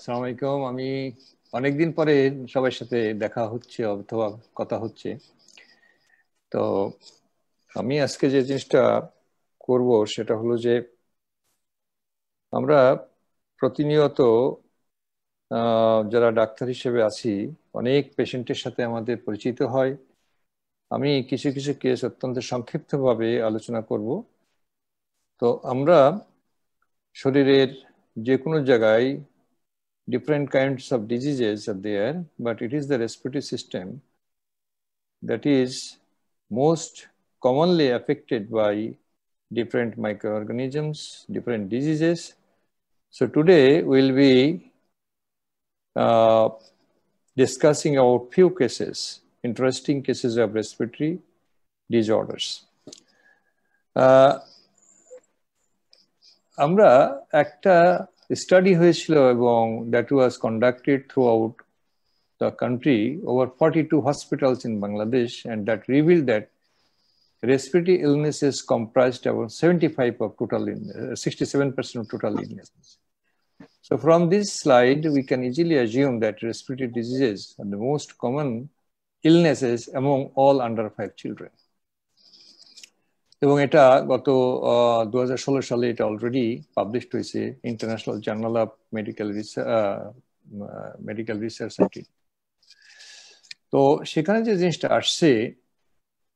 আসসালামু আলাইকুম। আমি অনেকদিন পরে সবার সাথে দেখা হচ্ছে অথবা কথা হচ্ছে। তো আমি আজকে যে জিনিসটা করব সেটা হলো যে আমরা প্রতিনিয়ত যারা ডাক্তার হিসেবে আছি অনেক পেশেন্টের সাথে আমাদের পরিচিত হয়। আমি কিছু কিছু কেস অত্যন্ত সংক্ষিপ্তভাবে আলোচনা করব। তো আমরা শরীরের যে কোনো জায়গায় different kinds of diseases are there, but it is the respiratory system that is most commonly affected by different microorganisms, different diseases. So today we'll be uh, discussing about few cases, interesting cases of respiratory disorders. আমরা একটা study হয়েছিল এবং that was conducted throughout the country, over 42 hospitals in Bangladesh, and that revealed that respiratory illnesses comprised about 75 of total, 67% of total illnesses. So from this slide, we can easily assume that respiratory diseases are the most common illnesses among all under 5 children. এবং এটা গত 2016 সালে এটা already published হয়েছে international journal of medical research. তো সেখানে যে জিনিসটা আসছে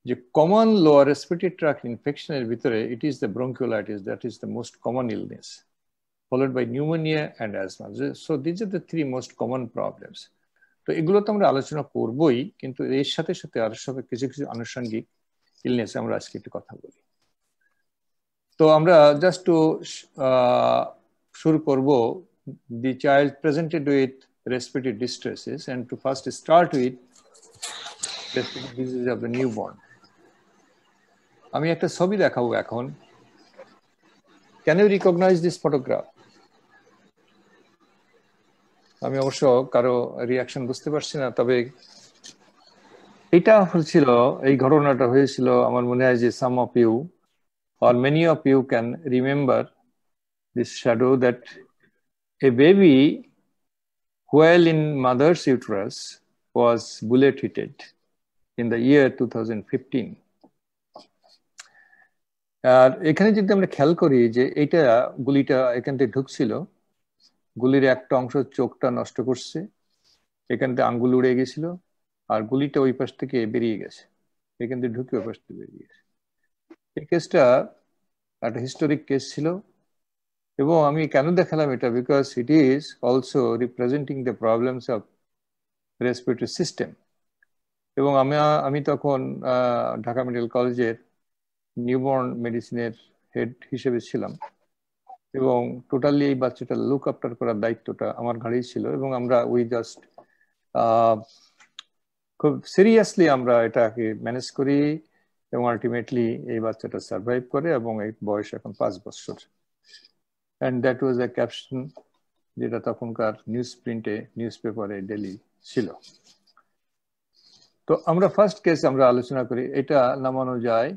যে কমন লোয়ার রেসপিরেটরি ট্র্যাক্ট ইনফেকশনের ভিতরে it is the bronchiolitis, that is the most common illness, followed by pneumonia and asthma. So this are the 3 most common problems. তো এগুলো তো আমরা আলোচনা করবোই, কিন্তু এর সাথে সাথে আরো সব কিছু কিছু আনুষঙ্গিক ইলনেস আমরা আজকে একটু কথা বলি। তো আমরা জাস্ট টু শুরু করব, the child presented with respiratory distresses, and to first start with respiratory disease of the newborn. আমি একটা ছবি দেখাবো এখন। Can you recognize this photograph? আমি অবশ্য কারো রিয়াকশন বুঝতে পারছি না, তবে এটা হচ্ছিল, এই ঘটনাটা হয়েছিল আমার মনে হয় যে some of you or many of you can remember this shadow, that a baby while in mother's uterus was bullet hitted in the year 2015. আর এখানে যদি আমরা খেয়াল করি যে এটা গুলিটা এখান থেকে ঢুকছিল, গুলির একটা অংশ চোখটা নষ্ট করছে, এখান থেকে আঙ্গুল উড়ে গেছিল, আর গুলিটা ওই পাশ থেকে বেরিয়ে গেছে, এখান থেকে ঢুকে ওই পাশ থেকে বেরিয়ে গেছে। এই কেসটা একটা হিস্টোরিক কেস ছিল। এবং আমি কেন দেখালাম এটা, because it is also representing the problems of respiratory system. এবং আমি তখন ঢাকা মেডিকেল কলেজের নিউবর্ন মেডিসিনের হেড হিসেবে ছিলাম, এবং টোটালি এই বাচ্চাটা লুক আফটার করার দায়িত্বটা আমার ঘাড়েই ছিল। এবং আমরা জাস্ট খুব সিরিয়াসলি আমরা এটাকে ম্যানেজ করি, এবং আলটিমেটলি এই বাচ্চাটা সার্ভাইভ করে, এবং এই বয়স এখন 5 বছর। And that was A caption যেটা তখনকার নিউজ পেপারে ডেলি ছিল। তো আমরা ফার্স্ট কেস আমরা আলোচনা করি, এটা নামানো যায়।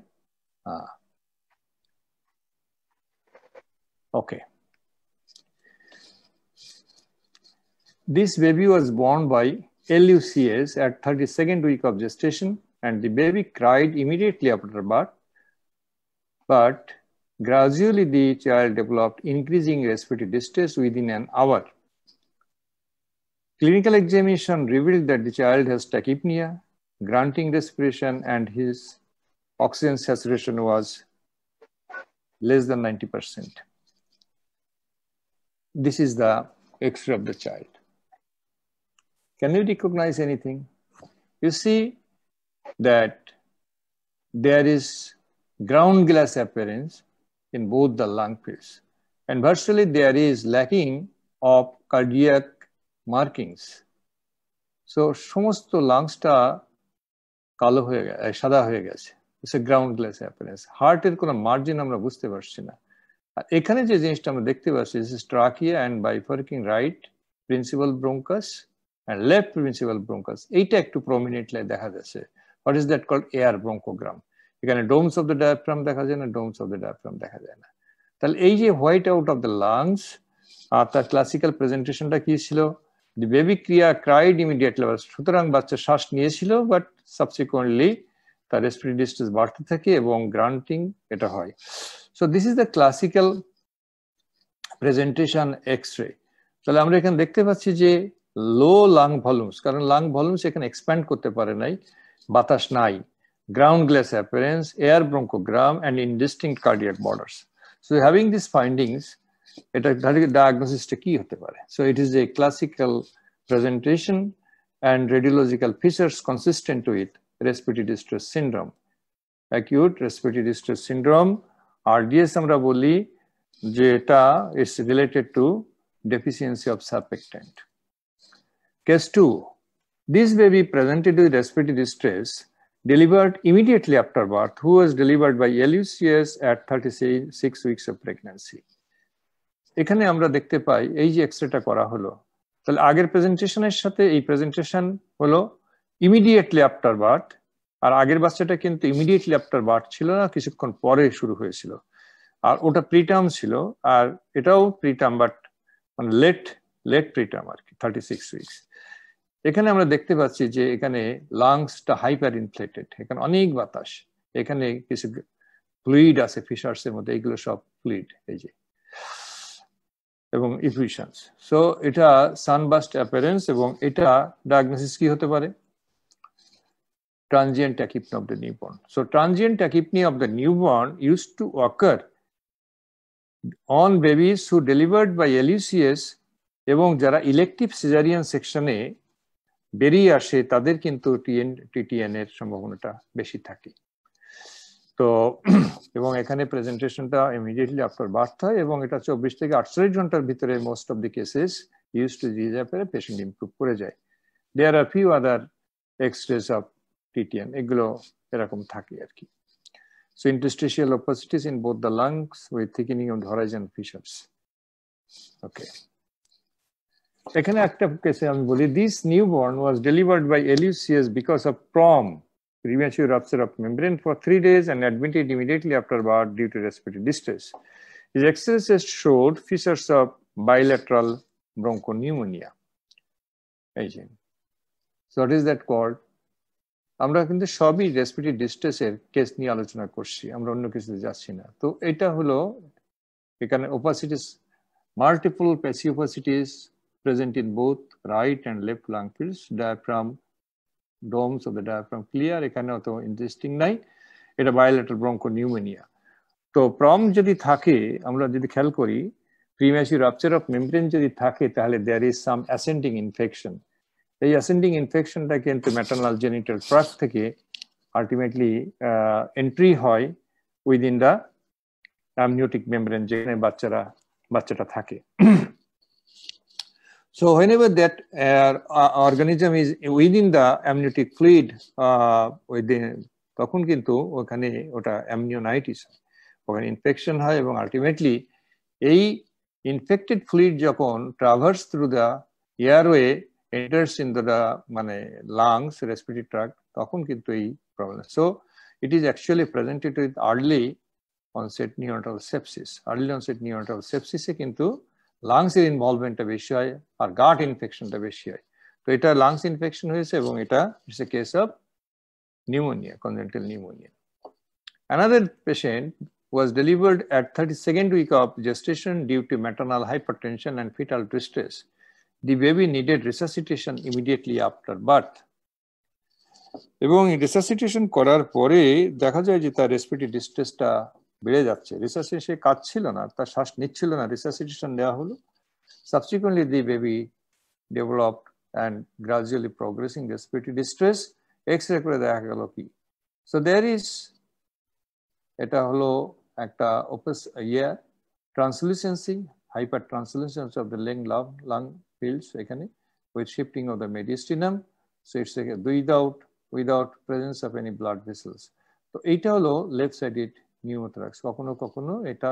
Okay. This baby was born by LUCS at 32nd week of gestation, and the baby cried immediately after birth, but gradually the child developed increasing respiratory distress within an hour. Clinical examination revealed that the child has tachypnea, grunting respiration, and his oxygen saturation was less than 90%. This is the X-ray of the child. Can you recognize anything? You see that there is ground glass appearance in both the lung fields, and virtually there is lacking of cardiac markings. So সমস্ত লাংসটা কালো হয়ে গেছে, সাদা হয়ে গেছে। It's a ground glass appearance. হার্টের কোনো margin আমরা বুঝতে পারছি না। আর এখানে যে জিনিসটা আমরা দেখতে পাচ্ছি, this is trachea and bifurcating right principal bronchus and left principal bronchus. এইটা একটু প্রমিনেন্টলি দেখা যাচ্ছে। What is that called? Air bronchogram. এখানে domes of the diaphragm দেখা যায় না, domes of the diaphragm দেখা যায় না। তাহলে এই যে white out of the lungs, আর তার ক্লাসিক্যাল প্রেজেন্টেশনটা কি ছিল? The baby cried immediately. সুতরাং বাচ্চা শ্বাস নিয়েছিল, বাট সাবসিকুয়েন্টলি তার রেসপিরেটরি ডিস্ট্রেস বাড়তে থাকে এবং গ্রান্টিং এটা হয়। So this is the classical presentation x-ray. তাহলে আমরা এখানে দেখতে পাচ্ছি যে লো লাং ভলিউমস, কারণ লাং ভলিউমস এখানে এক্সপ্যান্ড করতে পারে নাই, বাতাস নাই, ground glass appearance, air bronchogram and indistinct cardiac borders. So having this findings, এটা ডায়াগনোসিসটা কি হতে পারে? So it is a classical presentation and radiological features consistent with respiratory distress syndrome. Acute respiratory distress syndrome, RDS আমরা বলি যে এটা is related to deficiency of surfactant. Case 2, this baby presented with respiratory distress delivered immediately after birth, who was delivered by LUCS at 36 weeks of pregnancy. এখানে আমরা দেখতে পাই এই যে এক্সরেটা করা হলো, তাহলে আগের প্রেজেন্টেশনের সাথে এই প্রেজেন্টেশন হলো ইমিডিয়েটলি আফটার বার্থ, আর আগের বাচ্চাটা কিন্তু ইমিডিয়েটলি আফটার বার্থ ছিল না, কিছুক্ষণ পরে শুরু হয়েছিল, আর ওটা প্রিটার্ম ছিল, আর এটাও প্রিটার্ম বাট মানে লেট প্রিটার্ম আর কি, 36 উইকস। এখানে আমরা দেখতে পাচ্ছি যে এখানে লাংসটা হাইপার ইনফ্লেটেড, এখানে অনেক বাতাস, এখানে কিছু ফ্লুইড আছে ফিশার্স এর মধ্যে, এগুলো সব ফ্লুইড এই যে, এবং ইফিউশনস। সো এটা সানবাস্ট অ্যাপিয়ারেন্স, এবং এটা ডায়াগনোসিস কি হতে পারে? Transient tachypnoea of the newborn. So transient tachypnoea of the newborn used to occur on babies who delivered by LUCS, এবং যারা ইলেকটিভ সিজারিয়ান সেকশনে বেরিয়ে আসে তাদের কিন্তু TTN এর সম্ভাবনাটা বেশি থাকে। তো এবং এখানে প্রেজেন্টেশনটা ইমিডিয়েটলি আফটার বার্থ হয়, এবং এটা 24 থেকে 48 ঘন্টার ভিতরে most of the cases use to disappear patient improve করে যায়। There are few other x-rays of TTN, এগুলো এরকম থাকে আর কি। So interstitial opacities in both the lungs with thickening of the horizon fissures. Okay, এখানে একটা কেসে আমি বলি, this newborn was delivered by LUCS because of PROM, premature rupture of membrane, for 3 days and admitted immediately after birth due to respiratory distress. His X-rays showed fissures of bilateral bronchopneumonia. So what is that called? আমরা কিন্তু সবই respiratory ডিস্ট্রেসের case নিয়ে আলোচনা করছি, আমরা অন্য কিছুতে যাচ্ছি না। তো এটা হলো এখানে opacities, multiple passive opacities present in both right and left lung fields, diaphragm, domes of the diaphragm clear, এখানে অত ইন্টারেস্টিং নাই, এটা বায়োলেটারাল ব্রঙ্কোনিউমোনিয়া। তো প্রম যদি থাকে, আমরা যদি খেয়াল করি প্রিম্যাচিউর রাপচার অফ মেমব্রেন যদি থাকে, তাহলে there is some ascending infection. এই অ্যাসেন্ডিং ইনফেকশনটা কিন্তু ম্যাটারনাল জেনিটাল ট্রাক্ট থেকে আলটিমেটলি এন্ট্রি হয় উইদিন দ্য অ্যামনিওটিক মেমব্রেন, যেখানে বাচ্চাটা থাকে। So whenever that organism is within the amniotic fluid, তখন কিন্তু ওখানে ওটা অ্যামনিওনাইটিস হয়, ওখানে ইনফেকশন হয়, এবং আলটিমেটলি এই ইনফেক্টেড ফ্লুইড যখন traverse through the airway enters in the মানে লাংস, রেসপিরেটরি ট্র্যাক্ট, তখন কিন্তু এই problem. So it is actually presented with early onset neonatal sepsis. Early onset neonatal সেপসিসে কিন্তু লাংসের ইনভলভমেন্টটা বেশি হয়, আর গাট ইনফেকশনটা বেশি হয়। তো এটা লাংস ইনফেকশন হয়েছে, এবং এটা it's a case of pneumonia, congenital pneumonia. Another patient was delivered at 32nd week of gestation due to maternal hypertension and fetal distress. The baby needed resuscitation immediately after birth. এবং resuscitation করার পরে দেখা যায় যে তার respiratory ডিস্ট্রেসটা বেড়ে যাচ্ছে, resuscitation কাজ ছিল না, তার শ্বাস নিচ্ছিল না, রিসাসিটেশন দেওয়া হলো। Subsequently the baby developed and gradually progressing respiratory distress. X-ray করে দেখা গেল কি? So there is, এটা হলো একটা translucency, hypertranslucency of the lung fields এখানে with shifting of the mediastinum. So it's without presence of any blood vessels. তো এইটা হলো left sided pneumothorax. কখনো কখনো এটা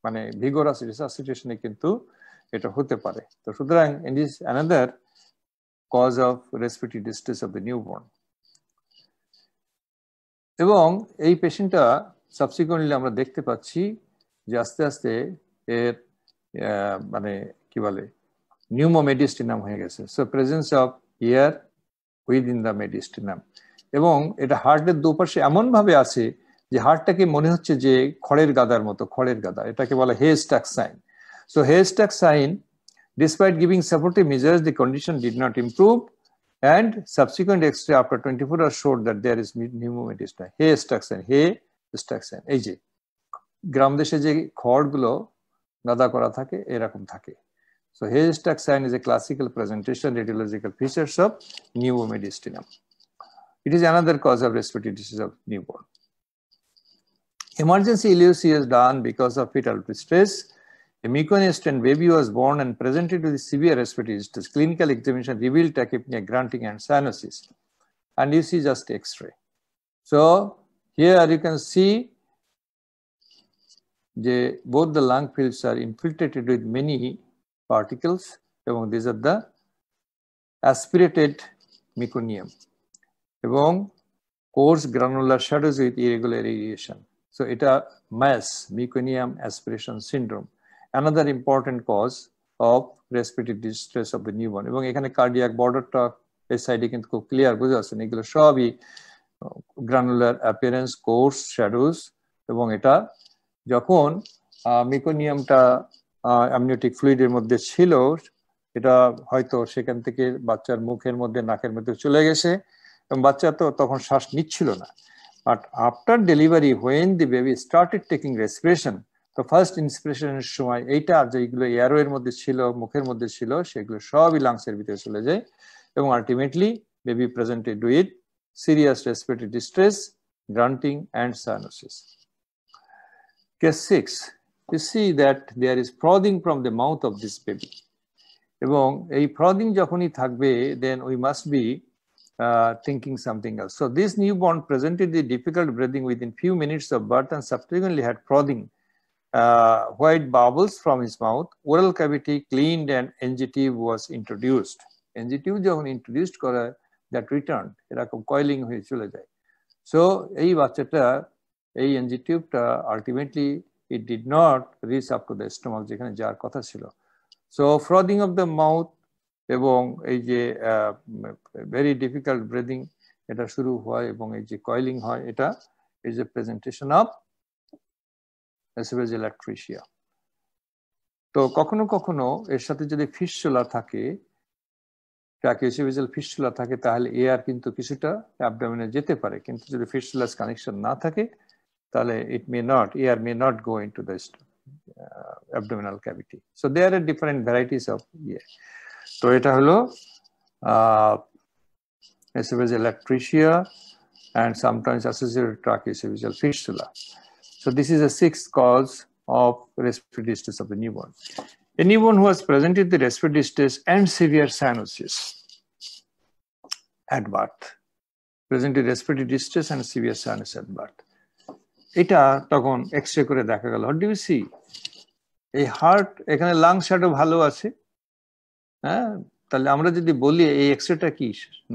মানে vigorous resuscitation কিন্তু এটা হতে পারে। তো সুতরাং it is another cause of respiratory distress of the newborn. এবং এই পেশেন্টটা সাবসিকুয়েন্টলি আমরা দেখতে পাচ্ছি যে আস্তে আস্তে এর মানে কি বলে নিউমোমেডিস্টিনাম হয়ে গেছে। So presence of air within the mediastinum, এবং এটা হার্টের দুপাশে এমন ভাবে আছে যে হার্টটাকে মনে হচ্ছে যে খড়ের গাদার মতো, খড়ের গাদা, এটাকে বলে haystack sign. So haystack sign, despite giving supportive measures, the condition did not improve, and subsequent X-ray after 24 hours showed that there is pneumomedistina. Hay-Stuck sign, Hay-Stuck sign. এই যে গ্রাম দেশে যে খড়গুলো গাদা করা থাকে এরকম থাকে। So Hay-Stuck sign is a classical presentation radiological features of pneumomedistinum. It is another cause of respiratory disease of newborn. Emergency ELUC is done because of fetal distress. A meconiastrand baby was born and presented with severe respiratory distress. Clinical examination revealed tachypnea, grunting, and cyanosis. And you see just X-ray. So here you can see both the lung fields are infiltrated with many particles. These are the aspirated meconium. Coarse granular shadows with irregular radiation. So it is MAS, meconium aspiration syndrome. Another important cause of respiratory distress of the newborn. এবং এখানে cardiac বর্ডারটা এই সাইডে কিন্তু খুব clear বুঝে আসছেন, এগুলো সবই গ্রানুলার অ্যাপিয়ারেন্স, কোর্স শ্যাডোজ। এবং এটা যখন মিকোনিয়ামটা অ্যামনিওটিক ফ্লুইডের মধ্যে ছিল, এটা হয়তো সেখান থেকে বাচ্চার মুখের মধ্যে, নাকের মধ্যে চলে গেছে, এবং বাচ্চা তো তখন শ্বাস নিচ্ছিল না। But after delivery, when the baby started taking respiration, তো ফার্স্ট ইন্সপিরেশনের সময় এইটা যেগুলো এয়ারওয়ের মধ্যে ছিল, মুখের মধ্যে ছিল, সেগুলো সবই লাংসের ভিতরে চলে যায়, এবং ultimately baby presented with serious respiratory distress, grunting and cyanosis. Case 6, you see that there is frothing from the mouth of this baby. এবং এই ফ্রদিং যখনই থাকবে, then we must be thinking something else. So this newborn presented the difficult breathing within few minutes of birth and subsequently had frothing, white bubbles from his mouth. Oral cavity cleaned and NG tube was introduced. NG tube যখন introduced করা, that returned, এরকম coiling হয়ে চলে যায়। So এই বাচ্চাটা, এই NG টিউবটা ultimately it did not reach up to the stomach যেখানে যার কথা ছিল। So frothing of the mouth এবং এই যে ভেরি ডিফিকাল্ট ব্রিদিং এটা শুরু হয় এবং এই যে কয়েলিং হয়, এটা is a presentation of oesophageal atresia. তো কখনো কখনো এর সাথে যদি ফিস্টুলা থাকে, ট্রাকিওএসোফেজিয়াল ফিস্টুলা থাকে, তাহলে এয়ার কিন্তু কিছুটা অ্যাবডোমেনে যেতে পারে, কিন্তু যদি ফিস্টুলাস কানেকশন না থাকে তাহলে air may not go into the abdominal cavity. So there are different varieties of air. So এটা হলো esophageal atresia and sometimes associated tracheoesophageal fistula. So this is a sixth cause of respiratory distress of the newborn. A newborn who has presented the respiratory distress and severe cyanosis at birth, presented respiratory distress and severe cyanosis at birth. এটা তখন X-ray করে দেখা গেল, what do you C? এই heart, এখানে lung shadow ভালো আছে, হ্যাঁ, তাহলে আমরা যদি বলি এই এক্স-রেটা কি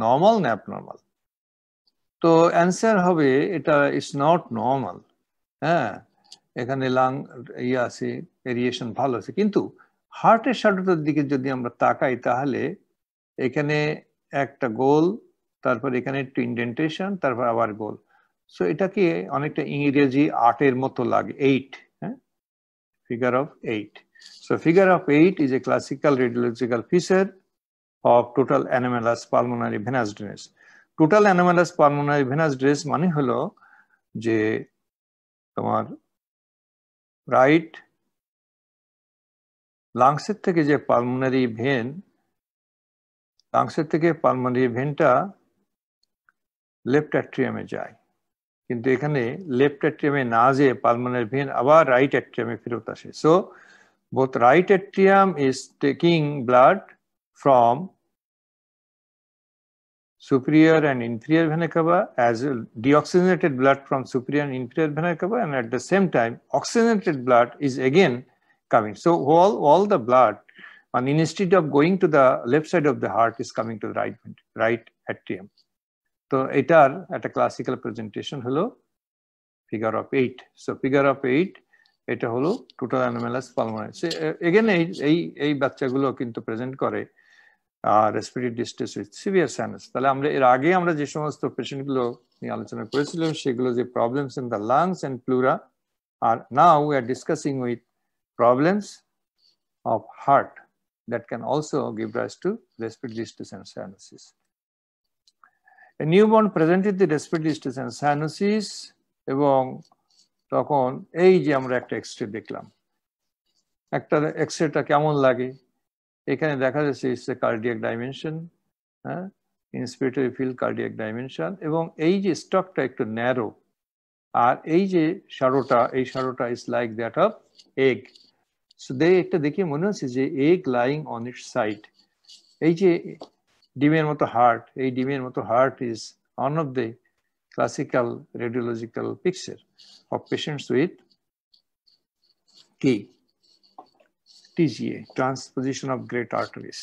নর্মাল না অ্যাবনর্মাল, তো অ্যান্সার হবে এটা ইজ নট নর্মাল। হ্যাঁ, এখানে লাং আছে, এরিয়েশন ভালো আছে, কিন্তু হার্টের শ্যাডোটার দিকে যদি আমরা তাকাই তাহলে এখানে একটা গোল, তারপর এখানে একটু ইনডেন্টেশন, তারপর আবার গোল। সো এটাকে অনেকটা ইংরেজি 8-এর মতো লাগে, 8, হ্যাঁ, figure of 8. So figure of 8 is a classical radiological feature of total anomalous pulmonary venous drainage. Total anomalous pulmonary venous drainage মানে হলো যে তোমার রাইট লাংসের থেকে যে পালমোনারি ভেন, লাংসের থেকে পালমোনারি ভেনটা লেফট অ্যাট্রিয়ামে যায়, কিন্তু এখানে লেফট অ্যাট্রিয়ামে না যেয়ে পালমোনারি ভেন আবার রাইট অ্যাট্রিয়ামে ফেরত আসে। So both right atrium is taking blood from superior and inferior vena cava, as well deoxygenated blood from superior and inferior vena cava, and at the same time oxygenated blood is again coming. So all the blood, and instead of going to the left side of the heart, is coming to the right atrium. So etar at a classical presentation holo figure of 8. So figure of 8 এটা হলো total anomalous pulmonary. Again এই বাচ্চাগুলো কিন্তু present করে respiratory distress with severe sinus. তাহলে আমরা এর আগে আমরা যে সমস্ত পেশেন্টগুলো নিয়ে আলোচনা করেছিলাম সেগুলো যে problems in the lungs and pleura, আর now we are discussing with problems of heart that can also give rise to respiratory distress and cyanosis. A newborn presented the respiratory distress and cyanosis এবং তখন এই যে আমরা একটা x-ray দেখলাম, একটা এক্সরেটা কেমন লাগে, এখানে দেখা যাচ্ছে ইটস এ কার্ডিয়াক ডাইমেনশন, হ্যাঁ, ইন্সপিরেটরি ফিল্ড কার্ডিয়াক ডাইমেনশন, এবং এই যে স্টকটা একটু ন্যারো, আর এই যে শাডোটা, এই শাডোটা is like that of egg. So এটা দেখে মনে হচ্ছে যে egg lying on its side. এই যে ডিমের মতো হার্ট, এই ডিমের মতো heart is one of the classical radiological picture of patients with কি TGA, transposition of great arteries.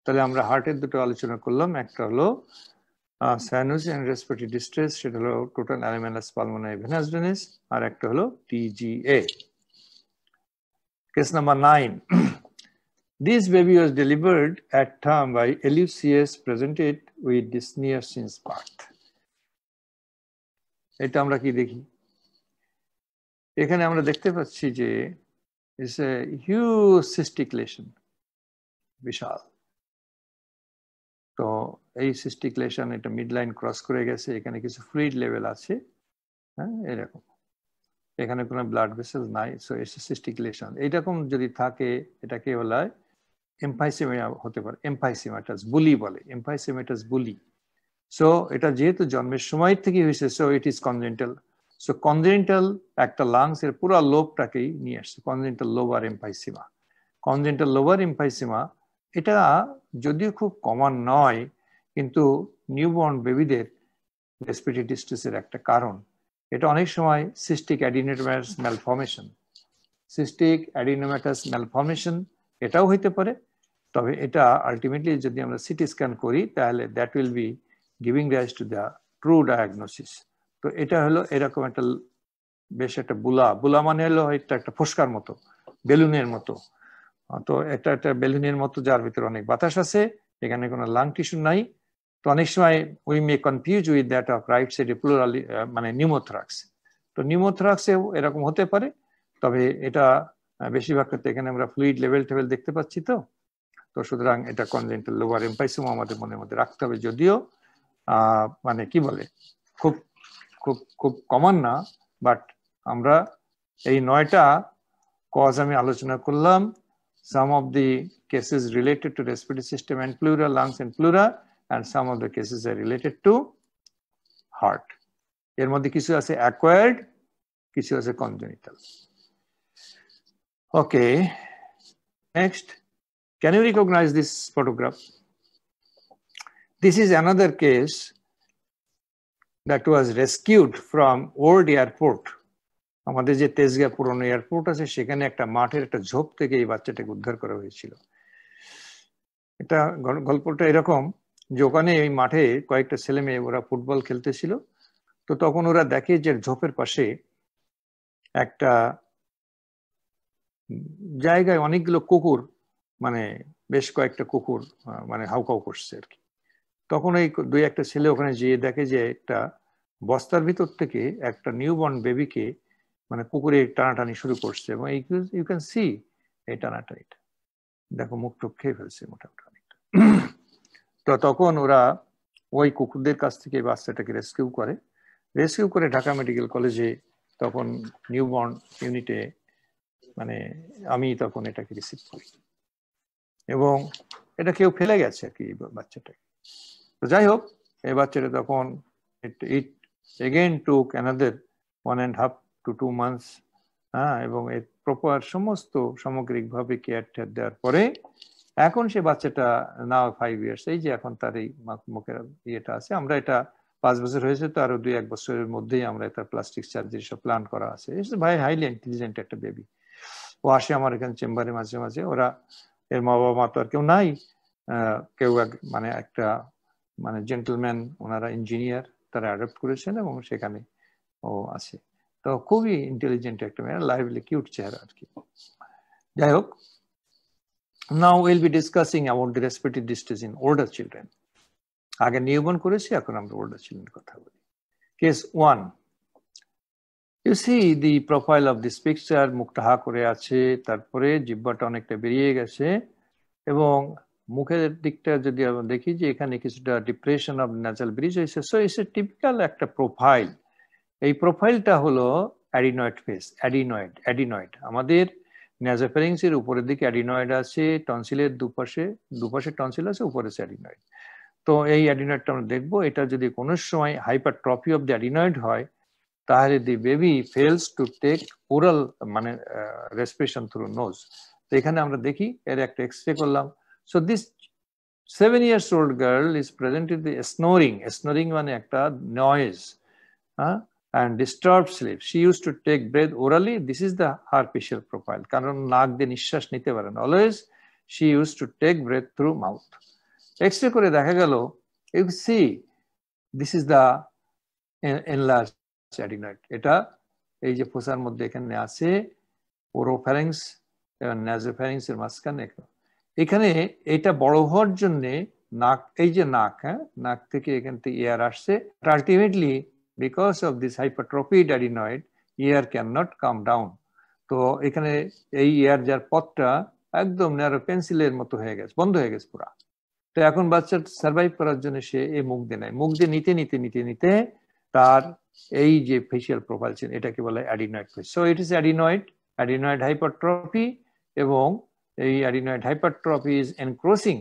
তাহলে আমরা হার্টের দুটো আলোচনা করলাম, একটা হলো সাইনোসিস এন্ড রেসপিরেটরি ডিস্ট্রেস, সেটা হলো total anomalous pulmonary venous drainage, আর একটা হলো TGA. Case number 9. This baby was delivered at term by LUCS presented with dyspnea since birth. এটা আমরা কি দেখি, এখানে আমরা দেখতে পাচ্ছি যে it's a huge cystic lesion, বিশাল। তো এই সিস্টিক লেশন এটা মিড লাইন ক্রস করে গেছে, এখানে কিছু ফ্লুইড লেভেল আছে, হ্যাঁ এরকম, এখানে কোনো ব্লাড ভেসেল নাই। So it's a cystic lesion. এইরকম যদি থাকে এটাকে বলা হয় এমফাইসেমিয়া হতে পারে, এমফাইসেমাটাস বুলি বলে, এমফাইসেমাটাস বুলি। সো এটা যেহেতু জন্মের সময় থেকে হয়েছে, so it is congenital. So congenital একটা লাংস এর পুরো লোবটাকেই নিয়ে আসছে, congenital lobar emphysema. Congenital lobar emphysema এটা যদিও খুব কমন নয়, কিন্তু নিউবর্ন বেবিদের রেসপিরেটরি ডিস্ট্রেসের একটা কারণ। এটা অনেক সময় সিস্টিক অ্যাডিনোমাটাস ম্যালফর্মেশন, সিস্টিক অ্যাডিনোমাটাস ম্যালফর্মেশন এটাও হইতে পারে। তবে এটা আলটিমেটলি যদি আমরা সিটি স্ক্যান করি তাহলে that will be giving rise to the true diagnosis. তো এটা হলো এরকম একটা বেশ একটা বুলা মানে হলো একটা ফোসকার মতো, বেলুনের মতো। তো এটা একটা বেলুনের মতো যার ভিতরে অনেক বাতাস আছে, এখানে কোনো লাং টিস্যু নাই। তো অনেক সময় we may confuse with that of right সাইডে প্লুরাল মানে নিউমোথ্রাক্স। তো নিউমোথ্রাক্সেও এরকম হতে পারে, তবে এটা বেশিরভাগ ক্ষেত্রে এখানে আমরা ফ্লুইড লেভেল টেভেল দেখতে পাচ্ছি। তো সুতরাং এটা কনজেনিটাল লোবার এমফাইসেমা আমাদের মনের মধ্যে রাখতে হবে, যদিও মানে কি বলে খুব খুব খুব কমন না। বাট আমরা এই 9টা কজ আমি আলোচনা করলাম, some of the cases related to respiratory system and pleura, lungs and pleura, and some of the cases are related to heart. এর মধ্যে কিছু আছে acquired, কিছু আছে congenital. Okay, next, can you recognize this photograph? This is another case that was rescued from old airport. আমাদের যে তেজগাঁ পুরনো airport আছে, সেখানে একটা মাঠের একটা ঝোপ থেকে এই বাচ্চাটাকে উদ্ধার করা হয়েছিল। এটা গল্পটা এরকম যে ওখানে এই মাঠে কয়েকটা ছেলে মেয়ে ওরা ফুটবল খেলতেছিল। তো তখন ওরা দেখে যে ঝোপের পাশে একটা জায়গায় অনেকগুলো কুকুর, মানে বেশ কয়েকটা কুকুর মানে হাউকাউ করছে আর কি। তখন এই 2-1টা ছেলে ওখানে যেয়ে দেখে যে একটা বস্তার ভিতর থেকে একটা নিউবর্ন বেবিকে মানে কুকুরে টানাটানি শুরু করছে, এবং ইউ ক্যান সি এই টানাটানি, দেখো মুখ টুক খেয়ে ফেলছে মোটামুটি অনেকটা। তো তখন ওরা ওই কুকুরদের কাছ থেকে বাচ্চাটাকে রেস্কিউ করে ঢাকা মেডিকেল কলেজে তখন নিউবর্ন ইউনিটে মানে আমি তখন এটাকে রিসিভ করি, এবং এটা কেউ ফেলে গেছে আর কি বাচ্চাটাকে। তো যাই হোক, এই বাচ্চাটা তখন ইট again took another 1.5 to 2 months, এবং এর প্রপার সমস্ত সামগ্রিকভাবে কেয়ার দেওয়ার পরে এখন সে বাচ্চাটা নাও 5 years, এই যে এখন তার এই মুখের ইয়েটা আছে। আমরা এটা 5 বছর হয়েছে, তো আরো 2-1 বছরের মধ্যেই আমরা এটা প্লাস্টিক সার্জারি সব প্ল্যান করা আছে। ভাই হাইলি ইন্টেলিজেন্ট একটা বেবি। ও আসে আমার এখানে চেম্বারে মাঝে মাঝে। ওরা এর মা বাবা তো আর কেউ নাই, কেউ মানে একটা মানে জেন্টলম্যান, ওনারা ইঞ্জিনিয়ার, তারা অ্যাডপ্ট করেছেন এবং সেখানে ও আছে। তো খুবই ইন্টেলিজেন্ট একটা মেয়ে, লাইভলি কিউট চেহারা আর কি। যাই হোক, now we'll be discussing about the respiratory distress in older children. আগে নিউবর্ন করেছি, এখন আমরা older children কথা বলি। Case 1. You see the profile of this picture, মুখটা হা করে আছে, তারপরে জিহ্বাটা অনেকটা বেরিয়ে গেছে, এবং মুখের দিকটা যদি আমরা দেখি যে এখানে কিছুটা ডিপ্রেশন অফ ন্যাচারাল ব্রিজ হয়েছে। সো ইটস এ টিপিক্যাল একটা প্রোফাইল। এই প্রোফাইলটা হলো অ্যাডিনয়েড ফেস, অ্যাডিনয়েড। আমাদের ন্যাজোফ্যারিংস এর উপরের দিকে অ্যাডিনয়েড আছে, টনসিলের দুপাশে টনসিল আছে, উপরে আছে অ্যাডিনয়েড। তো এই অ্যাডিনয়েডটা আমরা দেখবো। এটা যদি কোনো সময় হাইপারট্রফি অফ দ্য অ্যাডিনয়েড হয়, তাহলে the baby fails to take oral মানে রেসপিরেশন থ্রু নোজ। তো এখানে আমরা দেখি এর একটা এক্সরে করলাম। So this 7 years old girl is presented with snoring মানে একটা noise, and disturbed sleep. She used to take breath orally. This is the her facial profile. কারণ নাক দিয়ে নিঃশ্বাস নিতে পারে না। Always she used to take breath through mouth. X-ray করে দেখা গেল, you see this is the enlarged adenoid. এটা এই যে ফোসার মধ্যে এখানে আছে, ওরোফ্যারিংস এবং নাসোফ্যারিংস এর মাঝখানে। এখানে এটা বড় হওয়ার জন্য নাক, এই যে নাক, নাক থেকে এখান থেকে এয়ার আসছে। Ultimately because of this hypertrophied adenoid, air cannot come down. তো এখানে এই এয়ার যার পথটা একদম ন্যারো পেন্সিলের মতো হয়ে গেছে, বন্ধ হয়ে গেছে পুরা। তো এখন বাচ্চা সার্ভাইভ করার জন্য সে এই মুখ দিয়ে নেয়, মুখ দিয়ে নিতে তার এই যে ফেসিয়াল প্রোফাইল ছিল, এটাকে বলে adenoid face. So it is adenoid hypertrophy, এবং এই adenoid hypertrophy is এনক্রোচিং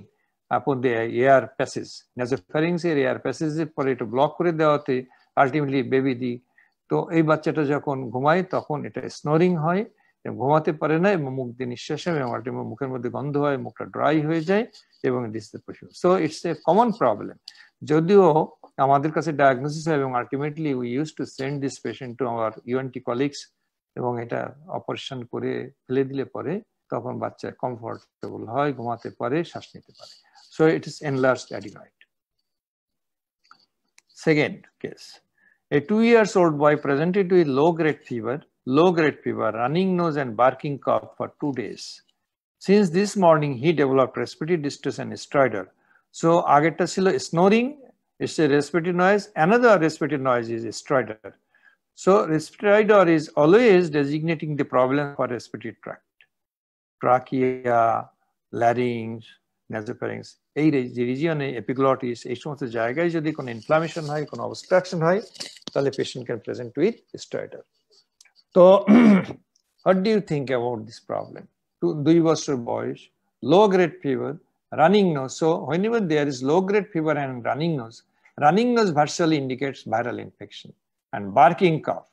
upon the air passage. নাসোফ্যারিংস এর এয়ার প্যাসেজের পরে এটা ব্লক করে দেওয়াতে আলটিমেটলি বেবি তো এই বাচ্চাটা যখন ঘুমায় তখন এটা স্নোরিং হয়, ঘুমাতে পারে না, এবং মুখ দিয়ে নিঃশ্বাস হয়, এবং আলটিমেটলি মুখের মধ্যে গন্ধ হয়, মুখটা ড্রাই হয়ে যায়, এবং this is the problem. So it's a common problem. যদিও আমাদের কাছে ডায়াগনোসিস হয়, এবং ultimately we use to send this patient to our ইউএনটি colleagues, এবং এটা অপারেশন করে ফেলে দিলে পরে তখন বাচ্চা কমফোর্টেবল হয়, ঘুমাতে পারে, শ্বাস নিতে পারে। So it is enlarged adenoid. Second case, a 2-year-old boy presented with low-grade fever, running nose and barking cough for 2 days. Since this morning, he developed respiratory distress and stridor. So, ageta chilo snoring, it's a respiratory noise. Another respiratory noise is stridor. So, stridor is always designating the problem for respiratory tract. Trachea, larynx, nasopharynx, এই যে রিজিয়নে epiglottis, এই সমস্ত জায়গায় যদি কোনো inflammation হয়, কোনো obstruction হয়, তাহলে patient can present with stridor. তো what do you think about this problem? 2 বছর বয়স, low grade fever, running nose. So whenever there is low grade fever and running nose virtually indicates viral infection. And barking cough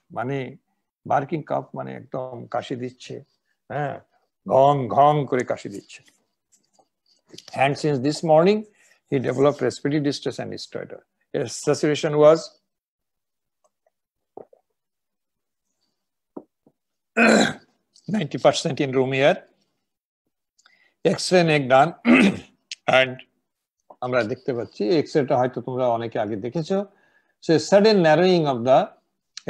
মানে একদম কাশি দিচ্ছে, হ্যাঁ, ঘং ঘং করে কাশি দিচ্ছে। And since this morning, he developed respiratory distress and stridor. His saturation was 90% in room air. X-ray neck done, and আমরা দেখতে পাচ্ছি এক্স-রেটা হয়তো তোমরা অনেকে আগে দেখেছো। So sudden narrowing of the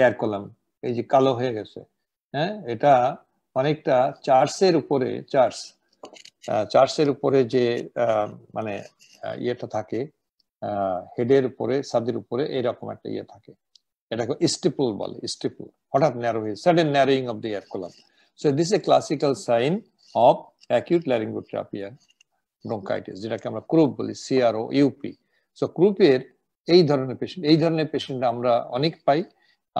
air column, এই যে কালো হয়ে গেছে, হ্যাঁ, এটা অনেকটা চার্চের উপরে যে মানে ইয়েটা থাকে, হেডের উপরে, সাদের উপরে এরকম একটা ইয়ে থাকে, এটাকে স্টিপল বলে। স্টিপল হঠাৎ ন্যারো হয়ে, sudden narrowing of the air column. So this a classical sign of acute laryngotracheobronchitis, যেটাকে আমরা ক্রুপ বলি, CROUP। সো ক্রুপের এই ধরনের পেশেন্ট আমরা অনেক পাই।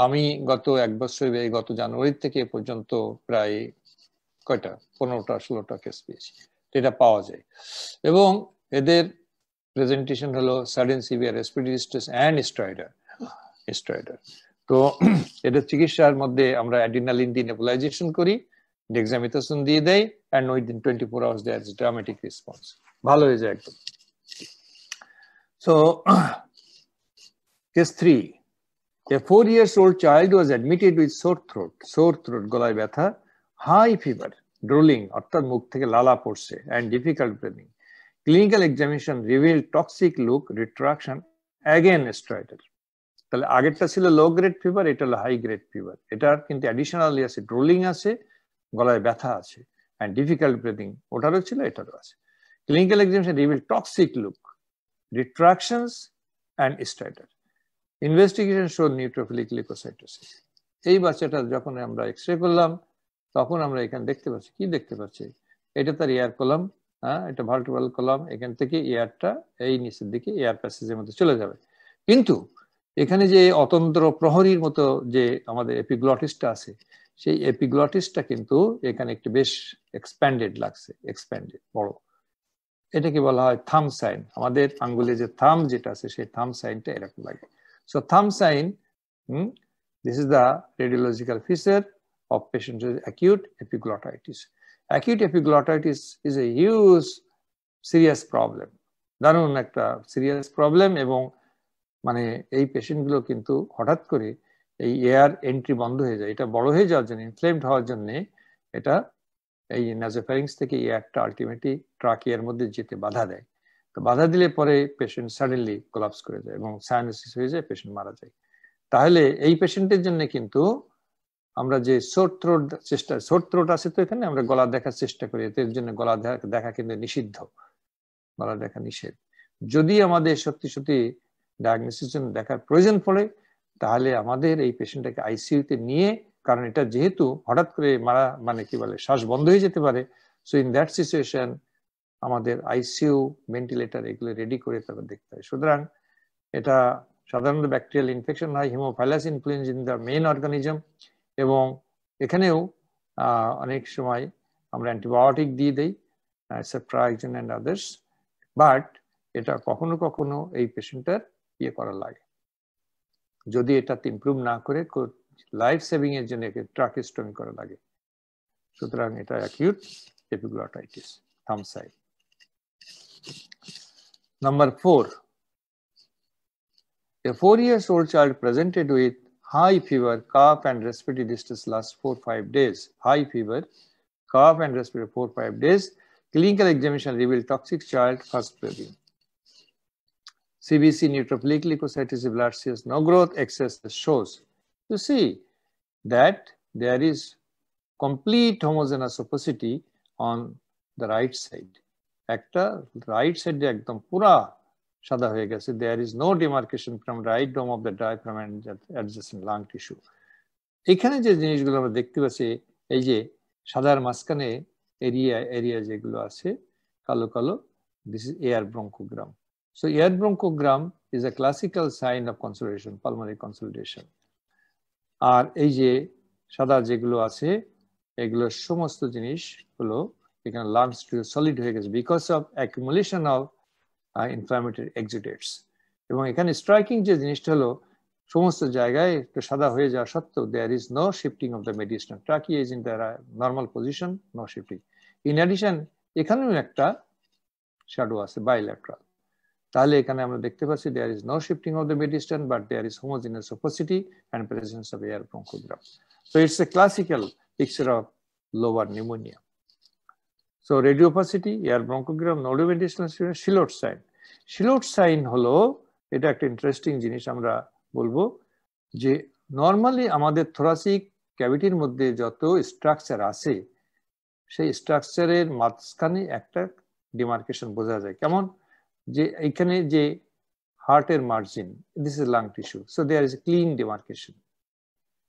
আমি গত 1 বছর, গত জানুয়ারি থেকে এ পর্যন্ত প্রায় 15টা-16টা কেস পেয়েছি, এটা পাওয়া যায়। এবং এদের প্রেজেন্টেশন হলো sudden severe respiratory distress and stridor. তো এদের চিকিৎসার মধ্যে আমরা অ্যাড্রিনালিন দিয়ে নেবুলাইজেশন করি, ডেক্সামেথাসোন দিয়ে দেয়, and within 24 hours there is dramatic response, ভালো হয়ে যায় একদম। So case 3, a 4-year-old child was admitted with sore throat, গলায় ব্যথা, হাই ফিভার, ড্রোলিং অর্থাৎ মুখ থেকে লালা পড়ছে, and difficult breathing. Clinical examination revealed toxic look, retraction, again stridor. তাহলে আগেরটা ছিল লো গ্রেড ফিভার, এটা হলো হাই গ্রেড ফিভার। এটার কিন্তু অ্যাডিশনালি আছে ড্রোলিং আছে, গলায় ব্যথা আছে, অ্যান্ড ডিফিকাল্ট ব্রিদিং, ওটারও ছিল, এটারও আছে। Clinical examination reveal toxic look, retractions and stridor. Investigation showed neutrophilic leukocytosis. এই বাচ্চাটা যখন আমরা এক্সরে করলাম তখন আমরা এখানে দেখতে পাচ্ছি, কি দেখতে পাচ্ছি, এটা তার এয়ার কলাম, হ্যাঁ, এটা ভার্টিব্রাল কলাম, এখান থেকে এয়ারটা এই নিচের দিকে এয়ার প্যাসেজের মধ্যে চলে যাবে। কিন্তু এখানে যে অতন্ত্র প্রহরীর মতো যে আমাদের এপিগ্লটিসটা আছে, সেই এপিগ্লটিসটা কিন্তু এখানে একটু বেশ এক্সপ্যান্ডেড লাগছে, এক্সপ্যান্ডেড, বড়। এটাকে বলা হয় থাম সাইন। আমাদের আঙ্গুলে যে থাম যেটা আছে সেই থাম সাইনটা এরকম লাগে। সো থাম sign, this is the radiological feature of patient with acute epiglottitis. Acute epiglottitis is a huge serious problem, দারুণ একটা সিরিয়াস প্রবলেম। এবং মানে এই পেশেন্টগুলো কিন্তু হঠাৎ করে এই এয়ার এন্ট্রি বন্ধ হয়ে যায়, এটা বড় হয়ে যাওয়ার জন্য, ইনফ্লেমড হওয়ার জন্য এটা এই নাসোফ্যারিংস থেকে এয়ারটা আলটিমেটলি ট্রাকিয়ার মধ্যে যেতে বাধা দেয়। তো বাধা দিলে পরে পেশেন্ট সাডেনলি কোলাপস করে যায় এবং সায়ানোসিস হয়ে যায়, পেশেন্ট মারা যায়। তাহলে এই পেশেন্টের জন্য কিন্তু আমরা যে শর্ট থ্রোট আছে, তো এখানে আমরা গলা দেখার চেষ্টা করি, এর জন্য গলা দেখা কিন্তু নিষিদ্ধ, গলা দেখা নিষেধ। যদি আমাদের সত্যি সত্যি ডায়াগনোসিস জন্য দেখার প্রয়োজন পড়ে তাহলে আমাদের এই পেশেন্টটাকে আইসিইউতে নিয়ে, কারণ এটা যেহেতু হঠাৎ করে মারা, মানে কি বলে, শ্বাস বন্ধ হয়ে যেতে পারে। সো ইন দ্যাট সিচুয়েশন আমাদের আইসিইউ, ভেন্টিলেটর এগুলো রেডি করে তারপর দেখতে হয়। সুতরাং এটা সাধারণত ব্যাকটেরিয়াল ইনফেকশন হয়, Haemophilus influenza in the main organism, এবং এখানেও অনেক সময় আমরা অ্যান্টিবায়োটিক দিয়ে দিই, সেপ্ট্রাইজিন এন্ড আদার্স, বাট এটা কখনো কখনো এই পেশেন্টের ইয়ে করা লাগে, যদি এটাতে ইমপ্রুভ না করে লাইফ সেভিং এর জন্য ট্রাকিস্টমি করা লাগে। সুতরাং এটা অ্যাকিউট এপিগ্লটাইটিস, থাম sign. Number 4, a 4-year-old child presented with high fever, cough and respiratory distress last 4-5 days. High fever, cough and respiratory 4-5 days. Clinical examination revealed toxic child, first breathing. CBC, neutrophilic leukocytosis, blood cells, no growth, excess shows. You see that there is complete homogeneous opacity on the right side. একটা right side একদম পুরা সাদা হয়ে গেছে। There is no demarcation from right dome of the diaphragm and adjacent lung tissue. এখানে যে জিনিসগুলো আমরা দেখতে পাচ্ছি, এই যে সাদার মাঝখানে এরিয়া যেগুলো আছে কালো কালো, this is air bronchogram. So air bronchogram is a classical sign of consolidation, pulmonary consolidation. আর এই যে সাদা যেগুলো আছে এগুলো সমস্ত জিনিস হলো এখানে লাংস সলিড হয়ে গেছে because of accumulation of inflammatory exudates. এবং এখানে স্ট্রাইকিং যে জিনিসটা হলো সমস্ত জায়গায় একটু সাদা হয়ে যাওয়া সত্ত্বেও there is no shifting of the medicine, trachea is in the normal position, no shifting. In addition এখানেও একটা শ্যাডো আছে বাইল্যাটারাল। তাহলে এখানে আমরা দেখতে পাচ্ছি there is no shifting of the medicine but there is homogenous opacity and presence of air bronchogram. So it's a classical picture of lower pneumonia. So radio opacity, air bronchogram, no ventilation, Shillot sign. Shillot sign হলো এটা একটা interesting জিনিস। আমরা বলবো যে normally আমাদের thoracic ক্যাভিটির মধ্যে যত স্ট্রাকচার আছে সেই স্ট্রাকচারের মাঝখানে একটা ডিমার্কেশন বোঝা যায়। কেমন? যে এখানে যে হার্টের margin, this is lung tissue, so there is a clean demarcation.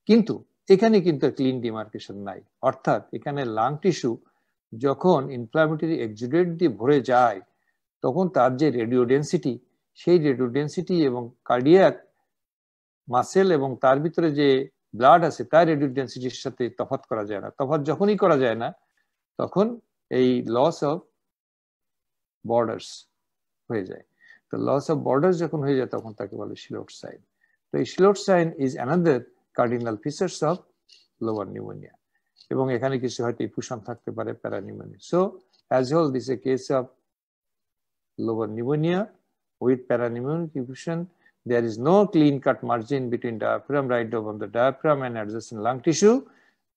কিন্তু এখানে কিন্তু ক্লিন ডিমার্কেশন নাই। অর্থাৎ এখানে লাং টিস্যু যখন ইনফ্লামেটরি এক্সুডেট দিয়ে ভরে যায় তখন তার যে রেডিও ডেন্সিটি, সেই রেডিও ডেন্সিটি এবং কার্ডিয়াক মাসেল এবং তার ভিতরে যে ব্লাড আছে তার রেডিও ডেন্সিটির সাথে তফাৎ করা যায় না। তফাৎ যখনই করা যায় না তখন এই লস অফ বর্ডার্স হয়ে যায়। তো লস অফ বর্ডার্স যখন হয়ে যায় তখন তাকে বলে শিলট সাইন। তো এই silhouette sign is another cardinal features of lower pneumonia. এবং এখানে কিছু হয়তো ইফুশন থাকতে পারে, parapneumonia. So as whole this a case of lower pneumonia with parapneumonic effusion. There is no clean-cut margin between diaphragm, right dome of the diaphragm and adjacent lung tissue.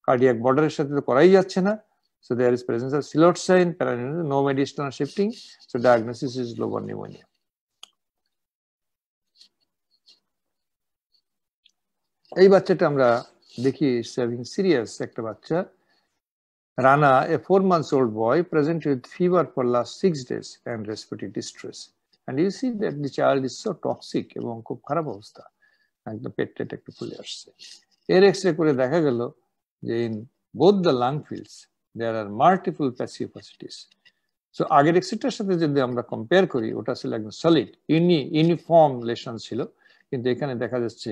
Cardiac border এর সাথে তো করাই যাচ্ছে না। So there is presence of Shillot sign, parapneumonia, no mediastinal shifting. So diagnosis is lower pneumonia. এই বাচ্চাটা আমরা দেখি সেভিং সিরিয়াস একটা বাচ্চা Rana, a 4-month-old boy, presented with fever for last 6 days and respiratory distress. And you see that the child is so toxic এবং খুব খারাপ অবস্থা, একদম পেটটা একটু ফুলে আসছে। এর এক্সরে করে দেখা গেল যে in both the lung fields there are multiple passive opacity. So আগের এক্সরেটার সাথে যদি আমরা কম্পেয়ার করি ওটা ছিল একদম সলিড ইউনিফর্ম লেশন ছিল, কিন্তু এখানে দেখা যাচ্ছে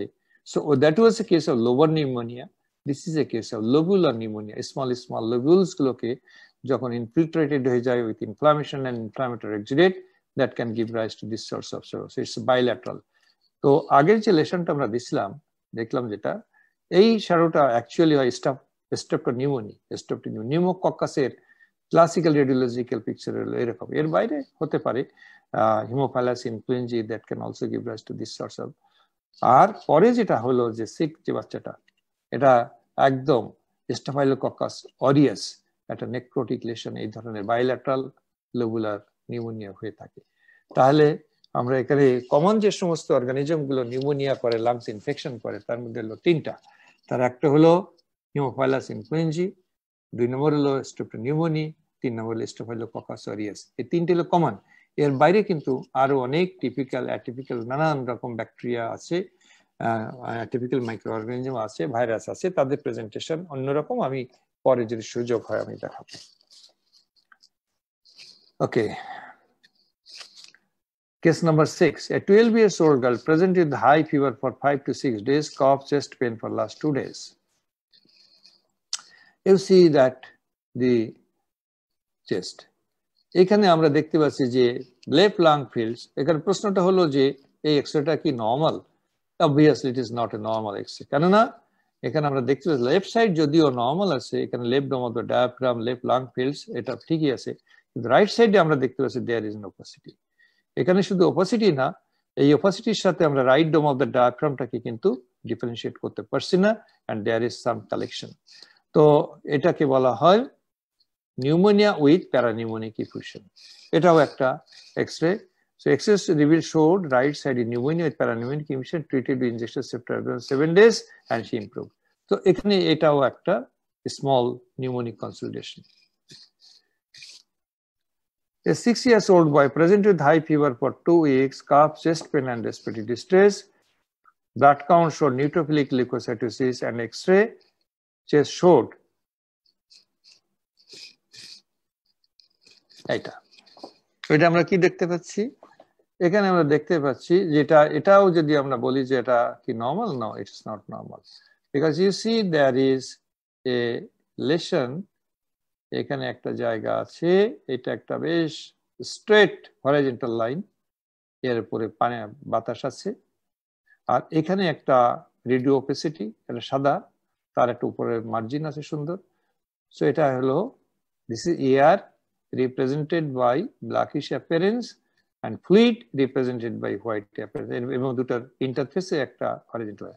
so that was a case of lobar pneumonia. This is a case of lobular pneumonia. Small lobules গুলোকে যখন infiltrated হয়ে যায় with inflammation and inflammatory exudate, that can give rise to this source of sorrow. So it's bilateral. তো আগের যে লেশনটা আমরা দিছিলাম দেখলাম যেটা এই সারোটা অ্যাকচুয়ালি হয় স্ট্রেপ্টোনিউমোনিয়া নিউমোকক্কাসের ক্লাসিক্যাল রেডিওলজিক্যাল পিকচার হলো এরকম। এর বাইরে হতে পারে haemophilus influenzae, that can also give rise to this sorts of. আর পরে যেটা হলো যে সিক যে বাচ্চাটা, এটা একদম স্টাফাইলোকক্কাস অরিয়াস একটা নেক্রোটিক লেশন, এই ধরনের বাইল্যাটারাল লোবুলার নিউমোনিয়া হয়ে থাকে। তাহলে আমরা এখানে কমন যে সমস্ত অর্গানিজম গুলো নিউমোনিয়া করে, লাংস ইনফেকশন করে, তার মধ্যে হলো তিনটা। তার একটা হলো হিমোফাইলাস ইনফ্লুয়েঞ্জি, 2 নম্বর হলো স্ট্রেপ্টোনিউমোনি, 3 নম্বর হলো স্টাফাইলোকক্কাস অরিয়াস। এই তিনটে হলো কমন। এর বাইরে কিন্তু আরো অনেক টিপিক্যাল অ্যাটিপিক্যাল নানান রকম ব্যাকটেরিয়া আছে, অ্যাটিপিক্যাল মাইক্রো অর্গানিজম আছে, ভাইরাস আছে, তাদের প্রেজেন্টেশন অন্যরকম। আমি পরে যদি সুযোগ হয় আমি দেখাবো। ওকে, case number 6, a 12-year-old girl presented with high fever for 5 to 6 days, cough, chest pain for last 2 days. You see that the chest, এখানে আমরা দেখতে পাচ্ছি যে লেফট লাং ফিল্ডস। এখানে প্রশ্নটা হলো যে এই এক্সরেটা কি normal? Obviously it is not a normal X-ray, কেননা এখানে আমরা দেখতে পাচ্ছি লেফট সাইড যদিও নরমাল আছে, এখানে left dome of the diaphragm, left lung fields এটা ঠিকই আছে, কিন্তু রাইট সাইডে আমরা দেখতে পাচ্ছি দেয়ার ইজ নো অপাসিটি। এখানে শুধু অপাসিটি না, এই অপাসিটির সাথে আমরা রাইট ডোম অফ দ্য ডায়াফ্রামটাকে কিন্তু ডিফারেন্সিয়েট করতে পারছি না, and there is some collection. তো এটাকে বলা হয় নিউমোনিয়া উইথ প্যারানিউমোনিক ইফিউশন। এটাও একটা x-ray. So X-rays revealed showed right-sided pneumonia with parapneumonic emission, treated with injection after 7 days, and she improved. So এখানে এটাও একটা small pneumonic consolidation. A 6-year-old boy presented with high fever for 2 weeks, cough, chest pain, and respiratory distress. Blood count showed neutrophilic leukocytosis, and X-ray chest showed এটা আমরা কি দেখতে পাচ্ছি? এখানে আমরা দেখতে পাচ্ছি যেটা এটাও যদি আমরা বলি যে এটা কি normal, no, it's not normal, because you see there is a lesion. এখানে একটা জায়গা আছে, এটা একটা বেশ স্ট্রেট হরাইজন্টাল লাইন, এর উপরে পানি বাতাস আছে, আর এখানে একটা রেডিও অপেসিটি, এটা সাদা, তার একটা উপরে মার্জিন আছে সুন্দর। সো এটা হলো this is air represented by blackish appearance and fluid represented by white appearance, এবং দুটার ইন্টারফেসে একটা হরাইজন্টাল।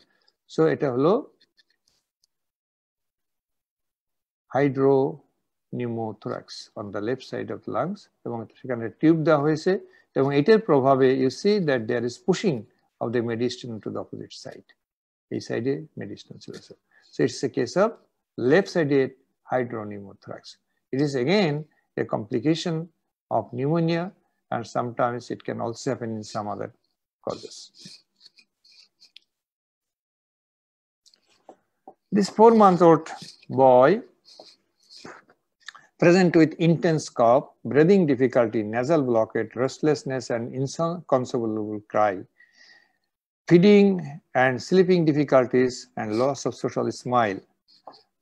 সো এটা হলো hydropneumothorax on the left side of the lungs, এবং সেখানে টিউব দেওয়া হয়েছে, এবং এটার প্রভাবে you see that there is pushing of the mediastinum to the opposite side. এই সাইডে মেডিস্টাইন ছিল। So it's a case of left sided hydropneumothorax. It is again a complication of pneumonia, and sometimes it can also happen in some other causes. This 4-month-old boy present with intense cough, breathing difficulty, nasal blockage, restlessness, and inconsolable cry, feeding and sleeping difficulties, and loss of social smile.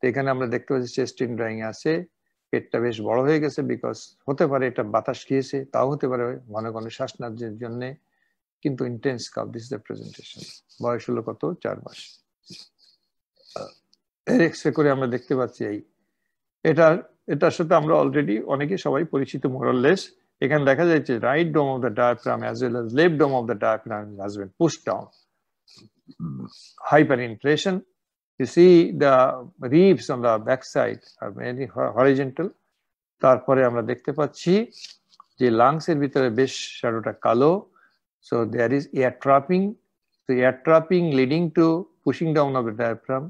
এখানে আমরা দেখতে পাচ্ছি chest ইনড্রাইং আছে, পেটটা বেশ বড় হয়ে গেছে, বিকজ হতে পারে এটা বাতাস খেয়েছে, তাও হতে পারে ঘন ঘন শ্বাসনাদের জন্য, কিন্তু intense calf, this is the presentation. বয়স হলো কত? 4 মাস। এর এক্সরে করে আমরা দেখতে পাচ্ছি এটার সাথে আমরা অলরেডি অনেকে সবাই পরিচিত মোরাললেস। এখানে দেখা যাচ্ছে right dome of the diaphragm as well as left dome of the diaphragm has been pushed down. Hyperinflation. You see the ribs on the back side are very horizontal. তারপরে আমরা দেখতে পাচ্ছি যে লাংস এর ভিতরে বেশ শ্যাডোটা কালো। So there is air trapping. So air trapping leading to pushing down of the diaphragm,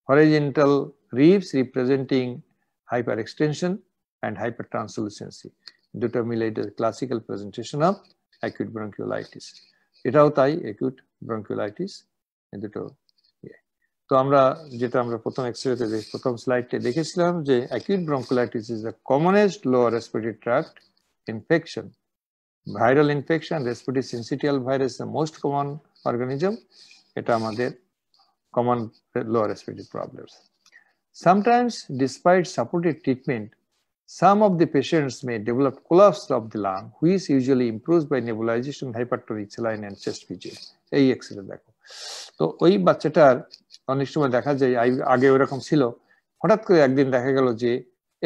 horizontal reefs representing hyperextension and hypertranslucency. দুটো মিলে এটা classical presentation of acute bronchiolitis. এটাও তাই, অ্যাকিউট ব্রঙ্কিওলাইটিস দুটো। তো আমরা যেটা আমরা প্রথম এক্সরেতে প্রথম স্লাইডে দেখেছিলাম যে acute bronchiolitis is the commonest lower respiratory tract infection. Viral infection, respiratory syncytial virus, the most common organism. It আমাদের common lower respiratory problems. Sometimes, despite supportive treatment, some of the patients may develop collapse of the lung, which usually improves by nebulization, hypertonic saline, and chest physio. এই x-ray দেখো। তো ওই বাচ্চাটার অনেক সময় দেখা যায় আগে ওরকম ছিল, হঠাৎ করে একদিন দেখা গেল যে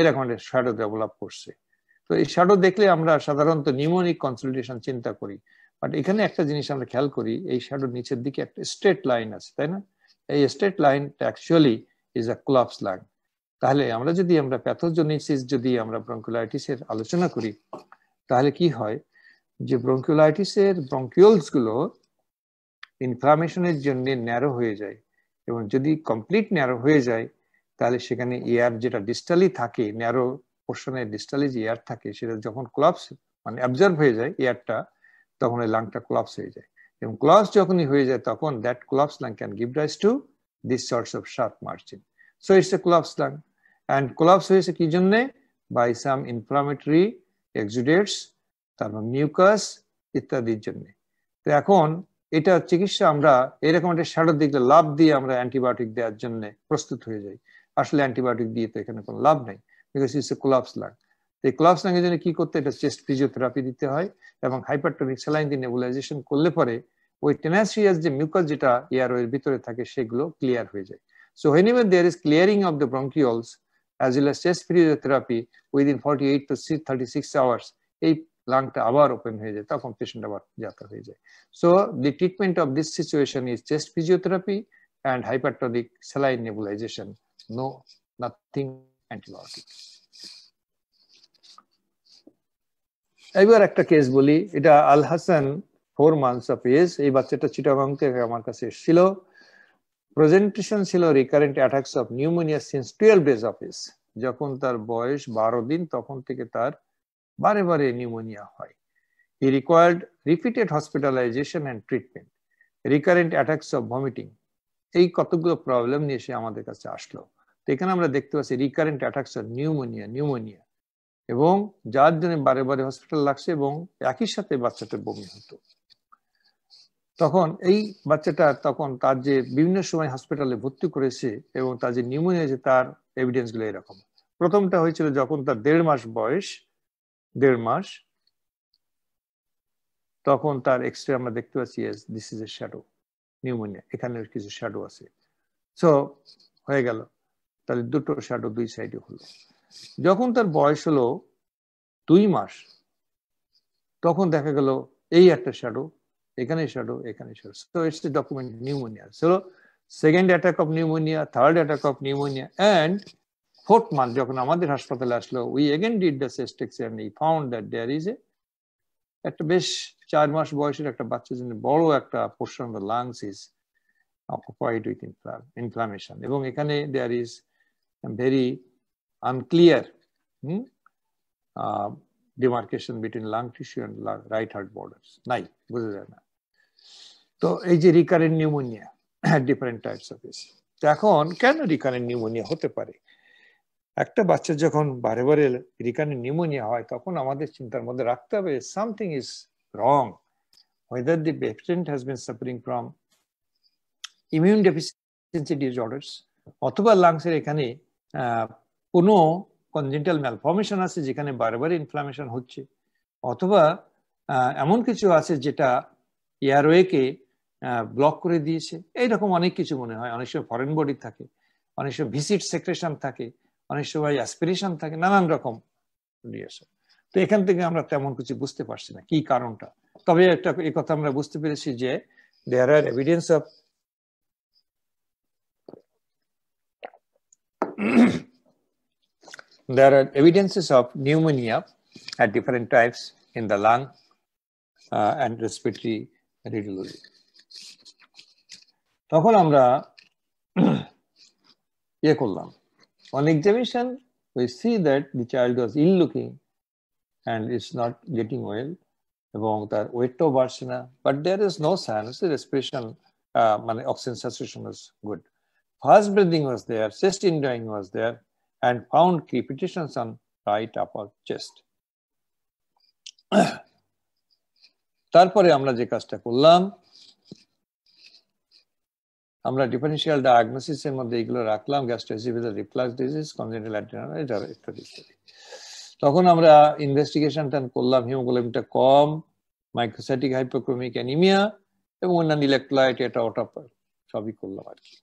এরকম একটা শ্যাডো ডেভেলপ করছে। তো এই শ্যাডো দেখলে আমরা সাধারণত নিউমোনিক কনসালটেশন চিন্তা করি, বাট এখানে একটা জিনিস আমরা খেয়াল করি, এই শ্যাডোর নিচের দিকে একটা স্ট্রেট লাইন আছে, তাই না? এই স্ট্রেট লাইনটা actually is a collapse lung. তাহলে আমরা যদি প্যাথোজেনেসিস যদি আমরা ব্রঙ্কিওলাইটিসের আলোচনা করি, তাহলে কি হয় যে ব্রঙ্কিওলাইটিসের ব্রঙ্কিওলস গুলো ইনফ্লামেশনের জন্য ন্যারো হয়ে যায়, এবং যদি কমপ্লিট ন্যারো হয়ে যায় তাহলে সেখানে এয়ার যেটা ডিস্টালি থাকে, ন্যারো পোর্শনের ডিস্টালি যে এয়ার থাকে, সেটা যখন কোলাপস মানে অ্যাবজর্ব হয়ে যায় এয়ারটা, তখন এই লাংটা কোলাপস হয়ে যায়। এবং কোলাপস যখনই হয়ে যায় তখন that collapse lung can give rise to this sorts of sharp margin. So it's A collapse lung. And collapse হয়েছে কি জন্যে? বাই সাম ইনফ্লামেটরি এক্সুডেটস, তারপর মিউকাস ইত্যাদির জন্য। তো এখন এটা চিকিৎসা আমরা এরকম একটা শ্যাডো দেখলে লাভ দিয়ে আমরা অ্যান্টিবায়োটিক দেওয়ার জন্য প্রস্তুত হয়ে যাই। আসলে অ্যান্টিবায়োটিক দিয়ে তো এখানে কোনো লাভ নেই, because it's a collapse lung. এই কোলাপস লাংয়ের জন্য কি করতে? এটা চেস্ট ফিজিওথেরাপি দিতে হয়, এবং হাইপারটনিক স্যালাইন দিয়ে নেবুলাইজেশন করলে পরে ওই টেনাসিয়াস যে মিউকাস যেটা এয়ারওয়ের ভিতরে থাকে সেগুলো ক্লিয়ার হয়ে যায়। So whenever there is clearing of the bronchioles as well as chest physiotherapy within 48 to 36 hours, এই লাংটা আবার ওপেন হয়ে যায়, তখন পেশেন্ট আবার যাত্রা হয়ে যায়। So the treatment of this situation is chest physiotherapy and hypertonic saline nebulization. No, nothing antibiotic. এবার একটা কেস বলি, এটা Al Hasan 4 months of age। এই বাচ্চাটা চিটাগাং থেকে আমার কাছে এসেছিল। প্রেজেন্টেশন ছিল recurrent attacks of pneumonia since 12 days of age। যখন তার বয়স 12 দিন তখন থেকে তার বারে বারে নিউমোনিয়া হয়। He required repeated hospitalisation and treatment, recurrent attacks of vomiting, এই কতগুলো প্রবলেম নিয়ে সে আমাদের কাছে আসলো। তো এখানে আমরা দেখতে পাচ্ছি রিকারেন্ট অ্যাটাকস অফ নিউমোনিয়া, এবং যার জন্য বারে বারে হসপিটাল লাগছে, এবং একই সাথে বাচ্চাটার বমি হতো। তখন এই বাচ্চাটা তখন তার যে বিভিন্ন সময় হসপিটালে ভর্তি করেছে এবং তার যে নিউমোনিয়া আছে তার এভিডেন্স গুলো এরকম। প্রথমটা হয়েছিল যখন তার 1.5 মাস বয়স, 1.5 মাস, তখন তার এক্সরে আমরা দেখতে পাচ্ছি this is a shadow pneumonia, এখানে কিছু শ্যাডো আছে। সো হয়ে গেল, তাহলে দুটো শ্যাডো দুই সাইডে হলো। যখন তার বয়স হলো 2 মাস, তখন দেখা গেল এই একটা শ্যাডো, এখানে শ্যাডো, এখানে shadow. So it's a document pneumonia. So second attack of pneumonia, third attack of pneumonia, and 4th month যখন আমাদের হাসপাতালে আসলো, we again did the chest x ray and he found that there is একটা বেশ 4 মাস বয়সের একটা বাচ্চার জন্য বড় একটা portion of the lungs is occupied with inflammation, এবং এখানে there is very unclear demarcation between lung tissue and right heart borders নাই, বোঝা যায় না। তো এই যে recurrent pneumonia, different types of ইস। এখন কেন রিকারেন্ট নিউমোনিয়া হতে পারে? একটা বাচ্চা যখন বারে বারে রিকারেন্ট নিউমোনিয়া হয়, তখন আমাদের চিন্তার মধ্যে রাখতে হবে something is wrong, whether the patient has been suffering from immune deficiency disorders, অথবা লাংসের এখানে কোনো কনজেন্টাল ম্যালফর্মেশন আছে যেখানে বারবার ইনফ্লামেশন হচ্ছে, অথবা এমন কিছু আছে যেটা এয়ারওয়েকে ব্লক করে দিয়েছে। এইরকম অনেক কিছু মনে হয়। অনেক সময় ফরেন বডি থাকে, অনেক সময় ভিসিট সেক্রেশন থাকে, অনেক সময় অ্যাসপিরেশন থাকে, নানান রকম রিয়েকশন। তো এখান থেকে আমরা তেমন কিছু বুঝতে পারছি না কি কারণটা। তবে একটা এই কথা আমরা বুঝতে পেরেছি যে there are evidence of there are evidences of pneumonia at different types in the lung and respiratory radiology. তখন আমরা ইয়ে করলাম, on examination we see that the child was ill looking and is not getting well এবং তার ওয়েটটাও বাড়ছে না, but there is no signs the respiration মানে oxygen saturation was good, fast breathing was there, chest indwelling was there and found crepitations on right upper chest. তারপরে আমরা যে কাজটা করলাম, আমরা ডিফারেনশিয়াল ডায়াগনোসিসের মধ্যে এগুলো রাখলাম, গ্যাস্ট্রোএসোফেজিয়াল রিফ্লাক্স ডিজিজ, কনজেনিটাল অ্যাডেনোমা, এটা ইত্যাদি। তখন আমরা ইনভেস্টিগেশনটা করলাম, হিমোগ্লোবিনটা কম, মাইক্রোসাইটিক হাইপোক্রোমিক অ্যানিমিয়া এবং অন্যান্য ইলেকট্রোলাইট, এটা ওটা সবই করলাম আর কি।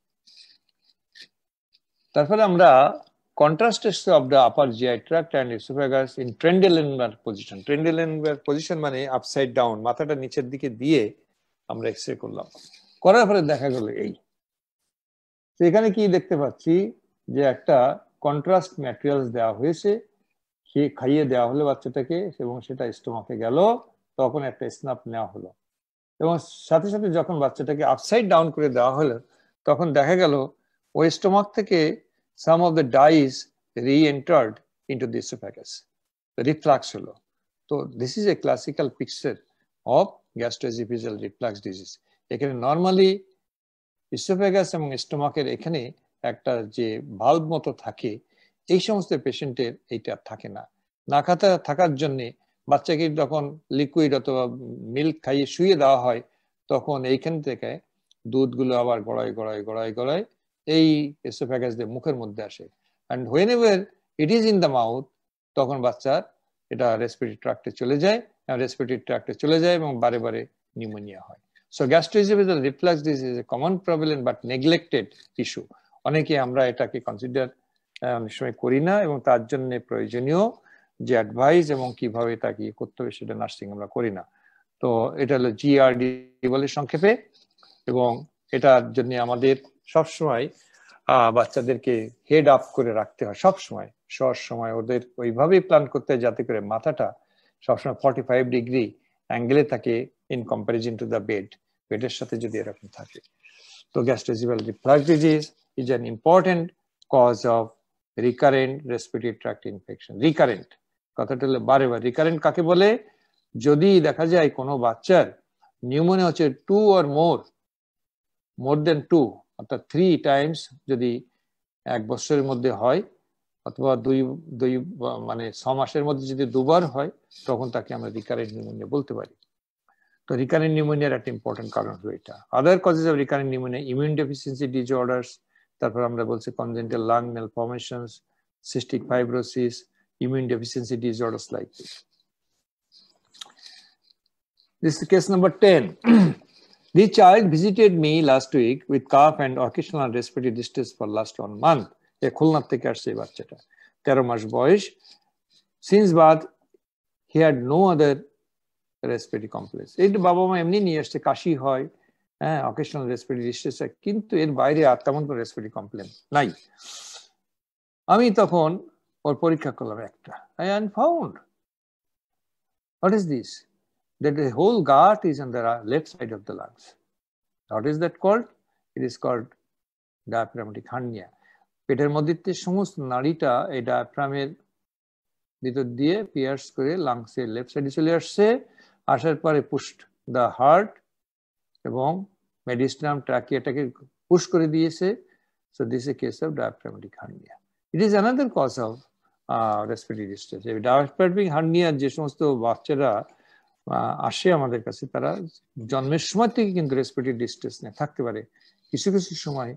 তারপরে আমরা contrast tests of the upper GI tract and esophagus in Trendelenburg position. Trendelenburg position মানে আপসাইড ডাউন, মাথাটা নিচের দিকে দিয়ে আমরা এক্সরে করলাম। করার পরে দেখা গেল এই, তো এখানে কি দেখতে পাচ্ছি যে একটা কন্ট্রাস্ট ম্যাটেরিয়ালস দেওয়া হয়েছে, খাইয়ে দেওয়া হলো বাচ্চাটাকে এবং সেটা স্টোমাকে গেল, তখন একটা স্ন্যাপ নেওয়া হলো এবং সাথে সাথে যখন বাচ্চাটাকে আপসাইড ডাউন করে দেওয়া হলো তখন দেখা গেল ওই স্টোমাক থেকে some of the dyes re-entered into the esophagus. The reflux holo. So this is a classical picture of gastroesophageal reflux disease. এখানে normally esophagus এবং স্টোমাকের এখানে একটা যে ভালভ মতো থাকে, এই সমস্ত পেশেন্টের এইটা থাকে না। না থাকার জন্য বাচ্চাকে যখন লিকুইড অথবা মিল্ক খাইয়ে শুয়ে দেওয়া হয় তখন এইখান থেকে দুধগুলো আবার গড়ায় এই এসোফ্যাগাস দিয়ে মুখের মধ্যে আসে, and whenever it is in the mouth তখন বাচ্চার এটা রেসপিরেটরি ট্র্যাক্টে চলে যায় এবং বারে বারে নিউমোনিয়া হয়। So gastro-oesophageal reflux disease is a common prevalent but neglected issue. অনেকে আমরা এটাকে কনসিডার অনেক সময় করি না এবং তার জন্য প্রয়োজনীয় যে অ্যাডভাইস এবং কিভাবে তাকে করতে হবে সেটা নার্সিং আমরা করি না। তো এটা হলো জিআরডি বলে সংক্ষেপে, এবং এটার জন্য আমাদের সবসময় বাচ্চাদেরকে হেড আপ করে রাখতে হয়, সবসময় ওদের ওইভাবেই প্ল্যান করতে হয় যাতে করে মাথাটা সবসময় 45 ডিগ্রি অ্যাঙ্গেলে থাকে ইন কম্পারিজন টু দ্য বেডের সাথে যদি এরকম থাকে। তো gastro-oesophageal reflux disease is an important cause of recurrent respiratory tract infection. Recurrent কথাটা হলো বারে বারে। রিকারেন্ট কাকে বলে? যদি দেখা যায় কোনো বাচ্চার নিউমোনিয়া হচ্ছে 2 or more than 2 অর্থাৎ 3 টাইমস যদি 1 বছরের মধ্যে হয় অথবা দুই মানে 6 মাসের মধ্যে যদি 2 বার হয় তখন তাকে আমরা রিকারেন্ট নিউমোনিয়া বলতে পারি। তো রিকারেন্ট নিউমোনিয়ার একটা ইম্পর্টেন্ট কারণ হলো এটা। Other causes of recurrent pneumonia, immune deficiency disorders, তারপর আমরা বলছি congenital lung malformations, cystic fibrosis, immune deficiency disorders like this. This is case number 10. The child visited me last week with cough and occasional respiratory distress for last 1 month. এ খুলনা থেকে আসছে এই বাচ্চাটা, 13 মাস বয়স। Since birth he had no other respiratory complaints. এই বাবা মা এমনি নিয়ে আসছে, কাশি হয়, হ্যাঁ, occasional respiratory distress, কিন্তু এর বাইরে আর তেমন কোনো respiratory complaint নাই। আমি তখন ওর পরীক্ষা করলাম একটা, I found what is this? That the whole gut is on the left side of the lungs. What is that called? It is called diaphragmatic hernia. পেটের মধ্যে সমস্ত নাড়িটা এই ডায়াফ্রামের ভিতর দিয়ে পিয়ার্স করে লাংসের লেফট সাইডে চলে আসছে, আসার পরে পুশড দ্য হার্ট এবং মেডিস্টাম ট্রাকিয়াটাকে পুশ করে দিয়েছে। So this a case of diaphragmatic hernia. It is another cause of respiratory distress. Diaphragmatic hernia যে সমস্ত বাচ্চারা আসে আমাদের কাছে তারা জন্মের সময় থেকে কিন্তু রেসপিরেটরি ডিস্ট্রেস নিয়ে থাকতে পারে। কিছু সময়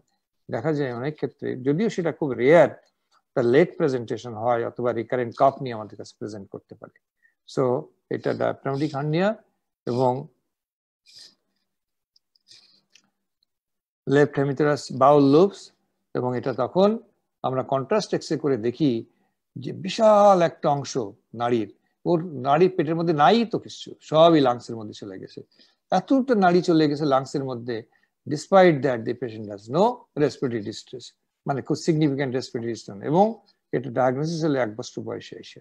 দেখা যায় অনেক ক্ষেত্রে, যদিও সেটা খুব রেয়ার, তার লেট প্রেজেন্টেশন হয় অথবা রিকারেন্ট কাফ নিয়ে আমাদের কাছে প্রেজেন্ট করতে পারে। সো এটা ডায়াফ্রাগমেটিক হার্নিয়া এবং লেফট হেমিথেরাস বাউল লুপস, এবং এটা তখন আমরা কন্ট্রাস্ট এক্সরে করে দেখি যে বিশাল একটা অংশ নাড়ির, ওর নাড়ি পেটের মধ্যে নাই তো কিছু, সবই লাংসের মধ্যে চলে গেছে। এতটা নাড়ি চলে গেছে লাংসের মধ্যে, despite that the patient has no respiratory distress, মানে খুব সিগনিফিক্যান্ট রেসপিরেটরি ডিস্ট্রেস, এবং এটা ডায়াগনোসিস হলো 1 বছর বয়সে এসে।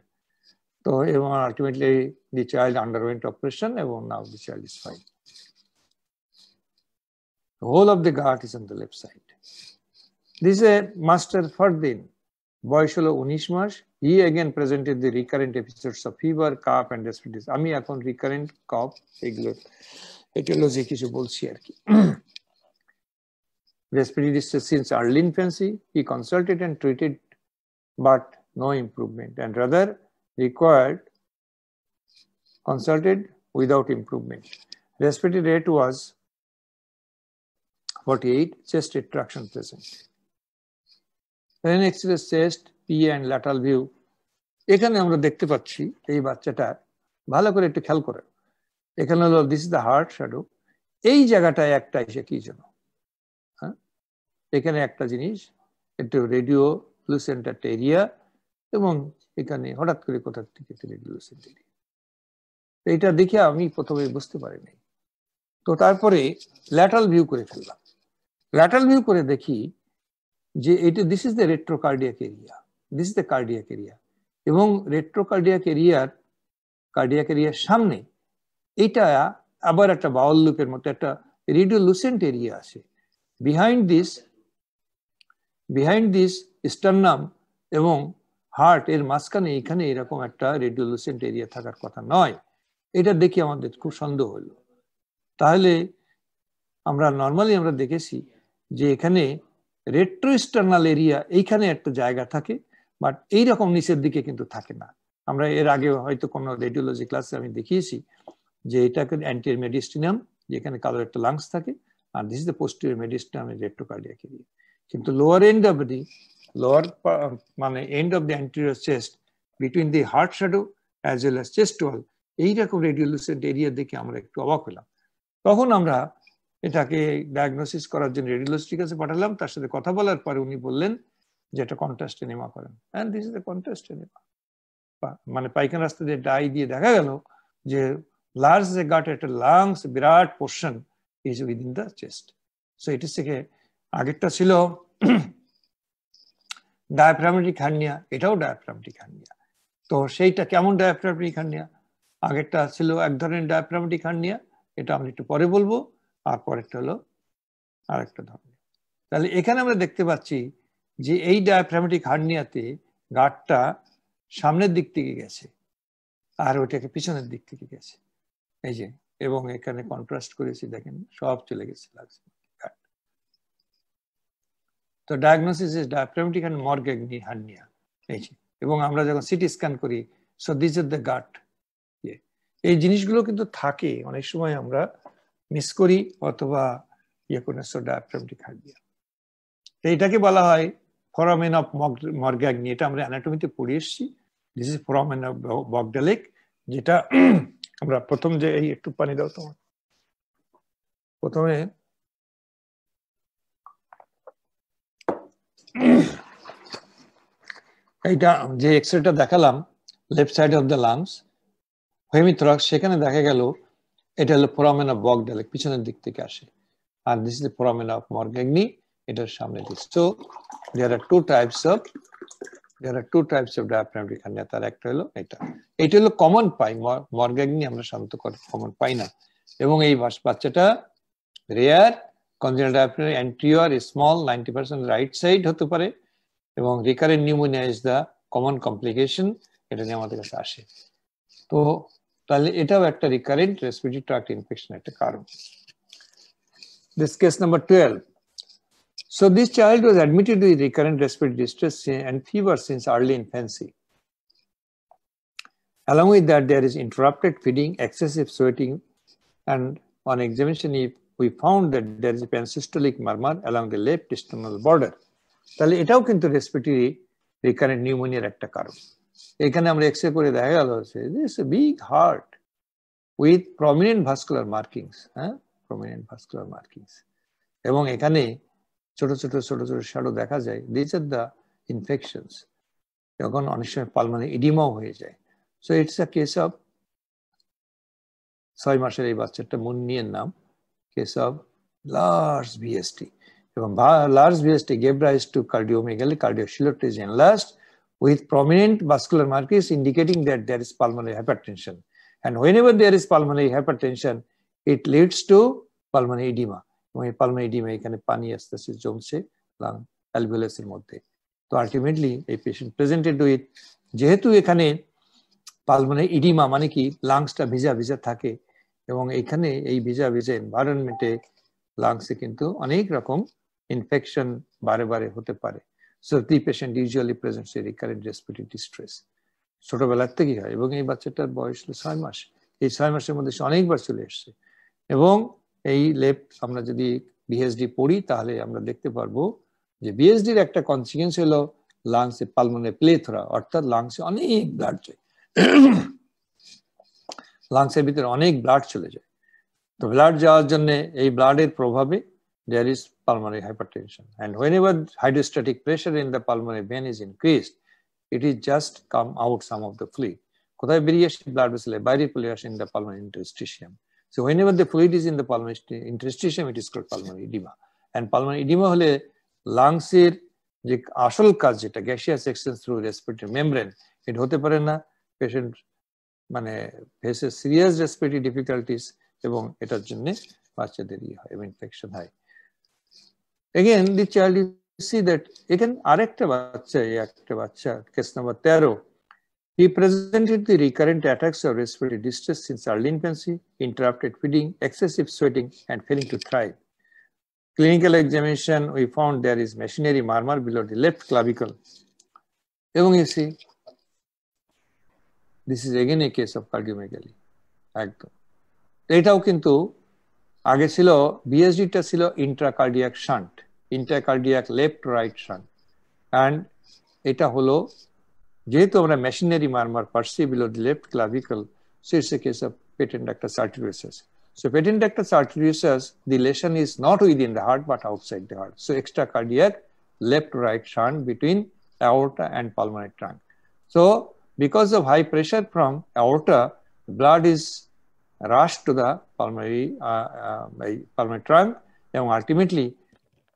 তো এবং ultimately the child underwent operation এবং now the child is fine. The whole of the gut is on the left side. This is a Master Fardin, Boysholo Unishmas. He again presented the recurrent episodes of fever, cough, and respiratory. Ami akon recurrent cough, etiology kichu bolchi arki. Respiratory distress since early infancy. He consulted and treated, but no improvement, and rather required consulted without improvement. Respiratory rate was 48, chest retraction present. Then X-ray chest, PA and lateral view. এখানে আমরা দেখতে পাচ্ছি এই বাচ্চাটা ভালো করে একটু খেয়াল করে। এখানে হলো this is the heart shadow. এই জায়গাটায় একটা এসে কি জন্য? হ্যাঁ, এখানে একটা জিনিস একটু রেডিও লুসেন্ট একটা এরিয়া এবং এখানে হঠাৎ করে কোথা থেকে রেডিও লুসেন্ট এরিয়া। এইটা দেখে আমি প্রথমে বুঝতে পারিনি। তো তারপরে ল্যাটারাল ভিউ করে ফেললাম। ল্যাটারাল ভিউ করে দেখি যে এটা this is the retrocardiac area, this is the cardiac area, এবং রেট্রোকার্ডিয়াক এরিয়ার সামনে এটা আবার একটা বাউল লুপের মতো একটা রেডিওলুসেন্ট এরিয়া আছে। বিহাইন্ড দিস স্টার্নাম এবং হার্ট এর মাঝখানে এখানে এরকম একটা রেডিওলুসেন্ট এরিয়া থাকার কথা নয়। এটা দেখে আমাদের খুব সন্দেহ হলো। তাহলে আমরা নর্মালি আমরা দেখেছি যে এখানে রেট্রোস্টার্নাল এরিয়া এইখানে একটা জায়গা থাকে, বাট এইরকম নিচের দিকে কিন্তু থাকে না। আমরা এর আগে হয়তো কোনো রেডিওলজি ক্লাসে আমি দেখিয়েছি যে এটাকে অ্যান্টিরিয়র মেডিস্টিনাম, যেখানে কালো একটা লাংস থাকে, আর this is the posterior mediastinum retrocardiac area. কিন্তু লোয়ার এন্ড অফ দি মানে end of the anterior chest between the heart shadow as well as chest wall এইরকম রেডিওলুসেন্ট এরিয়া দেখে আমরা একটু অবাক হলাম। তখন আমরা এটাকে ডায়াগনোসিস করার জন্য রেডিওলজিস্টের কাছে পাঠালাম। তার সাথে কথা বলার পরে উনি বললেন যে এটা কন্ট্রাস্ট এনেমা করেন, and this is the contrast enema. মানে পায়খানা রাস্তা দিয়ে ডাই দিয়ে দেখা গেল যে লার্জ যে গাট একটা lungs Virat portion is within the chest. So এটি থেকে আগেরটা ছিল ডায়াফ্রামেটিক হার্নিয়া, এটাও ডায়াফ্রামেটিক হার্নিয়া। তো সেইটা কেমন ডায়াফ্রামেটিক হার্নিয়া? আগেরটা ছিল এক ধরনের ডায়াফ্রামেটিক হার্নিয়া, এটা আমরা একটু পরে বলবো, আর পরেরটা হলো আরেকটা ধরনের। তাহলে এখানে আমরা দেখতে পাচ্ছি যে এই ডায়াফ্রামেটিক হার্নিয়াতে গাঁটটা সামনের দিক থেকে গেছে আর ওইটাকে পিছনের দিক থেকে গেছে, এই যে, এবং এখানে কন্ট্রাস্ট করেছি দেখেন সব চলে গেছে। তো diagnosis is diaphragmatic and Morgagni hernia, এই যে, এবং আমরা যখন সিটি স্ক্যান করি, so this is the gut. এই জিনিসগুলো কিন্তু থাকে, অনেক সময় আমরা মিস করি অথবা ইয়ে করে। সো ডায়াফ্রামেটিক হার্নিয়া এইটাকে বলা হয় ফোরামেন অফ মরগ্যাগনি। এটা আমরা অ্যানাটমিতে পড়ে এসেছি। দিস ইজ ফোরামেন অফ বগডালেক, যেটা আমরা প্রথম যে এই একটু পানি দাও তোমার, প্রথমে এইটা যে এক্সরেটা দেখালাম left side of the lungs hemithorax, সেখানে দেখা গেল এটা হলো ফোরামেন অফ বগডালেক, পিছনের দিক থেকে আসে। আর this is the foramen of Morgagni, এটার সামনে দিচ্ছে। So there are two types of diaphragmatic hernia. তার একটা হলো এটা হলো কমন পাই, মরগ্যাগনি আমরা সাধারণত কমন পাই না। এবং এই বাচ্চাটা rare congenital diaphragmatic anterior small 90% right side হতে পারে, এবং recurrent pneumonia is the common complication, এটা নিয়ে আমাদের কাছে আসে। তো তাহলে এটাও একটা রিকারেন্ট রেসপিরেটরি ট্র্যাক্ট ইনফেকশন একটা কারণ। This case number 12. So this child was admitted with recurrent respiratory distress and fever since early infancy. Along with that, there is interrupted feeding, excessive sweating, and on examination, we found that there is a pansystolic murmur along the left sternal border. তাহলে এটাও কিন্তু respiratory recurrent নিউমোনিয়ার একটা কারণ। এখানে আমরা x-ray করে দেখা গেল this big heart with prominent vascular markings, prominent vascular markings, এবং এখানে ছোট ছোট শ্যাডো দেখা যায়। দিস আর দ্য ইনফেকশনস, যখন অনেক সময় পালমোনারি ইডিমাও হয়ে যায়। So it's a case of 6 মাসের এই বাচ্চাটা মুন্নিয়ের নাম, কেস অফ লার্জ ভিএসটি, এবং large VST gave rise to cardiomegaly, cardiociliary is enlarged with prominent vascular markers indicating that there is pulmonary hypertension, and whenever there is pulmonary hypertension it leads to pulmonary edema. এবং এই pulmonary oedema এখানে পানি আস্তে আস্তে জমছে lung অ্যালভিওলাসের মধ্যে। তো ultimately এই পেশেন্ট প্রেজেন্টেড উইথ, যেহেতু এখানে পালমোনারি এডিমা মানে কি লাংসটা ভিজা ভিজা থাকে এবং এখানে এই ভিজা ভিজা এনভায়রনমেন্টে লাংসে কিন্তু অনেক রকম ইনফেকশন বারে বারে হতে পারে। So the patient usually presents a recurrent respiratory distress. ছোটবেলার থেকেই হয় এবং এই বাচ্চাটার বয়স হলো 6 মাস। এই 6 মাসের মধ্যে সে অনেকবার চলে এসছে এবং এই লেফট আমরা যদি বিএসডি পড়ি তাহলে আমরা দেখতে পারবো যে বিএসডির একটা কনসিকুয়েন্স হলো লাংসে পালমোনারি প্লেথোরা, অর্থাৎ লাংসে অনেক ব্লাড যায়, লাংসের ভিতরে অনেক ব্লাড চলে যায়। তো ব্লাড যাওয়ার জন্য এই ব্লাডের প্রভাবে there is pulmonary hypertension, and whenever hydrostatic pressure in the pulmonary vein is increased, it is just come out some of the fluid. কোথায় বেরিয়ে আসে? ব্লাড ভেসেলে বাইরে চলে আসে in the pulmonary interstitium. So whenever the fluid is in the pulmonary interstitium, it is called pulmonary edema. And pulmonary edema হলে লাংসের যে আসল কাজ যেটা gaseous exchange through respiratory membrane, এটা হতে পারে না। পেশেন্ট মানে ফেসে সিরিয়াস রেসপিরেটরি ডিফিকাল্টিস এবং এটার জন্য বাচ্চাদের হয় এবং ইনফেকশন হয়। Again, the child, you see that again আরেকটা বাচ্চা case number 13, he presented the recurrent attacks of respiratory distress since early infancy, interrupted feeding, excessive sweating, and failing to thrive. Clinical examination, we found there is machinery murmur below the left clavicle. এবং you see, this is again a case of cardiomegaly. একদম এটাও কিন্তু আগে ছিল বিএসডিটা ছিল intracardiac shunt, intracardiac left right shunt, and এটা হলো যেহেতু আমরা মেশিনারি মারমার পারছি below the left clavicle, so it's a case of patent ductus arteriosus. So patent ductus arteriosus, the lesion is not within the heart but outside the heart, so extracardiac left right shunt between aorta and pulmonary trunk. So because of high pressure from aorta, blood is rushed to the pulmonary trunk, and ultimately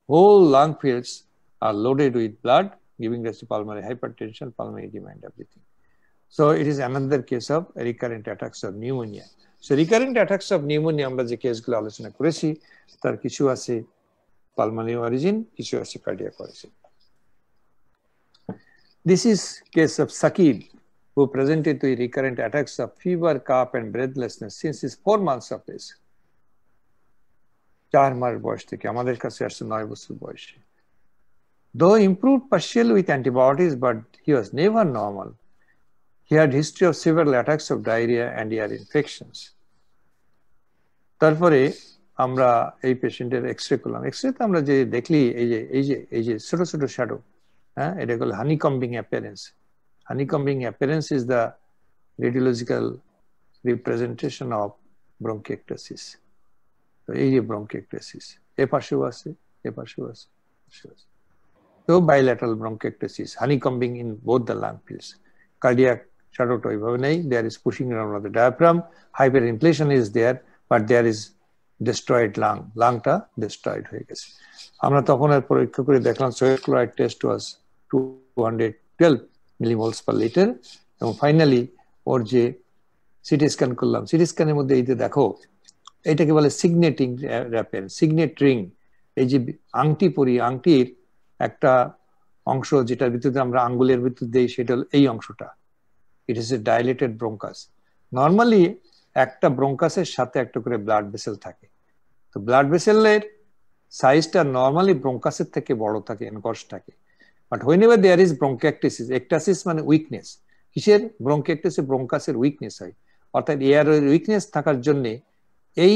whole lung fields are loaded with blood, giving us pulmonary hypertension, pulmonary edema, and everything. So it is another case of recurrent attacks of pneumonia. So recurrent attacks of pneumonia আমরা যে কেসগুলো আলোচনা করেছি তার কিছু আছে pulmonary origin, কিছু আছে cardiac origin. This is case of Sakib, who presented with recurrent attacks of fever, cough, and breathlessness since his 4 months of age. 4 মাস বয়স থেকে আমাদের কাছে আসছে 9 বছর বয়সে। Though improved partially with antibiotics, but he was never normal. He had history of several attacks of diarrhea and ear infections. তারপরে আমরা এই পেশেন্টের এক্সরে করলাম। এক্সরেতে আমরা যে দেখলি এই যে ছোট ছোট শ্যাডো, হ্যাঁ, এটা হলো honeycombing appearance. Honeycombing appearance is the radiological representation of bronchiectasis. তো এই যে ব্রঙ্কিয়েক্টাসিস এ পাশেও আছে, এ পাশেও আছে। তো bilateral bronchiectasis, honeycombing in both the lung fields. Cardiac শ্যাডোটা ওইভাবে নেই, there is pushing around the diaphragm, hyper inflation is there, but there is destroyed lung, lungটা destroyed হয়ে গেছে। আমরা তখন আর পরীক্ষা করে দেখলাম sweat chloride test was 212 millimoles per litre, এবং ফাইনালি ওর যে সিটি স্ক্যান করলাম, সিটি স্ক্যানের মধ্যে এই যে দেখো এটাকে বলে সিগনেটিং র্যাপেন, সিগনেট রিং। এই যে আংটি পরি, আংটির একটা অংশ যেটার ভিতরে আমরা আঙ্গুলের ভিতর দেই, সেটা এই অংশটা, ইট is A dilated bronchus. Normally একটা ব্রঙ্কাসের সাথে একটা করে ব্লাড ভেসেল থাকে। তো ব্লাড ভেসেলের সাইজটা নর্মালি ব্রঙ্কাসের থেকে বড় থাকে, এনকর্স থাকে। But whenever there is bronchiectasis, ectasis মানে উইকনেস, কিসের? ব্রঙ্কিয়েক্টাসিস, ব্রঙ্কাসের উইকনেস হয়, অর্থাৎ এয়ারের উইকনেস থাকার জন্য এই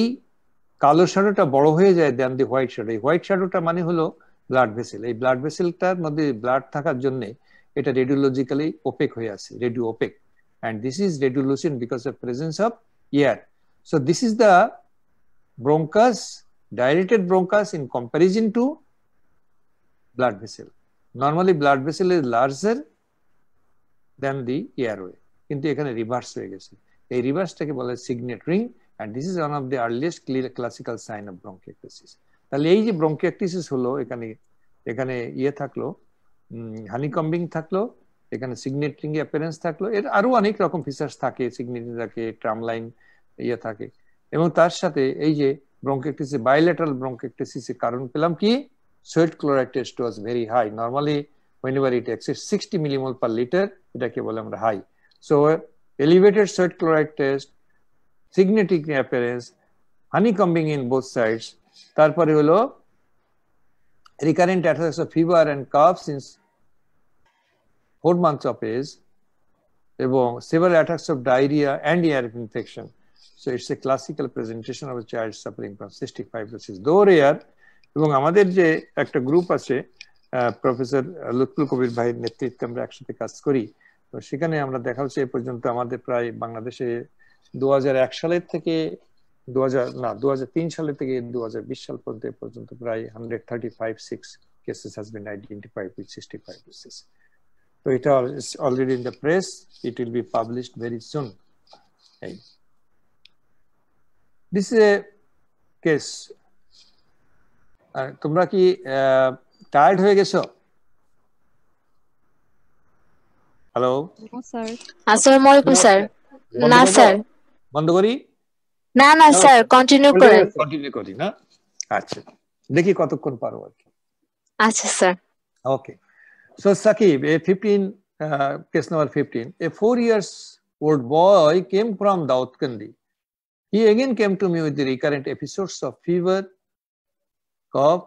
কালো শ্যাডোটা বড় হয়ে যায় দেন দি হোয়াইট শ্যাডো। এই হোয়াইট শ্যাডোটা মানে হলো ব্লাড ভেসেল। এই ব্লাড ভেসেলটার মধ্যে ব্লাড থাকার জন্য এটা রেডিওলজিক্যালি ওপেক হয়ে আছে, radio opaque, and this is radiolucent because of presence of air. So this is the bronchus, dilated bronchus in comparison to blood vessel. Normally blood vessel is larger than the airway, কিন্তু এখানে reverse হয়ে গেছে। এই রিভার্সটাকে বলে signet ring, and this is one of the earliest classical sign of bronchiectasis. তাহলে এই যে bronchiectasis হলো, এখানে থাকলো হানিকম্বিং থাকলো, এখানে সিগনেট রিং অ্যাপিয়ারেন্স থাকলো, এর আরো অনেক রকম ফিচার্স থাকে, সিগনেট থাকে, ট্রাম লাইন থাকে, এবং তার সাথে এই যে bronchiectasis, bilateral bronchiectasis কারণ পেলাম কি sweat chloride test was very high. Normally whenever it exceeds 60 millimole per liter এটাকে বলে আমরা high. So elevated sweat chloride test, signatic appearance, honeycombing in both sides, তারপরে হলো recurrent attacks of fever and cough since 4 months of age, এবং several attacks of diarrhea and ear infection. So it's a classical presentation of a child suffering from cystic fibrosis, though rare. এবং আমাদের যে একটা group আছে professor Lutful কবির ভাইয়ের নেতৃত্বে আমরা একসাথে কাজ করি, তো সেখানে আমরা দেখা হচ্ছে এ পর্যন্ত আমাদের প্রায় বাংলাদেশে 2001 সালের থেকে 2003 সালের থেকে 2020 সাল পর্যন্ত প্রায় 135 cases has been identified with cystic fibrosis. So it is already in the press. It will be published very soon. Okay. This is a case. তোমরা কি টায়ার্ড হয়ে গেছো? Hello sir. আসসালামু আলাইকুম স্যার। না স্যার, বন্ধ করি? না না স্যার, কন্টিনিউ করেন। কন্টিনিউ করি না? আচ্ছা, দেখি কতক্ষণ পারো আর কি। আচ্ছা sir. Okay. So Saqib, a 15, case number 15, a 4 years old boy came from Daudkandi. He again came to me with the recurrent episodes of fever, cough,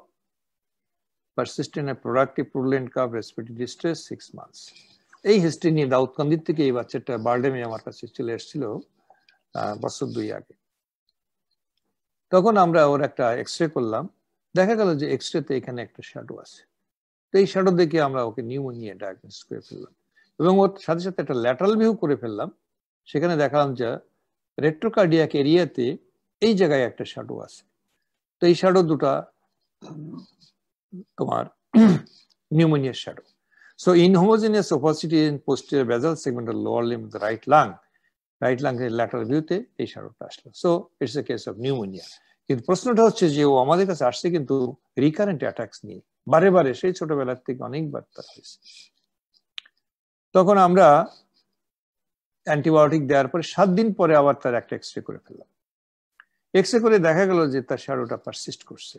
persistent and productive purulent cough, respiratory distress, 6 months. এই history নিয়ে দাউদকান্দি থেকে এই বাচ্চাটা বারডেমে আমার কাছে চলে এসেছিল বছর 2 আগে। তখন আমরা ওর একটা এক্সরে করলাম, দেখা গেল যে এক্সরেতে এখানে একটা শ্যাডো আছে। তো এই শ্যাডো দেখে আমরা ওকে নিউমোনিয়া ডায়াগনোস করে ফেললাম এবং ওর সাথে সাথে একটা ল্যাটারাল ভিউ করে ফেললাম। সেখানে দেখালাম যে রেট্রোকার্ডিয়াক এরিয়াতে এই জায়গায় একটা শ্যাডো আছে। তো এই শ্যাডো দুটা তোমার নিউমোনিয়ার shadow. So inhomogeneous opacity in posterior basal segment of lower limb of the right lung এর lateral view তে এই শ্যাডোটা আসলো। So it's a case of pneumonia. কিন্তু প্রশ্নটা হচ্ছে যে ও আমাদের কাছে আসছে কিন্তু রিকারেন্ট অ্যাটাকস নিয়ে, বারে বারে সেই ছোটবেলার থেকে অনেকবার তার হয়েছে। তখন আমরা অ্যান্টিবায়োটিক দেওয়ার পরে 7 দিন পরে আবার তার একটা এক্সরে করে ফেললাম। এক্সরে করে দেখা গেল যে তার শ্যাডোটা পারসিস্ট করছে।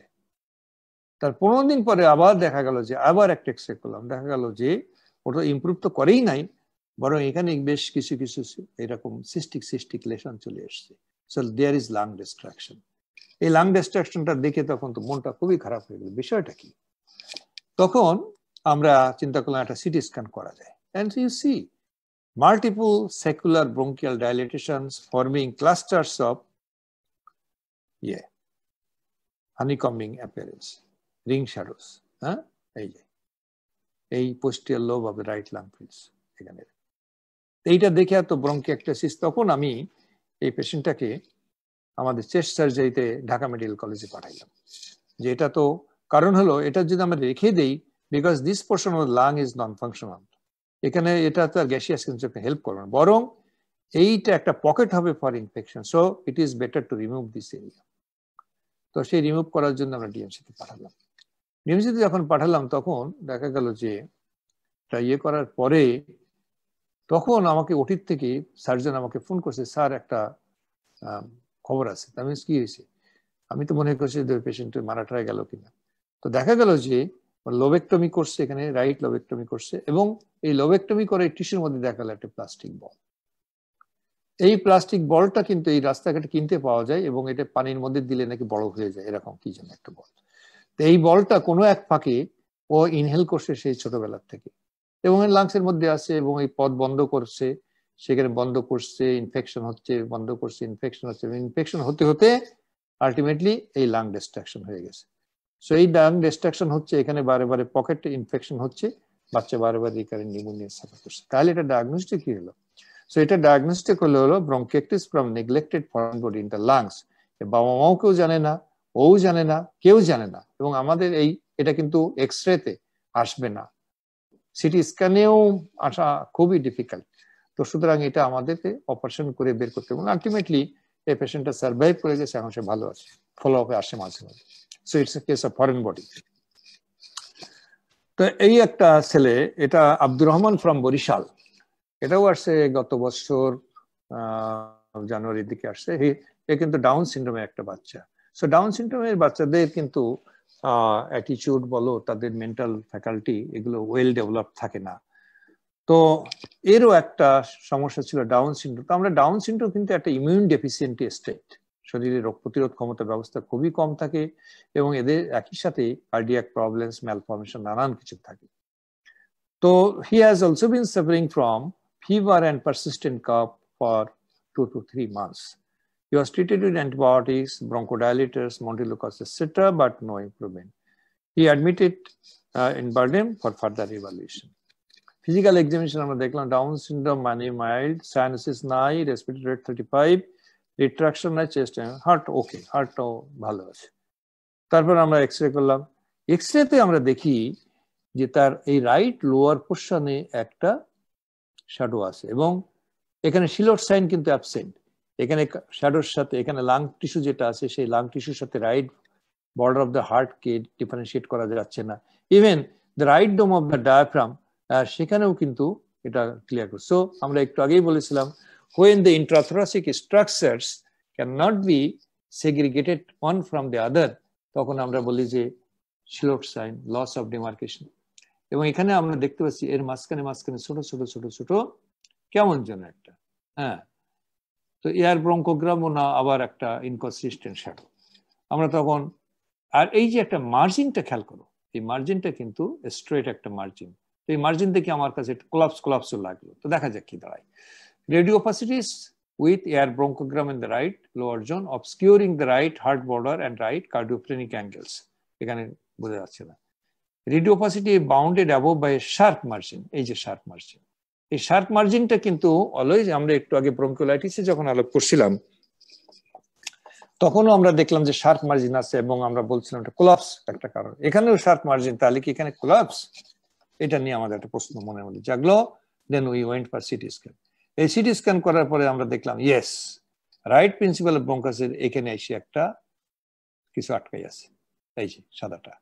তার 15 দিন পরে আবার দেখা গেল যে আবার একটা এক্সরে করলাম, দেখা গেল যে ওটা ইমপ্রুভ তো করেই নাই, বরং এখানে বেশ কিছু কিছু এরকম সিস্টিক লেশন চলে এসছে। So there is lung destruction. এই লাং ডিস্ট্রাকশনটা দেখে তখন তো মনটা খুবই খারাপ হয়ে গেল, বিষয়টা কি? তখন আমরা চিন্তা করলাম একটা সিটি স্ক্যান করা যায়। And you see multiple saccular bronchial dilatations forming clusters of honeycombing appearance, ring shadows. এই posterior lobe of the right lung fills এখানে। এইটা দেখে তো ব্রঙ্কিয়েক্টাসিস, তখন আমি এই পেশেন্টটাকে আমাদের চেস্ট সার্জারিতে ঢাকা মেডিকেল কলেজে পাঠাইলাম। যে এটা তো কারণ হলো এটা যদি আমরা রেখে দেই, because this portion of lung is non functional, এখানে এটা তো গ্যাসিয়াস কনসেপ্টে হেল্প করবে না, বরং এইটা একটা পকেট হবে for infection. So it is better to remove this area. তো সেই রিমুভ করার জন্য আমরা ডিএমসিতে পাঠালাম। ডিএমসিতে যখন পাঠালাম তখন দেখা গেল যে ইয়ে করার পরে তখন আমাকে ওটির থেকে সার্জন আমাকে ফোন করছে, স্যার একটা খবর আছে। আমি কি হয়েছে? আমি তো মনে করছি যে পেশেন্টের মারাটাই গেল কিনা। তো দেখা গেল যে লোবেক্টমি করছে, এখানে রাইট লোবেক্টমি করছে, এবং এই লোবেক্টমি করে টিস্যুর মধ্যে দেখা গেল একটা প্লাস্টিক বল। এই প্লাস্টিক বলটা কিন্তু এই রাস্তাঘাটে কিনতে পাওয়া যায় এবং এটা পানির মধ্যে দিলে নাকি বড় হয়ে যায়, এরকম কি যেন একটা বল। তো এই বলটা কোনো এক ফাঁকে ও ইনহেল করছে সেই ছোটবেলার থেকে, এবং লাংসের মধ্যে আছে, এবং এই পথ বন্ধ করছে, সেখানে বন্ধ করছে, ইনফেকশন হচ্ছে, বন্ধ করছে, ইনফেকশন হচ্ছে, ইনফেকশন হতে হতে আলটিমেটলি এই লাং ডিস্ট্রাকশন হয়ে গেছে। সো এই লাং ডিস্ট্রাকশন হচ্ছে, এখানে বারে বারে পকেটে ইনফেকশন হচ্ছে, বাচ্চা বারে বারে রিকারেন্ট নিউমোনিয়া সাফার করছে। তাহলে এটা ডায়াগনোস্টিক কি হলো? সো এটা ডায়াগনোস্টিক হলো bronchiectasis from neglected foreign body in the lungs. বাবা মাও কেউ জানে না, ও জানে না, কেউ জানে না, এবং আমাদের এটা কিন্তু এক্সরেতে আসবে না, সিটি স্ক্যানেও আসা খুবই ডিফিকাল্ট। তো সুতরাং এটা আমাদেরকে অপারেশন করে বের করতে হবে। আলটিমেটলি এই পেশেন্টটা সার্ভাইভ করে গেছে, এখন সে ভালো আছে, ফলো আপে আসে মাঝে মাঝে। So it's a case of foreign body. তো এই একটা ছেলে, এটা আব্দুর রহমান ফ্রম বরিশাল, এটাও আসছে গত বছর জানুয়ারির দিকে আসছে। এ কিন্তু ডাউন সিনড্রোমের একটা বাচ্চা। সো ডাউন সিনড্রোমের বাচ্চাদের কিন্তু অ্যাটিটিউড বলো, তাদের মেন্টাল ফ্যাকাল্টি এগুলো ওয়েল ডেভেলপ থাকে না। তো এরও একটা সমস্যা ছিল ডাউন সিনড্রোম। তো আমরা ডাউন সিনড্রোম কিন্তু একটা ইমিউন ডেফিসিয়েন্টি স্টেট, শরীরে রোগ প্রতিরোধ ক্ষমতা ব্যবস্থা খুবই কম থাকে এবং এদের একই সাথে কার্ডিয়াক প্রবলেমস, ম্যালফরমেশন, নানান কিছু থাকে। তো he has also been suffering from fever and persistent cough for 2 to 3 months. He was treated with antibiotics, bronchodilators, Montelukast, etc., but no improvement. He admitted in Bardem for further evaluation. Physical examination আমরা দেখলাম down syndrome মানে mild, cyanosis নাই, respiratory rate 35, retraction নাই, chest, heart ওকে, হার্টটাও ভালো আছে। তারপর আমরা x-ray করলাম। এক্সরেতে আমরা দেখি যে তার এই রাইট লোয়ার পোর্শনে একটা শ্যাডো আছে এবং এখানে শিলট সাইন কিন্তু অ্যাবসেন্ট। এখানে শ্যাডোর সাথে এখানে লাং টিস্যু যেটা আছে সেই লাং টিস্যুর সাথে রাইট বর্ডার অফ দ্য হার্টকে ডিফারেন্সিয়েট করা যাচ্ছে না। Even the right dome of the diaphragm সেখানেও কিন্তু এটা ক্লিয়ার করে। সো আমরা একটু আগেই বলেছিলাম when the intrathoracic structures cannot be segregated one from the other, তখন আমরা বলি যে শিলট সাইন, লস অফ ডিমার্কেশন। এবং এখানে আমরা দেখতে পাচ্ছি এর মাঝখানে মাঝখানে ছোট ছোট ছোট ছোট কেমন যেন একটা, হ্যাঁ, তো এয়ার ব্রঙ্কোগ্রামও না, আবার একটা ইনকনসিস্টেন্ট শ্যাডো। আমরা তখন আর এই যে একটা মার্জিনটা খেয়াল করো, এই মার্জিনটা কিন্তু স্ট্রেট একটা মার্জিন। তো এই মার্জিন থেকে আমার কাছে একটু কোলাপসও লাগলো। তো দেখা যাক কি দাঁড়ায়। রেডিওপাসিটিস with air bronchogram in the right lower zone obscuring the right heart border and right cardiophrenic angles, এখানে বোঝা যাচ্ছে না। Radio opacity bounded above by sharp margin, এই যে শার্প মার্জিন, এই শার্প মার্জিনটা কিন্তু অলওয়েজ আমরা একটু আগে ব্রঙ্কিওলাইটিসে যখন আলোপ করছিলাম তখনও আমরা দেখলাম যে শার্প মার্জিন আছে এবং আমরা বলছিলাম এটা কোলাপস একটা কারণ। এখানেও শার্প মার্জিন, তাহলে কি এখানে কোলাপস? এটা নিয়ে আমাদের একটা প্রশ্ন মনে মধ্যে জাগলো। Then we went for CT scan. এই সিটি স্ক্যান করার পরে আমরা দেখলাম ইয়েস, রাইট প্রিন্সিপাল অফ ব্রঙ্কাসের এখানে এসে একটা কিছু আটকাই আছে, এই যে সাদাটা।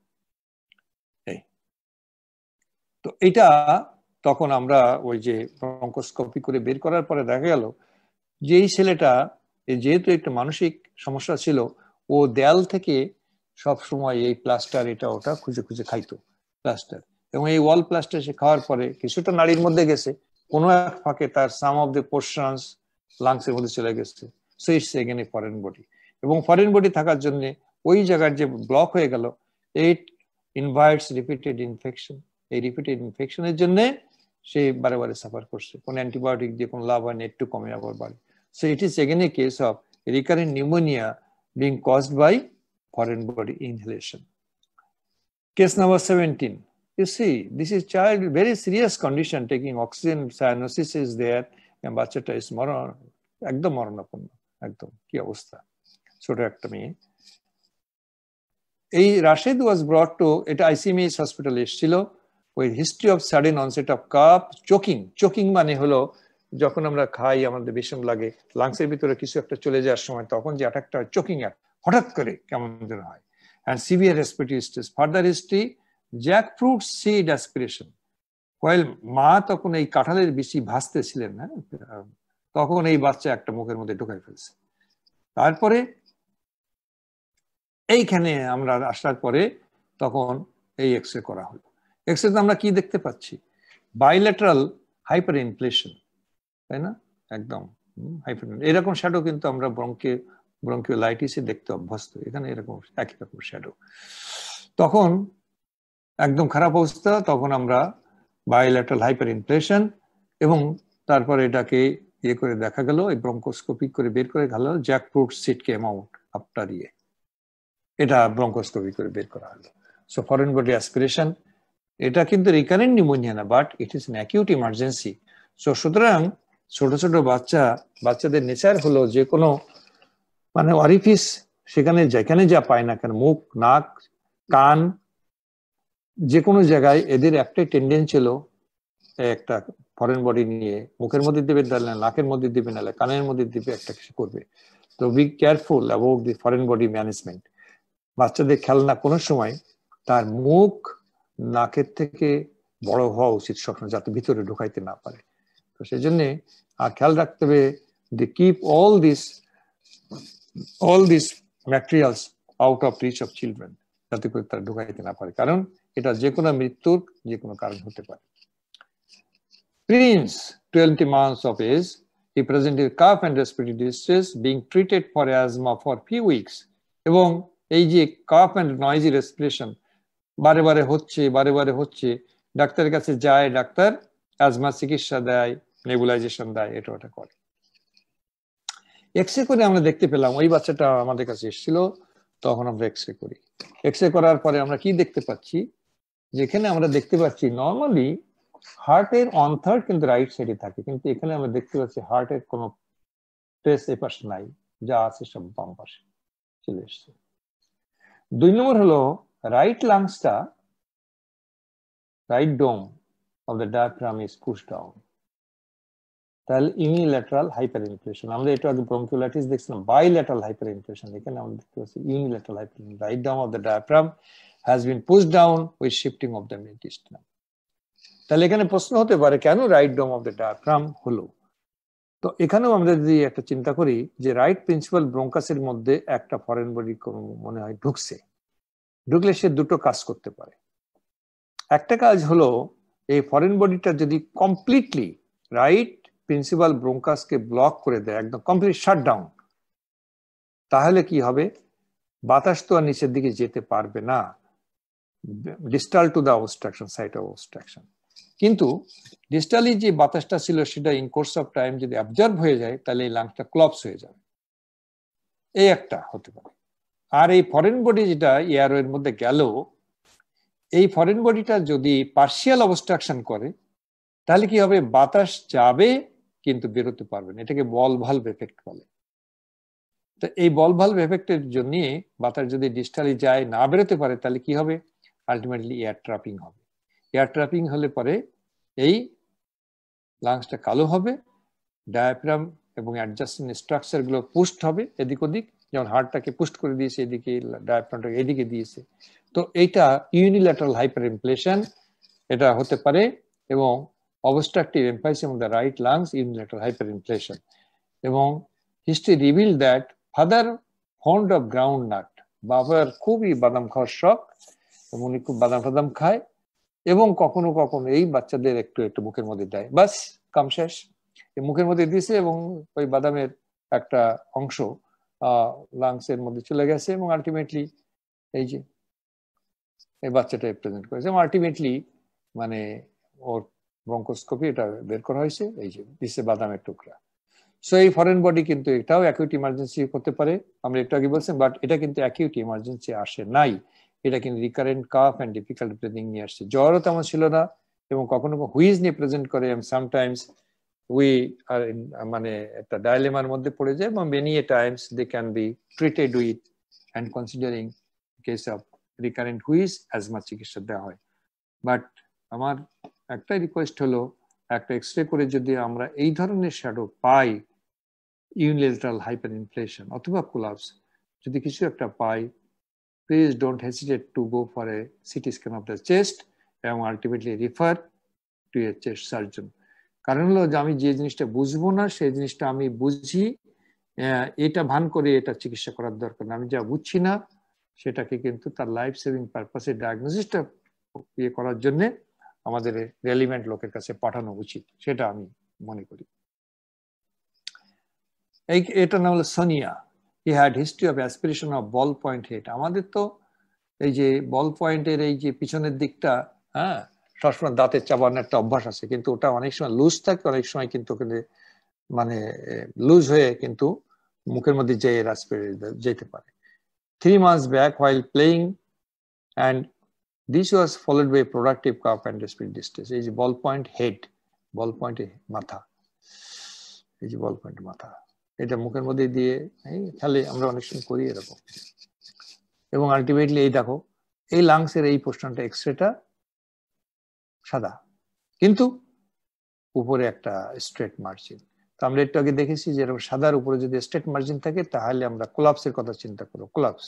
তো এটা তখন আমরা ওই যে ব্রঙ্কোস্কোপি করে বের করার পরে দেখা গেল যে এই ছেলেটা যেহেতু একটা মানসিক সমস্যা ছিল, ও দেয়াল থেকে সব সময় এই প্লাস্টার এটা ওটা খুঁজে খুঁজে খাইতো প্লাস্টার, এবং এই ওয়াল প্লাস্টার সে খাওয়ার পরে কিছুটা নাড়ির মধ্যে গেছে, কোনো এক ফাঁকে তার সাম অফ দ্য পোর্শনস লাংসের মধ্যে চলে গেছে। So it's again A foreign body, এবং ফরেন বডি থাকার জন্য ওই জায়গার যে ব্লক হয়ে গেল, ইট ইনভাইটস রিপিটেড ইনফেকশন। এই রিপিটেড ইনফেকশনের জন্য সে বারে বারে সাফার করছে, কোন অ্যান্টিবায়োটিক দিয়ে কোনো লাভ হয় না, একটু কমে আবার বাড়ে। So it is again a case of recurrent pneumonia being caused by foreign body inhalation. Case number 17. You see, this is child very serious condition, taking oxygen, cyanosis is there, and বাচ্চাটা is একদম মরণাপন্ন, একদম কি অবস্থা, ছোট একটা মেয়ে। এই Rashed was brought to, এটা ICMH হসপিটালে এসেছিল, with history of sudden onset of cough, choking মানে হলো যখন আমরা খাই আমাদের বিষম লাগে, লাংসের ভিতরে কিছু একটা চলে যাওয়ার সময় তখন যে অ্যাটাকটা হয়, চোকিং অ্যাটাক, হঠাৎ করে কেমন যেন হয়, and severe respiratory distress. Further history, jackfruit seed aspiration. While মা তখন এই কাঁঠালের বিচি ভাজতেছিলেন, তখন এই বাচ্চা একটা মুখের মধ্যে ঢুকাই ফেলছে। তারপরে এইখানে আমরা আসার পরে তখন এই এক্সরে করা হলো। এক্সরেতে আমরা কি দেখতে পাচ্ছি? বাইল্যাটারাল হাইপার ইনফ্লেশন, তাই না? একদম হাইপার, এরকম শ্যাডো কিন্তু আমরা ব্রঙ্কিওলাইটিসে দেখতে অভ্যস্ত, এখানে এরকম একই রকম শ্যাডো। তখন একদম খারাপ অবস্থা, তখন আমরা বাইল্যাটারাল হাইপার ইনফ্লেশন, এবং তারপরে এটাকে ইয়ে করে দেখা গেল, এই ব্রঙ্কোস্কোপি করে বের করে গেল, jackfruit seed came out after ইয়ে, এটা ব্রঙ্কোস্কোপি করে বের করা হলো। সো ফরেন বডি অ্যাসপিরেশন, এটা কিন্তু রিকারেন্ট নিউমোনিয়া না, but it is an acute emergency. So সুতরাং ছোট ছোট বাচ্চাদের নেচার হলো যে কোনো মানে অরিফিস, সেখানে যেখানে যা পায় না কেন, মুখ, নাক, কান, যে কোনো জায়গায় এদের একটাই টেন্ডেন্সি ছিল একটা ফরেন বডি নিয়ে মুখের মধ্যে দিবে, তাহলে নাকের মধ্যে দিবে, নাহলে কানের মধ্যে দিবে, একটা কিছু করবে। তো be careful about the foreign body management. বাচ্চাদের খেলনা কোনো সময় তার মুখ নাকের থেকে বড় হওয়া উচিত সবসময়, যাতে ভিতরে ঢুকাইতে না পারে। তো সেই জন্য আর খেয়াল রাখতে হবে, they keep all these materials out of reach of children, যাতে করে তারা ঢুকাইতে না পারে, কারণ এটা যে কোনো মৃত্যুর যে কোনো কারণ হতে পারে। Prince, 20 months of age, he presented cough and respiratory distress, being treated for asthma for few weeks. এবং এই যে কাফ অ্যান্ড নয়েজি রেসপিরেশন বারে বারে হচ্ছে, ডাক্তারের কাছে যায়, ডাক্তার অ্যাজমা চিকিৎসা দেয়, নেবুলাইজেশন দেয়, এটা ওটা করে। এক্সরে করে আমরা দেখতে পেলাম, ওই বাচ্চাটা আমাদের কাছে এসেছিল, তখন আমরা এক্সরে করি। এক্সরে করার পরে আমরা কি দেখতে পাচ্ছি, যেখানে আমরা দেখতে পাচ্ছি নর্মালি হার্টের 1/3 কিন্তু রাইট সাইডে থাকে, কিন্তু এখানে আমরা দেখতে পাচ্ছি হার্টের কোনো প্রেস এ পাশে নাই, যা আছে সব বাম পাশে চলে এসছে। 2 নম্বর হলো রাইট লাংসটা, right dome of the diaphragm is push down, তাহলে ইউনিল্যাটারাল হাইপার ইনফ্লেশন। আমরা এটা আগে ব্রঙ্কিওলাইটিস দেখছিলাম, বাইল্যাটারাল হাইপার ইনফ্লেশন, এখানে আমরা দেখতে পাচ্ছি unilateral hyper inflation. Right down of the diaphragm has been pushed down with shifting of the mediastinum. তাহলে এখানে প্রশ্ন হতে পারে কেন right dome of the diaphragm হলো। তো এখানেও আমরা যদি একটা চিন্তা করি যে রাইট প্রিন্সিপাল ব্রঙ্কাসের মধ্যে একটা ফরেন বডি মনে হয় ঢুকছে, ঢুকলে সে দুটো কাজ করতে পারে। একটা কাজ হলো এই ফরেন বডিটা যদি কমপ্লিটলি রাইট প্রিন্সিপাল ব্রঙ্কাসকে ব্লক করে দেয়, একদম কমপ্লিট শাটডাউন, তাহলে কি হবে, বাতাস তো আর নিচের দিকে যেতে পারবে না, distal to the obstruction, site of obstruction. কিন্তু ডিস্টালি যে বাতাসটা ছিল সেটা ইন কোর্স অফ টাইম যদি অ্যাবজর্ব হয়ে যায়, তাহলে এই লাংসটা ক্লপস হয়ে যাবে, এই একটা হতে পারে। আর এই ফরেন বডি যেটা এয়ারওয়ের মধ্যে গেল, এই ফরেন বডিটা যদি পার্শিয়াল অবস্ট্রাকশন করে, তাহলে কি হবে, বাতাস যাবে কিন্তু বেরোতে পারবে না, এটাকে বল ভালভ এফেক্ট বলে। তো এই বল ভালভ এফেক্টের জন্য বাতাস যদি ডিস্টালি যায়, না বেরোতে পারে, তাহলে কি হবে, আলটিমেটলি এয়ার ট্রাপিং হবে। এয়ার ট্রাপিং হলে পরে এই লাংসটা কালো হবে, ডায়াফ্রাম এবং অ্যাডজাস্টিং স্ট্রাকচার গুলো পুস্ট হবে এদিক ওদিক, যেমন হার্টটাকে পুস্ট করে দিয়েছে এদিকে, ডায়াফ্রামটাকে এদিকে দিয়েছে। তো এইটা ইউনিল্যাটারাল হাইপার ইনফ্লেশন এটা হতে পারে, এবং obstructive emphysema of the right lungs, unilateral hyper inflation. এবং history reveal that father fond of ground nut, বাবার খুবই বাদাম খাওয়ার শখ, উনি খুব বাদাম টাদাম খায়, এবং কখনো কখনো এই বাচ্চাদের একটু একটু মুখের মধ্যে দেয়, বাস কাম শেষ, মুখের মধ্যে দিয়েছে এবং ওই বাদামের একটা অংশ লাংসের মধ্যে চলে গেছে, এবং আলটিমেটলি এই যে এই বাচ্চাটা প্রেজেন্ট করেছে, এবং আলটিমেটলি মানে ওর ব্রঙ্কোস্কোপি এটা বের করা হয়েছে, এই যে দিচ্ছে বাদামের টুকরা। সো এই ফরেন বডি কিন্তু এটাও অ্যাকিউট ইমার্জেন্সি করতে পারে, আমরা একটু আগে বলছেন, বাট এটা কিন্তু অ্যাকিউট ইমার্জেন্সি আসে নাই, এটা কিন্তু recurrent calf and difficult breathing নিয়ে আসছে। জ্বরও তেমন ছিল না, এবং কখনো হুইজ নিয়ে প্রেজেন্ট করে, এবং সামটাইমস উই আর মানে একটা ডাইলেমার মধ্যে পড়ে যায়, এবং many a times they can be treated with and considering case of recurrent wheeze asthma চিকিৎসা দেওয়া হয়। বাট আমার একটা রিকোয়েস্ট হলো, একটা এক্সরে করে যদি আমরা এই ধরনের শ্যাডো পাই, ইউনিল্যাটারাল হাইপার ইনফ্লেশন অথবা কোলাপস যদি কিছু একটা পাই, please don't hesitate to go for a CT scan of the chest, এবং ultimately refer to a chest surgeon. কারণ হলো যে আমি যে জিনিসটা বুঝবো না সেই জিনিসটা আমি বুঝি, এটা ভান করে এটা চিকিৎসা করার দরকার না। আমি যা বুঝছি না সেটাকে কিন্তু তার লাইফ সেভিং পারপাসে ডায়াগনোসিসটা ইয়ে করার জন্য আমাদের রেলিভেন্ট লোকের কাছে পাঠানো উচিত, সেটা আমি মনে করি। এটার নাম হলো Sonia, he had history of aspiration of ball point head. আমাদের তো এই যে বল পয়েন্টের এই যে পিছনের দিকটা, হ্যাঁ, সবসময় দাঁতের চাবানোর একটা অভ্যাস আছে, কিন্তু ওটা অনেক সময় লুজ থাকে, অনেক সময় কিন্তু ওখানে মানে লুজ হয়ে কিন্তু মুখের মধ্যে যেতে পারে। 3 months back while playing, and this was followed by productive cough and respiratory distress. এই যে বল পয়েন্ট হেড, বল পয়েন্টে মাথা, এই যে বল পয়েন্ট মাথা, এটা মুখের মধ্যে দিয়ে খেলে, আমরা অনেক সময় করি এরকম। এবং আলটিমেটলি এই দেখো, এই লাংসের এই পোর্শনটা এক্সরেটা সাদা, কিন্তু উপরে একটা স্ট্রেট মার্জিন। তো আমরা একটু আগে দেখেছি যে এরকম সাদার উপরে যদি স্ট্রেট মার্জিন থাকে, তাহলে আমরা কোলাপসের কথা চিন্তা করবো। কোলাপস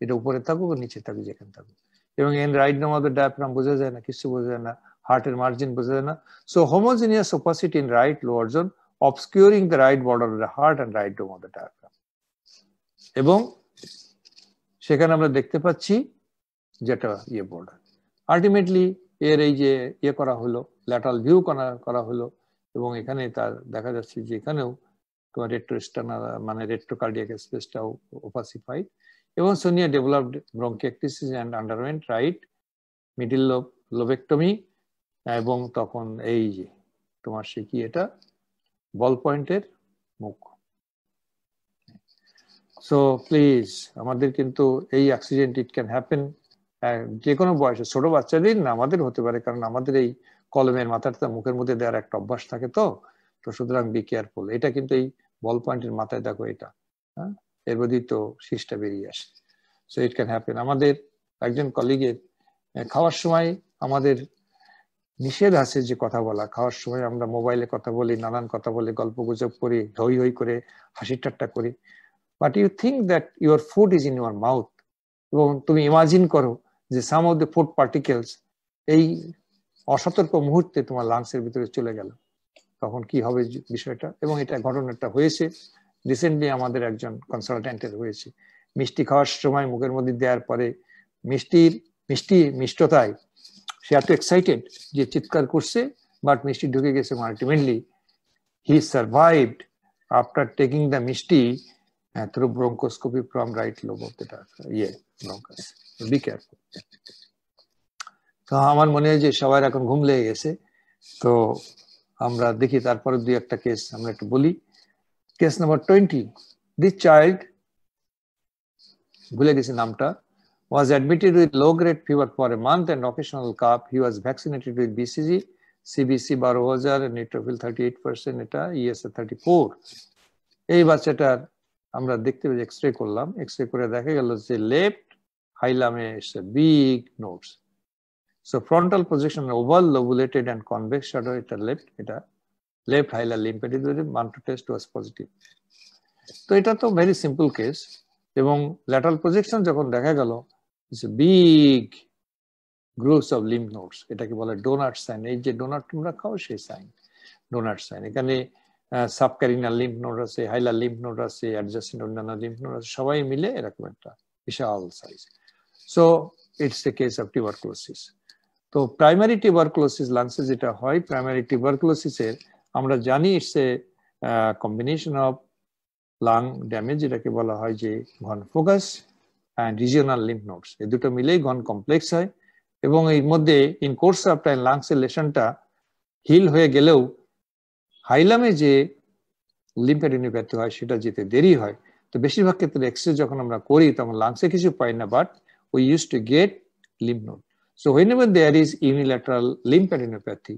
এটা উপরে থাকুক, নিচে থাকুক, যেখানে থাকুক। এবং এন রাইট নাম অফ দ্য ডায়াফ্রাম বোঝা যায় না, কিছু বোঝা যায় না, হার্টের মার্জিন বোঝা যায় না। So homogeneous opacity in right lower zone obscuring the right border of the heart and right dome of the diaphragm. এবং সেখানে আমরা দেখতে পাচ্ছি যেটা বর্ডার। আলটিমেটলি এর এই যে করা হলো, ল্যাটারাল ভিউ করা হলো, এবং এখানে তার দেখা যাচ্ছে যে এখানেও তোমার মানে রেট্রোকার্ডিয়াক স্পেসটাও ওপাসিফাইড, এবং Sonia developed bronchiectasis and underwent right middle lobectomy, এবং তখন এই যে তোমার সে কি এটা বল পয়েন্টের মুখ। সো প্লিজ, আমাদের কিন্তু এই অ্যাক্সিডেন্ট ইট ক্যান হ্যাপেন যে কোনো বয়সে, ছোট বাচ্চাদের না আমাদের হতে পারে, কারণ আমাদের এই কলমের মাথাটা মুখের মধ্যে দেওয়ার একটা অভ্যাস থাকে, তো সুতরাং বি কেয়ারফুল। এটা কিন্তু এই বল পয়েন্টের মাথায় দেখো এটা, হ্যাঁ, এর মধ্যেই তো শীষটা বেরিয়ে আসে। So it can happen. আমাদের একজন কলিগের খাওয়ার সময় আমাদের নিষেধ আছে যে কথা বলা, খাওয়ার সময় আমরা মোবাইলে কথা বলি, নানান কথা বলি, গল্প গুজব করি, হই হই করে হাসি ঠাট্টা করি, but you think that your food is in your mouth, এবং তুমি ইমাজিন করো যে some of the food particles এই অসতর্ক মুহূর্তে তোমার লাংসের ভিতরে চলে গেল, তখন কি হবে বিষয়টা। এবং এটা ঘটনাটা হয়েছে রিসেন্টলি আমাদের একজন কনসালটেন্টের হয়েছে। মিষ্টি খাওয়ার সময় মুখের মধ্যে দেওয়ার পরে মিষ্টতায় সে এত এক্সাইটেড যে চিৎকার করছে, বাট মিষ্টি ঢুকে গেছে, ultimately he survived after taking the মিষ্টি through bronchoscopy from right lobe of the bronchus. Be careful. তো আমার মনে হয় যে সবার এখন ঘুম লেগে গেছে, তো আমরা দেখি তারপরে দুই একটা কেস আমরা একটু বলি। কেস নাম্বার 20, this child, ভুলে গেছি নামটা, was admitted with low grade fever for a month and occasional cough. He was vaccinated with BCG, CBC 12,000, neutrophil 38%, এটা ESA 34। এই বাচ্চাটার আমরা দেখতে পেয়ে এক্সরে করলাম, এক্সরে করে দেখা গেল যে লেফট হাইলামে big nodes. So frontal projection oval lobulated and convex shadow, এটা লেফট হাইলার লিম্ফেডিনোড, মান্টো টেস্ট ওয়াজ পজিটিভ। তো এটা তো ভেরি সিম্পল কেস, এবং ল্যাটারাল প্রজেকশন যখন দেখা গেল big groups of lymph nodes, এটাকে বলে ডোনাট সাইন। এই যে ডোনাট তোমরা খাও সেই সাইন, ডোনাট সাইন। এখানে সাবক্যারিনাল লিম্ফ নোড আছে, হাইলার লিম্ফ নোড আছে, অ্যাডজাসেন্ট অন্যান্য লিম্ফ নোড আছে, সবাই মিলে এরকম একটা বিশাল size. So it's a case of tuberculosis. তো প্রাইমারি টিউবারকুলোসিস লাংসে যেটা হয়, প্রাইমারি টিউবারকুলোসিসের আমরা জানি it's a combination of lung damage, যেটাকে বলা হয় যে Ghon focus and regional lymph nodes, এই দুটো মিলেই ঘন কমপ্লেক্স হয়। এবং এর মধ্যে ইন কোর্স অফ টাইম লাংসের লেশনটা হিল হয়ে গেলেও হাইলামে যে লিম্ফেডিনোপ্যাথি হয় সেটা যেতে দেরি হয়। তো বেশিরভাগ ক্ষেত্রে এক্সরে যখন আমরা করি তখন লাংসে কিছু পাই না, but we use to get lymph node. So whenever there is unilateral lymphadenopathy,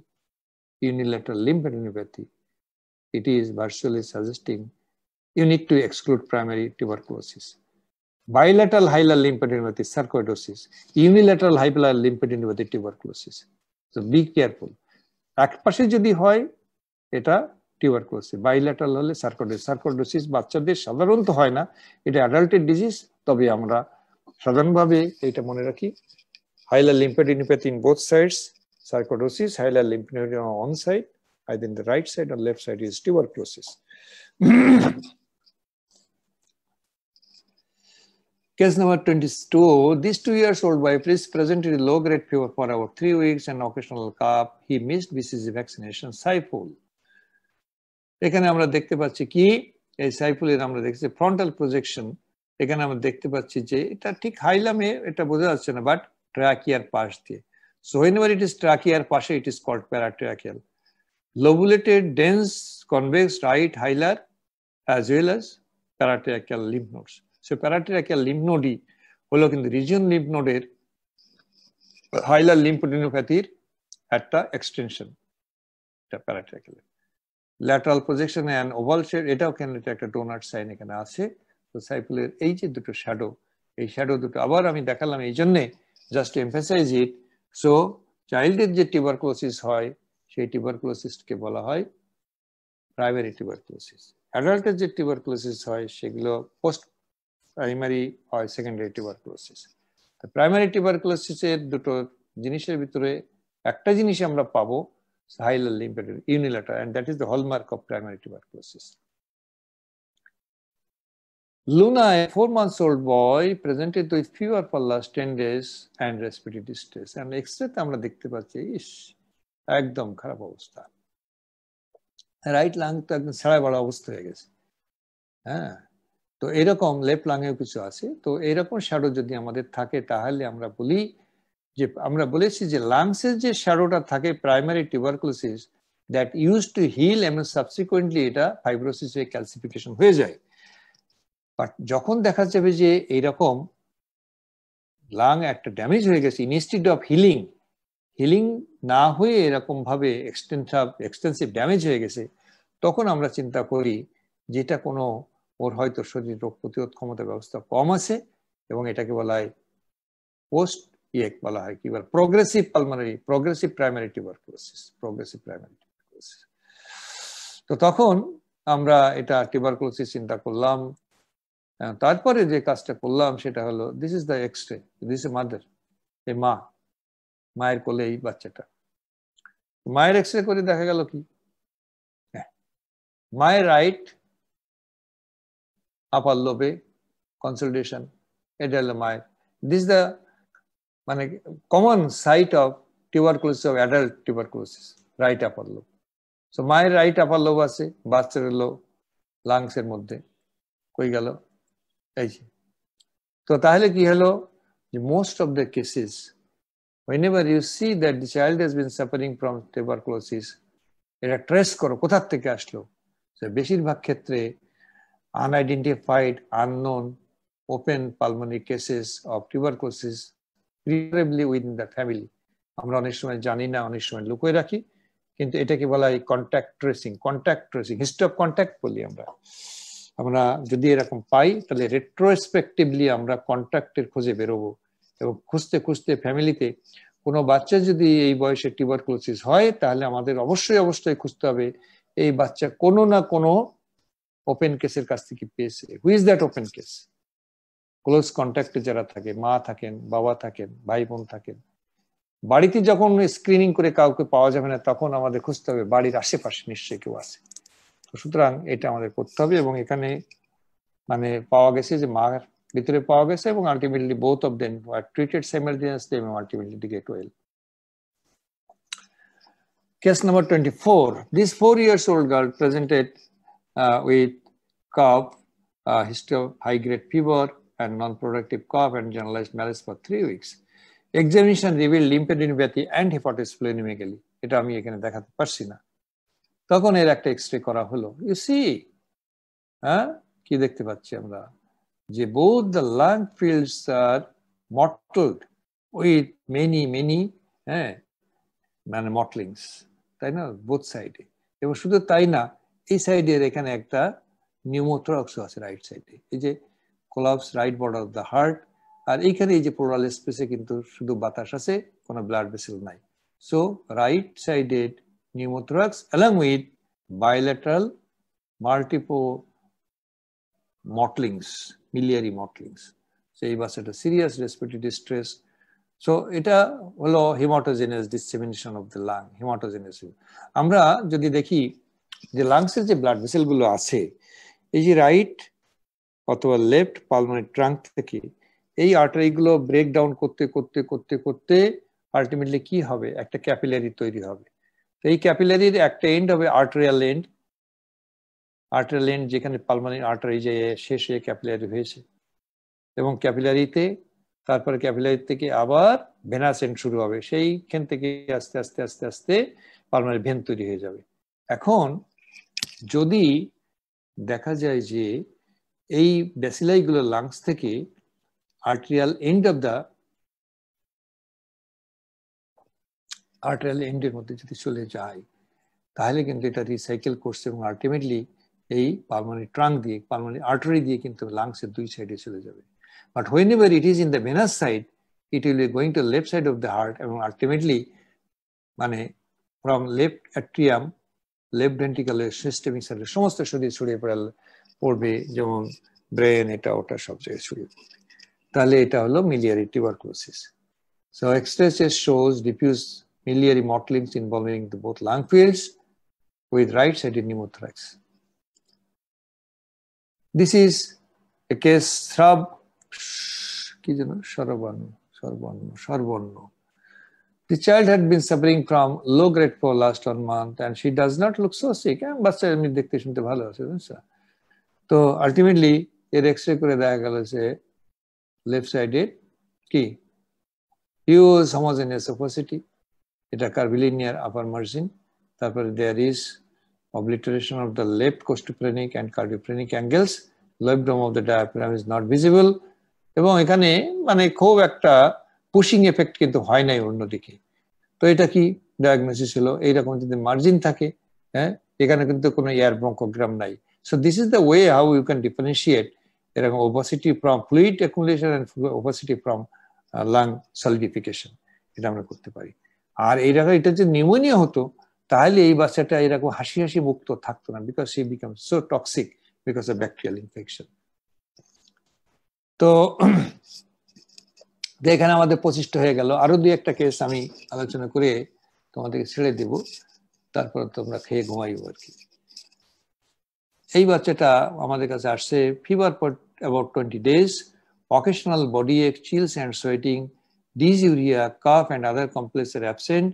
it is virtually suggesting you need to exclude primary tuberculosis. Bilateral hilar lymphadenopathy, sarcoidosis, unilateral hilar lymphadenopathy, tuberculosis. So be careful. এক পাশে যদি হয় এটা tuberculosis, bilateral হলে sarcoidosis. Sarcoidosis বাচ্চাদের সাধারণত হয় না, এটা অ্যাডাল্টের ডিজিজ। তবে আমরা সাধারণভাবে এটা মনে রাখি, hilar lymphadenopathy in both sides, sarcoidosis, hilar lymphadenopathy on one side, either in the right side or left side is tuberculosis. Case number 22, this 2-year-old boy presented with low-grade fever for about 3 weeks and occasional cough. He missed BCG vaccination. Saiful. এখানে আমরা দেখতে পাচ্ছি কি, এই সাইফুলের আমরা দেখছি frontal projection. এখানে আমরা দেখতে পাচ্ছি যে এটা ঠিক হাইলামে, এটা বোঝা যাচ্ছে না, বাট ট্রাকিয়ার পাশ দিয়ে। সো whenever it is ট্রাকিয়ার পাশে, it is called paratracheal. Lobulated dense convex right hilar as well as paratracheal lymph nodes. So paratracheal lymph নোডই হলো কিন্তু রিজিয়ন লিম্ফ নোডের হাইলার লিম্ফোডিনোপ্যাথির একটা এক্সটেনশন, এটা paratracheal. Lateral projection and oval shade, এটাও কেন এটা একটা ডোনাট সাইন এখানে আছে। তো সাইফুলের এই যে দুটো শ্যাডো, এই শ্যাডো দুটো আবার আমি দেখালাম এই জন্যে, just to emphasize it. So চাইল্ডের যে টিউবারকুলোসিস হয় সেই টিউবারকুলোসিসকে বলা হয় প্রাইমারি টিউবারকুলোসিস। অ্যাডাল্টের যে টিউবারকুলোসিস হয় সেগুলো পোস্ট প্রাইমারি হয় সেকেন্ডারি টিউবারকুলোসিস। প্রাইমারি টিউবারকুলোসিসের দুটো জিনিসের ভিতরে একটা জিনিস আমরা পাবো, hilar lymphadenopathy, unilateral, and that is the hallmark of primary tuberculosis. Luna, a 4-month-old boy, presented with fever for last 10 days and respiratory distress. And X-ray আমরা দেখতে পাচ্ছি ইস একদম খারাপ অবস্থা, রাইট লাং তো একদম ছাড়া বড় অবস্থা হয়ে গেছে। হ্যাঁ, তো এরকম লেফট লাংয়েও কিছু আছে। তো এরকম শ্যাডো যদি আমাদের থাকে তাহলে আমরা বলি যে, আমরা বলেছি যে লাংসের যে শ্যাডোটা থাকে primary tuberculosis that use to heal এবং সাবসিকুয়েন্টলি এটা ফাইব্রোসিস হয়ে ক্যালসিফিকেশন হয়ে যায়। বাট যখন দেখা যাবে যে এইরকম লাং একটা ড্যামেজ হয়ে গেছে, ইনস্টিড অফ হিলিং না হয়ে এরকম ভাবে এক্সটেন্সিভ ড্যামেজ হয়ে গেছে, তখন আমরা চিন্তা করি যেটা কোনো ওর হয়তো শরীর রোগ প্রতিরোধ ক্ষমতা ব্যবস্থা কম আছে এবং এটাকে বলা হয় পোস্ট বলা হয় কি বলে প্রগ্রেসিভ প্রাইমারি টিউবারকুলোসিস। তো তখন আমরা এটা টিউবারকুলোসিস চিন্তা করলাম। তারপরে যে কাজটা করলাম সেটা হলো, this is the x ray, this is mother, এই মায়ের কোলে এই বাচ্চাটা। মায়ের এক্সরে করে দেখা গেল কি, মায়ের রাইট আপার লোবে কনসোলিডেশন, এটা হলো মায়ের, দিস দ্য মানে common site of tuberculosis of adult tuberculosis, right upper lobe. So মায়ের রাইট আপার লোব আছে, বাচ্চার হলো লাংসের মধ্যে, কই গেল এই যে। তো তাহলে কি হলো যে most of the cases whenever you see that the child has been suffering from tuberculosis, এটা ট্রেস করো কোথা থেকে আসলো। বেশিরভাগ ক্ষেত্রে unidentified, unknown, open pulmonary cases of tuberculosis, preferably within the family, আমরা অনেক সময় জানি না, অনেক সময় লুকিয়ে রাখি, কিন্তু এটাকে বলা হয় contact tracing, history of contact বলি আমরা। আমরা যদি এরকম পাই তাহলে রেট্রোস্পেক্টিভলি আমরা কন্ট্যাক্টের খোঁজে বেরোবো এবং খুঁজতে খুঁজতে ফ্যামিলিতে কোনো বাচ্চা যদি এই বয়সে টিউবারকুলোসিস হয় তাহলে আমাদের অবশ্যই খুঁজতে হবে এই বাচ্চা কোনো না কোনো ওপেন কেসের কাছ থেকে পেয়েছে। Who is that open case? Close কন্ট্যাক্টে যারা থাকে, মা থাকেন, বাবা থাকেন, ভাই বোন থাকেন। বাড়িতে যখন স্ক্রিনিং করে কাউকে পাওয়া যাবে না তখন আমাদের খুঁজতে হবে বাড়ির আশেপাশে নিশ্চয়ই কেউ আছে। সুতরাং এটা আমাদের করতে হবে এবং এখানে মানে পাওয়া গেছে যে মার ভিতরে পাওয়া গেছে এবং ultimately both of them were treated simultaneously এবং ultimately to get well. Case number 24. This 4-year-old girl presented with cough, history of high-grade fever and non-productive cough and generalized malaise for 3 weeks. Examination revealed lymphadenopathy and hepatosplenomegaly. এটা আমি এখানে দেখাতে পারছি না। তখন এর একটা এক্সরে করা হলো। You see, কি দেখতে পাচ্ছি আমরা যে both the lung fields are mottled with many মানে মটলিংস, তাই না, বোথ সাইডে। এবং শুধু তাই না, এই সাইডের এখানে একটা নিউমোথোরাক্স আছে রাইট সাইডে, এই যে collapse right border of the heart. আর এইখানে এই যে প্লোরাল স্পেসে কিন্তু শুধু বাতাস আছে, কোনো ব্লাড ভেসেল নাই। So right sided pneumothorax along with bilateral multiple mottlings, miliary mottlings. So এই বাচ্চাটা সিরিয়াস রেসপিরেটরি ডিস্ট্রেস। সো এটা হলো haematogenous dissemination of the lung, haematogenous. আমরা যদি দেখি যে লাংসের যে ব্লাড ভেসেল গুলো আছে, এই যে রাইট অথবা লেফট পালমোনারি ট্রাঙ্ক থেকে এই আর্টারি গুলো ব্রেক ডাউন করতে করতে করতে করতে আলটিমেটলি কি হবে, একটা ক্যাপিলারি তৈরি হবে। তো এই ক্যাপিলারির একটা এন্ড হবে আর্টেরিয়াল এন্ড, যেখানে পালমোনারি আর্টারি যে শেষ হয়ে ক্যাপিলারি হয়েছে, এবং ক্যাপিলারিতে তারপরে ক্যাপিলারি থেকে আবার ভেনাস এন্ড শুরু হবে, সেইখান থেকে আস্তে আস্তে আস্তে আস্তে পালমোনারি ভেন তৈরি হয়ে যাবে। এখন যদি দেখা যায় যে এই ব্যাসিলাই গুলো লাংস থেকে আর্টেরিয়াল এন্ডের মধ্যে যদি চলে যায় তাহলে কিন্তু এটা রিসাইকেল করছে এবং আলটিমেটলি এই পালমোনারি ট্রাঙ্ক দিয়ে, পালমোনারি আর্টারি দিয়ে কিন্তু লাংসের দুই সাইডে চলে যাবে। But whenever it is in the venous side, it will be going to left side of the heart এবং ultimately মানে from left atrium, left ventricle, systemic side সমস্ত শরীর ছড়িয়ে পড়বে, যেমন ব্রেন, এটা ওটা সব জায়গায় ছড়িয়ে পড়বে। তাহলে এটা হলো miliary tuberculosis. So X-ray shows diffuse miliary mottlings involving the both lung fields with right-sided pneumothorax. This is a case Sarborno. The child had been suffering from low-grade for last 1 month, and she does not look so sick. বাচ্চা এমনি দেখতে শুনতে ভালো আছে, বুঝছো? তো ultimately এর x-ray করে দেখা গেল যে লেফট সাইডে কি হিউজ হোমোজেনিয়াস ওপাসিটি, এটা কার্ভিলিনিয়ার আপার মার্জিন, তারপরে there is obliteration of the left costophrenic and cardiophrenic angles, left dome of the diaphragm is not visible, এবং এখানে মানে খুব একটা পুশিং এফেক্ট কিন্তু হয় নাই অন্যদিকে। তো এটা কি ডায়াগনোসিস হলো, এইরকম যদি মার্জিন থাকে, হ্যাঁ, এখানে কিন্তু কোনো এয়ার ব্রঙ্কোগ্রাম নাই। So this is the way how you can differentiate এরকম opacity from fluid accumulation and opacity from lung solidification, এটা আমরা করতে পারি। আর এইরকম এটা যে নিউমোনিয়া হতো, তাহলে এই বাচ্চাটা এরকম হাসি হাসি মুক্ত থাকতো না, because she became so toxic because of bacterial infection. তো এখানে আমাদের 25টা হয়ে গেল। আরো 2-1টা কেস আমি আলোচনা করে তোমাদেরকে ছেড়ে দেব, তারপর তোমরা খেয়ে ঘুমাইও আর কি। এই বাচ্চাটা আমাদের কাছে আসছে, fever for about 20 days, occasional body ache, chills and sweating, dysuria, cough and other complaints are absent,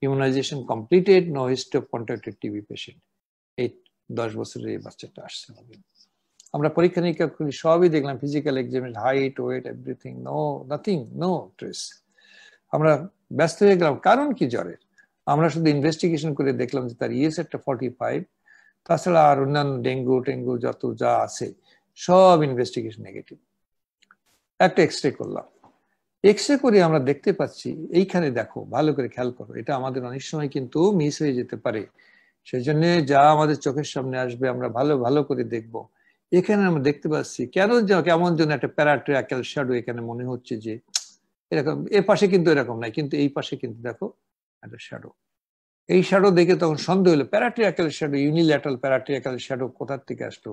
immunization completed, no history of contracted TB patient. 10 বছরের এই বাচ্চাটা আসছে আমাদের। আমরা পরীক্ষা নিরীক্ষা করি, সবই দেখলাম, physical examine, height, weight, everything, nothing, no trace. আমরা ব্যস্ত হয়ে গেলাম, কারণ কি জ্বরের? আমরা শুধু ইনভেস্টিগেশন করে দেখলাম যে তার ইএসআরটা 45, তাছাড়া আর অন্যান্য ডেঙ্গু যত যা আছে সব ইনভেস্টিগেশন নেগেটিভ। একটা এক্সরে করলাম, এক্সরে করে আমরা দেখতে পাচ্ছি, এইখানে দেখো, ভালো করে খেয়াল করো, এটা আমাদের অনেক সময় কিন্তু মিস হয়ে যেতে পারে, সেই জন্য যা আমাদের চোখের সামনে আসবে আমরা ভালো করে দেখবো। এখানে আমরা দেখতে পাচ্ছি কেমন যেন একটা প্যারাট্রিয়াক্যাল শ্যাডো এখানে মনে হচ্ছে যে এরকম, এর পাশে কিন্তু এরকম নাই, কিন্তু এই পাশে কিন্তু দেখো একটা শ্যাডো। এই শ্যাডো দেখে তখন সন্দেহ হলো, প্যারাট্রিয়াক্যাল শ্যাডো, ইউনিল্যাটারাল প্যারাট্রিয়াক্যাল শ্যাডো কোথার থেকে আসলো,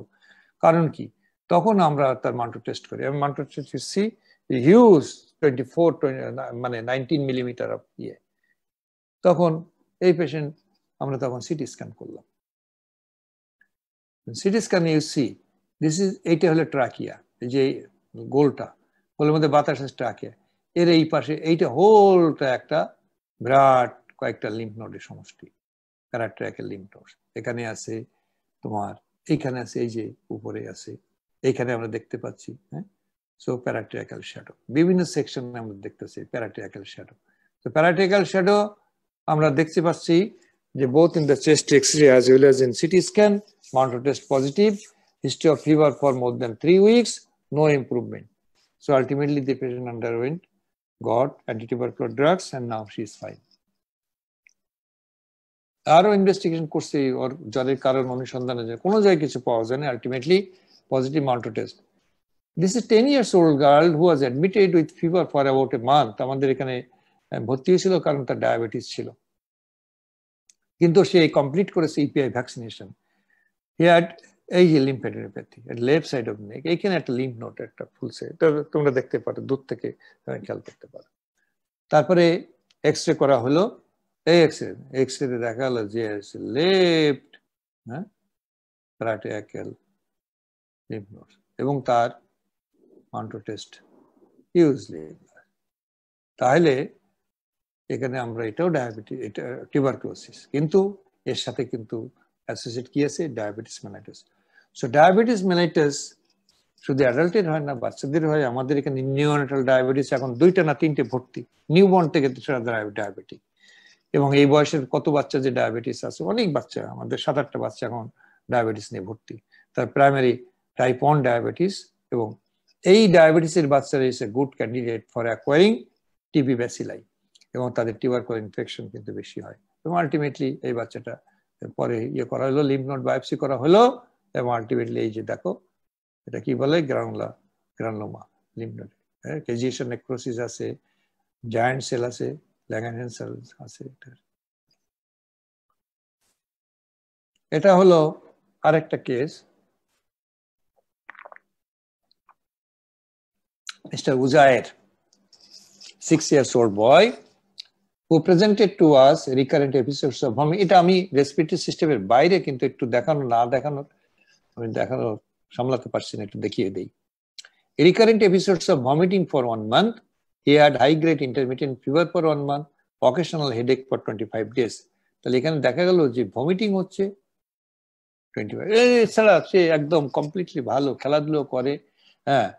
কারণ কি? তখন আমরা তার মান্টো টেস্ট করি, আমি মান্টো টেস্ট করছি হিউজ 19 মিলিমিটার অফ ইয়ে। তখন এই পেশেন্ট আমরা তখন সিটি স্ক্যান করলাম। CT scan you see this is, এইটা হলো ট্রাকিয়া, যে গোলটা, গোলের মধ্যে বাতাস আছে, ট্রাকিয়া, এর এই পাশে এইটা হোলটা একটা বিরাট কয়েকটা লিম্ফ নোডের সমষ্টি, প্যারাট্রিয়াক্যাল লিম্ফ নোড। এখানে আছে তোমার, এইখানে আছে, এই যে উপরে আছে, এইখানে আমরা দেখতে পাচ্ছি, হ্যাঁ। সো প্যারাট্রিয়াক্যাল শ্যাডো বিভিন্ন সেকশনে আমরা দেখতেছি প্যারাট্রিয়াক্যাল শ্যাডো। তো প্যারাট্রিয়াক্যাল শ্যাডো আমরা দেখতে পাচ্ছি যে both in the chest X-ray as well as in CT scan, Manto test positive, history of fever for more than 3 weeks, no improvement. So ultimately the patient underwent, got anti-tubercular drugs, and now she is fine. আরো investigation করছে, ওর জ্বরের কারণ অনুসন্ধানে যায়, কোনো জায়গায় কিছু পাওয়া যায় না, ultimately positive Manto test. This is 10 years old girl who was admitted with fever for about a month. আমাদের এখানে ভর্তি হয়েছিল কারণ তার ডায়াবেটিস ছিল, কিন্তু সে কমপ্লিট করেছে ইপিআই ভ্যাকসিনেশন। হি হ্যাড এই যে লিম্ফেডিনোপ্যাথি এট লেফট সাইড অফ নেক, এইখানে একটা লিম্ফ নোড একটা ফুলছে, তোমরা দেখতে পারো, দূর থেকে খেয়াল করতে পারো। তারপরে এক্সরে করা হলো, এই এক্সরে দেখা গেল যে লেফট, হ্যাঁ, প্যারাট্রিয়াক্যাল লিম্ফ নোড, এবং তার মান্টো টেস্ট হিউজলি। তাহলে এখানে আমরা এটাও ডায়াবেটিস, এটা টিউবারকুলোসিস, কিন্তু এর সাথে কিন্তু অ্যাসোসিয়েট কি আছে, diabetes mellitus. So diabetes mellitus শুধু অ্যাডাল্টের হয় না, বাচ্চাদের হয়। আমাদের এখানে নিওনেটাল ডায়াবেটিস এখন 2টা না 3টে ভর্তি, নিউবর্ন থেকে ডায়াবেটিক। এবং এই বয়সের কত বাচ্চা যে ডায়াবেটিস আছে, অনেক বাচ্চা, আমাদের 7-8টা বাচ্চা এখন ডায়াবেটিস নিয়ে ভর্তি। তার প্রাইমারি টাইপ 1 ডায়াবেটিস, এবং এই ডায়াবেটিসের বাচ্চারা is a good candidate for acquiring TB bacilli, এবং তাদের টিউবারকুলার ইনফেকশন কিন্তু বেশি হয়। এবং আলটিমেটলি এই বাচ্চাটা পরে ইয়ে করা হলো, লিম্ফ নোড বায়োপসি করা হলো, এবং আলটিমেটলি এই যে দেখো, এটা কি বলে, গ্রানুলোমা লিম্ফ নোড, কেজিয়েশন নেক্রোসিস আছে, জায়ান্ট সেল আছে, ল্যাঙ্গারহ্যান্স সেল আছে। এটা হলো আরেকটা case, Mr. Uzair, 6 years old boy who presented to us recurrent episodes of vomiting. এটা আমি রেসপিরেটরি সিস্টেমের বাইরে, কিন্তু একটু দেখানো না দেখানোর, আমি দেখানো সামলাতে পারছি না, একটু দেখিয়ে দেই। recurrent episodes of vomiting for 1 month. He had high-grade intermittent fever for 1 month, occasional headache for 25 days. তাহলে এখানে দেখা গেল যে ভমিটিং হচ্ছে 25, এছাড়া সে একদম কমপ্লিটলি ভালো, খেলাধুলো করে, হ্যাঁ।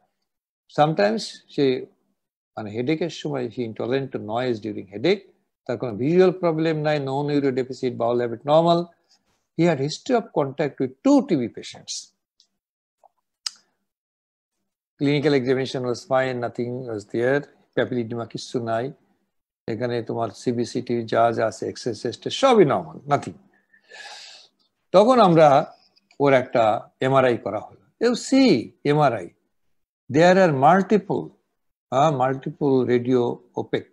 সামটাইমস সে মানে হেডেকের সময় he intolerant to noise during headache, তার কোনো ভিজুয়াল প্রবলেম নাই, no neuro deficit, bowel habit normal. He had history of contact with 2 TB patients. Clinical examination was fine, nothing was there. Papilledema কিছু নাই, এখানে তোমার সিবিসিটি যা যা আছে এক্সরে টেস্ট সবই নরমাল, নাথিং. তখন আমরা ওর একটা এমআরআই করা হলো. You see MRI, there are multiple radio opaque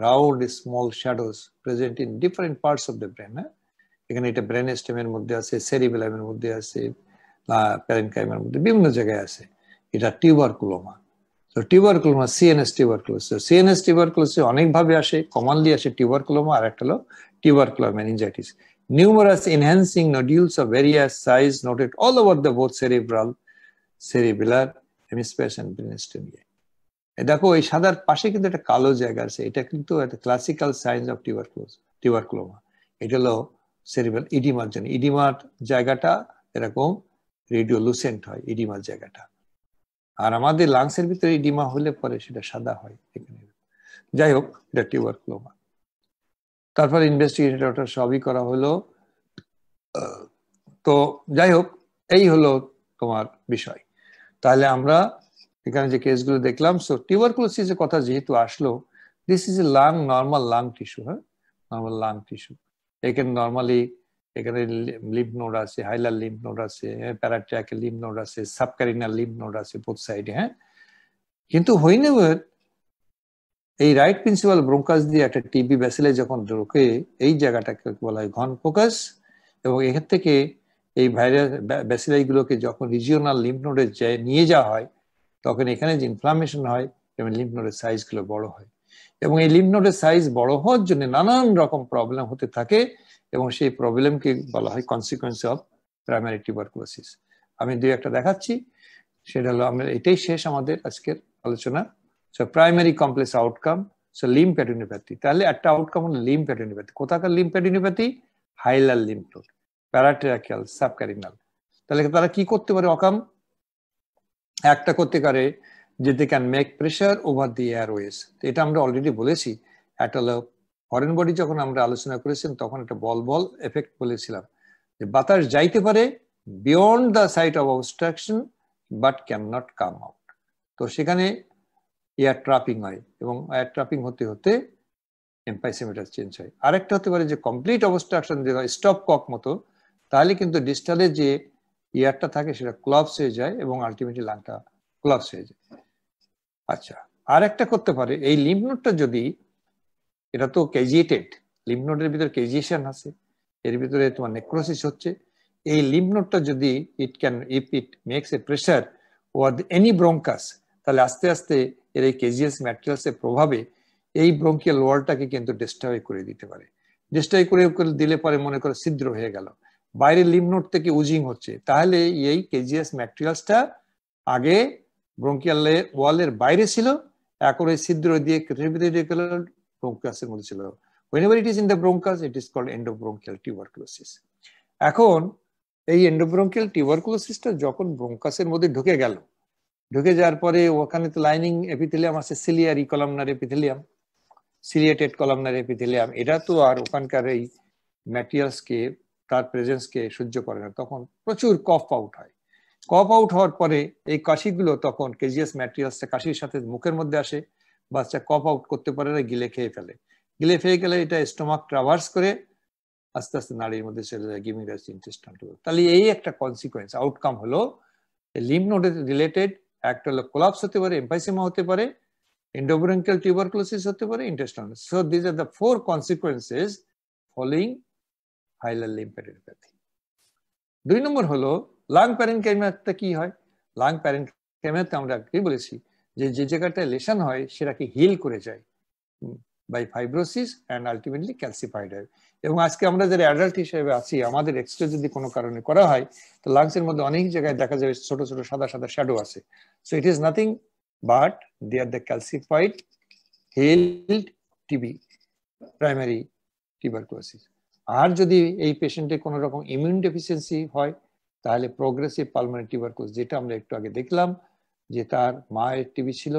round small shadows present in different parts of the brain. এখানে এটা ব্রেন স্টেমের মধ্যে আছে, সেরিবেলামের মধ্যে আছে, প্যারেনকাইমের মধ্যে বিভিন্ন জায়গায় আছে. এটা টিউবারকুলোমা. তো টিউবারকুলোমা সিএনএস টিউবারকুলোসিস. সিএনএস টিউবারকুলোসিস অনেক ভাবে আসে, কমনলি আসে টিউবারকুলোমা, আর একটা হলো tubercular meningitis. Numerous enhancing nodules of various size noted all over the both cerebellar hemispheres and brainstem. দেখো এই সাদার পাশে কিন্তু একটা কালো জায়গা আছে, এটা কিন্তু একটা ক্লাসিক্যাল সাইন্স অফ টিউবারকুলোমা. এটা হলো সেরিব্রাল ইডিমার জন্য. ইডিমার জায়গাটা এরকম রেডিওলুসেন্ট হয়, ইডিমার জায়গাটা. আর আমাদের লাংসের ভিতরে ইডিমা হলে পরে সেটা সাদা হয় এখানে. যাই হোক, এটা টিউবারকুলোমা. তারপর ইনভেস্টিগেশন সবই করা হলো. তো যাই হোক, এই হলো তোমার বিষয়. তাহলে আমরা এখানে যে কেসগুলো দেখলাম, সো টিউবারকুলোসিসের কথা যেহেতু আসলো, this is a normal lung tissue. হ্যাঁ, নর্মাল লাং টিস্যু. এখানে নর্মালি এখানে লিম্ফ নোড আছে, হাইলার লিম্ফ নোড আছে, প্যারাট্রাকিয়াল লিম্ফ নোড আছে, সাবক্যারিনাল লিম্ফ নোড আছে বোথ সাইডে. হ্যাঁ, কিন্তু হোয়েনেভার এই রাইট প্রিন্সিপাল ব্রোঙ্কাস দিয়ে একটা টিবি ব্যাসিলে যখন ঢোকে, এই জায়গাটাকে বলা হয় ঘন ফোকাস, এবং এখান থেকে এই ভাইরাস ব্যাসিলাই গুলোকে যখন রিজিওনাল লিম্ফ নোডে নিয়ে যাওয়া হয়, তখন এখানে যে ইনফ্লামেশন হয় এবং লিম্ফ নোডের সাইজ গুলো বড় হয়, এবং এই লিম্ফ নোডের সাইজ বড় হওয়ার জন্য নানান রকম প্রবলেম হতে থাকে, এবং সেই প্রবলেমকে বলা হয় কনসিকুয়েন্স অফ প্রাইমারি টিউবারকুলোসিস. আমি দুই একটা দেখাচ্ছি, সেটা হলো আমরা এটাই শেষ আমাদের আজকের আলোচনা. So primary complex outcome, so lymphadenopathy. তাহলে একটা আউটকাম হলো লিম্ফ্যাডিনোপ্যাথি. কোথাকার লিম্ফ্যাডিনোপ্যাথি? হাইলার লিম্ফ নোড, প্যারাট্রাকিয়াল, সাবক্যারিনাল. তাহলে তারা কি করতে পারে? অকাম একটা করতে পারে যে they can make pressure over the airways. এটা আমরা অলরেডি বলেছি. একটা হলো ফরেন বডি, যখন আমরা আলোচনা করেছিলাম তখন একটা বল এফেক্ট বলেছিলাম, যে বাতাস যাইতে পারে beyond the site of obstruction but can not come out. তো সেখানে এয়ার ট্রাপিং হয়, এবং এয়ার ট্রাপিং হতে হতে এম্পাইসিমিটার চেঞ্জ হয়. আরেকটা হতে পারে যে কমপ্লিট অবস্ট্রাকশন, যে স্টপ কক মতো, তাহলে কিন্তু ডিস্টালে যে এয়ারটা থাকে সেটা ক্লপস হয়ে যায় এবং আলটিমেটলি লাংটা ক্লপস হয়ে যায়. আচ্ছা, আর একটা করতে পারে, এই লিম্ফ নোডটা যদি, এটা তো কেজিয়েটেড, লিম্ফ নোডের ভিতরে কেজিয়েশন আছে, এর ভিতরে তোমার নেক্রোসিস হচ্ছে. এই লিম্ফ নোডটা যদি it makes a pressure over any bronchus, তাহলে আস্তে আস্তে এর এই কেজিয়াস ম্যাটেরিয়ালসের প্রভাবে এই ব্রঙ্কিয়াল ওয়ালটাকে কিন্তু ডিস্ট্রয় করে দিতে পারে. ডিস্ট্রয় করে দিলে পরে মনে করে ছিদ্র হয়ে গেল, বাইরে লিম্ফ নোড থেকে উজিং হচ্ছে, তাহলে এই কেজিয়াস ম্যাটেরিয়ালসটা আগে ব্রঙ্কিয়াল ওয়ালের বাইরে ছিল, এখন এই ছিদ্র দিয়ে ব্রঙ্কাসের মধ্যে ছিল. whenever it is in the bronchus it is called endobronchial tuberculosis. এখন এই এন্ডোব্রঙ্কিয়াল টিউবারকুলোসিসটা যখন ব্রঙ্কাসের মধ্যে ঢুকে যাওয়ার পরে ওখানে তো লাইনিং এপিথেলিয়াম আছে, ciliary columnar epithelium, ciliated columnar epithelium. এটা তো আর ওখানকার এই ম্যাটেরিয়ালসকে, তার প্রেজেন্সকে সহ্য করে না, তখন প্রচুর কফ আউট হয়. কফ আউট হওয়ার পরে এই কাশিগুলো তখন কেজিয়াস ম্যাটেরিয়ালসটা কাশির সাথে মুখের মধ্যে আসে, বাচ্চা কফ আউট করতে পারে না, গিলে খেয়ে ফেলে. গিলে ফেয়ে গেলে এটা স্টোমাক ট্রাভার্স করে আস্তে আস্তে নাড়ির মধ্যে চলে যায়, giving rise to intestine tuber. তাহলে এই একটা কনসিকুয়েন্স, আউটকাম হলো লিম্ফ নোড রিলেটেড. একটা হলো কোলাপস হতে পারে, এম্পাইসেমা হতে পারে, এন্ডোব্রঙ্কিয়াল টিউবারকুলোসিস হতে পারে, intestinal. So this are the 4 consequences following hilar lymphadenopathy. 2 নম্বর হলো লাং প্যারেনকাইমাতে কি হয়? লাং প্যারেনকাইমাতে আমরা কি বলেছি, যে জায়গাটায় লেশন হয় সেটাকে হিল করে যায়, by fibrosis and ultimately calcified হয়। এবং আজকে আমরা যারা অ্যাডাল্ট হিসেবে আছি আমাদের এক্সরে যদি কোনো কারণে করা হয় তো লাংসের মধ্যে অনেক জায়গায় দেখা যাবে ছোট ছোট সাদা সাদা শ্যাডো আছে। So it is nothing but they are the calcified healed TB, primary tuberculosis. আর যদি এই পেশেন্টের কোনো রকম ইমিউন ডেফিসিয়েন্সি হয় তাহলে প্রোগ্রেসিভ পালমোনারি টিউবারকুলোসিস, যেটা আমরা একটু আগে দেখলাম যে তার মায়ের টিবি ছিল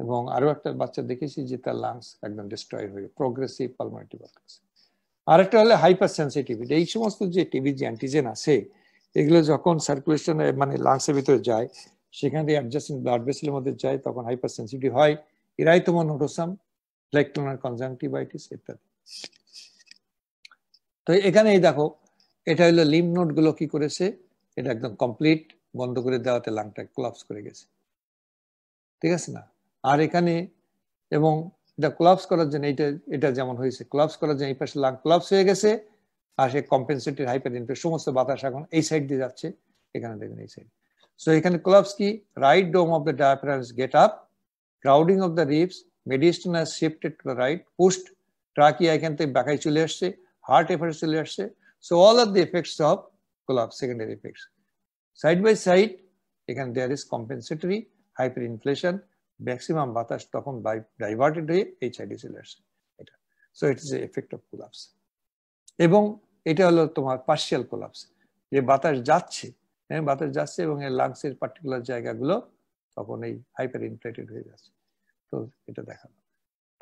এবং আরো একটা বাচ্চা দেখেছি যে তার লাংস একদম ডিস্ট্রয় হয়ে প্রোগ্রেসিভ পালমোনারি টিউবারকুলোসিস। আরেকটা হলো হাইপার সেন্সিটিভিটি। এই সমস্ত যে টিবি যে অ্যান্টিজেন আছে এগুলো যখন সার্কুলেশনে মানে লাংসের ভিতরে যায় সেখান থেকে অ্যাডজাস্টিং ব্লাড ভেসেলের মধ্যে যায় তখন হাইপার সেন্সিটিভ হয়, ইরাইথোমা নোডোসাম, প্লেকটোনার কনজাংটিভাইটিস ইত্যাদি। তো এখানে এই দেখো এটা হলো লিম্ফ নোড গুলো কি করেছে, এটা একদম কমপ্লিট বন্ধ করে দেওয়াতে লাংটা কোলাপস করে গেছে, ঠিক আছে না। আর এখানে এবং এটা কোলাপস করার জন্য এটা যেমন হয়েছে কোলাপস করার জন্য এই পাশে লাং কোলাপস হয়ে গেছে আর সে কম্পেনসেটেড হাইপার ইনফ্লেশন, সমস্ত বাতাস এখন এই সাইড দিয়ে যাচ্ছে, এখানে দেখেন এই সাইড। সো এখানে কোলাপস কি, right dome of the diaphragm get up, crowding of the ribs, mediastinum has shifted to the right, pushed, trachea এখান থেকে বাঁকায় চলে আসছে, হার্ট এফেক্ট চলে আসছে। So all of the effects of collapse, secondary effects. Side by side এখানে there is compensatory hyperinflation, maximum বাতাস তখন diverted হয়ে এই সাইডে চলে আসছে এটা। So it is a effect of collapse. এবং এটা হলো তোমার পার্শিয়াল কোলাপস, যে বাতাস যাচ্ছে, হ্যাঁ বাতাস যাচ্ছে এবং এর লাংসের পার্টিকুলার জায়গাগুলো তখন এই হাইপার ইনফ্লেটেড হয়ে যাচ্ছে। তো এটা দেখানো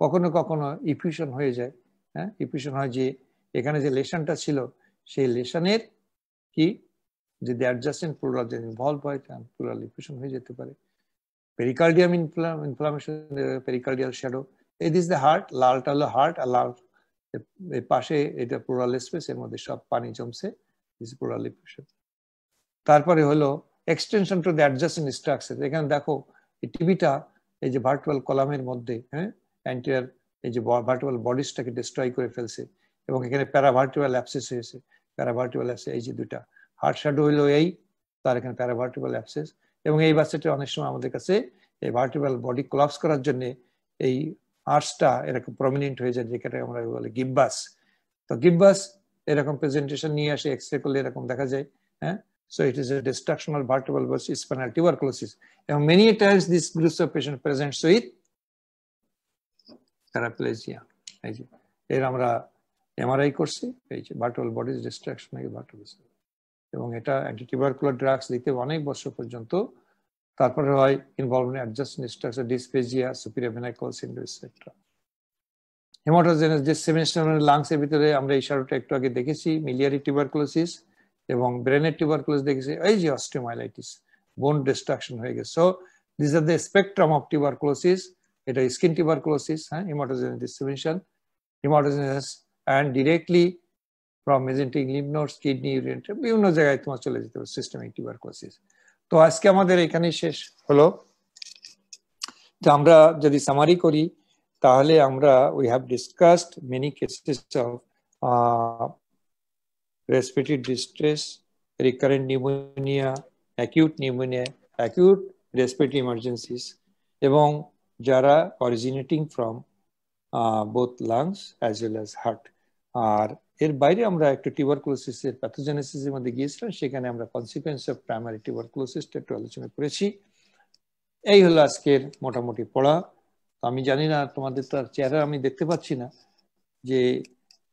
কখনো কখনো ইফিউশন হয়ে যায়, হ্যাঁ ইফিউশন হয় যে এখানে যে লেশনটা ছিল সেই লেশনের কি যদি অ্যাডজাস্টেন্ট প্লুরাল ইনভলভ হয় প্লুরাল ইফিউশন হয়ে যেতে পারে। Pericardium inflammation, pericardial shadow, it is the heart, লালটা হলো হার্ট আর লাল এই পাশে এটা প্লুরাল স্পেস, এর মধ্যে সব পানি জমছে, দিস প্লুরাল ইফিউশন। তারপরে হলো এক্সটেনশন টু দ্য অ্যাডজাস্টেন্ট স্ট্রাকচার। এখানে দেখো এই টিবিটা এই যে ভার্টিব্রাল কলামের মধ্যে, হ্যাঁ অ্যান্টিয়ার এই যে ভার্টিব্রাল বডিসটাকে ডিস্ট্রয় করে ফেলছে এবং এখানে প্যারাভার্টিব্রাল অ্যাবসেস হয়েছে। প্যারাভার্টিব্রাল অ্যাবসেস এই যে দুইটা হার্ট শ্যাডো হলো এই, তার এখানে প্যারাভার্টিব্রাল অ্যাবসেস। এবং এই বাচ্চাটা অনেক সময় আমাদের কাছে এই ভার্টিব্রাল বডি কোলাপস করার জন্য এই আর্টসটা এরকম প্রমিনেন্ট হয়ে যায়, যেটাকে আমরা বলি গিব্বাস। তো গিব্বাস এরকম প্রেজেন্টেশন নিয়ে আসে, এক্সরে করলে এরকম দেখা যায়, হ্যাঁ। So it is a destructional vertebral versus spinal tuberculosis. And many times these groups of patients presents with paraplegia. এর আমরা এমআরআই করছি, এই যে ভার্টিব্রাল বডিজ ডিস্ট্রাকশন নাকি ভার্টিব্রাল, এবং এটা অ্যান্টিটিউবারকুলার ড্রাগস দিতে অনেক বছর পর্যন্ত। তারপরে হয় involvement adjustment structure, dysphagia, superior vena cava syndrome et cetera. Haematogenous যে সেমিস্টার লাংসের ভিতরে আমরা এই শারোটা একটু আগে দেখেছি, মিলিয়ারি টিউবারকুলোসিস এবং ব্রেনের টিউবারকুলোসিস দেখেছি, এই যে অস্টিওমাইলাইটিস, বোন ডিস্ট্রাকশন হয়ে গেছে। So this are the spectrum of tuberculosis. এটা স্কিন টিউবারকুলোসিস, হ্যাঁ, haematogenous distribution, haematogenous and directly from mesenteric lymph nodes, kidney, urine, বিভিন্ন জায়গায় তোমার চলে যেতে পারে সিস্টেমিক টিউবারকুলোসিস। তো আজকে আমাদের এখানে শেষ হলো। যে আমরা যদি সামারি করি তাহলে আমরা we have discussed many cases of respiratory distress, recurrent pneumonia, acute respiratory emergencies, এবং যারা originating from both lungs as well as heart. আর এর বাইরে আমরা একটা টিউবারকুলোসিসের প্যাথোজেনেসিসের মধ্যে গিয়েছিলাম, সেখানে আমরা কনসিকুয়েন্স অফ প্রাইমারি টিউবারকুলোসিস একটু আলোচনা করেছি। এই হলো আজকের মোটামুটি পড়া। আমি জানি না তোমাদের তো চেহারা আমি দেখতে পাচ্ছি না যে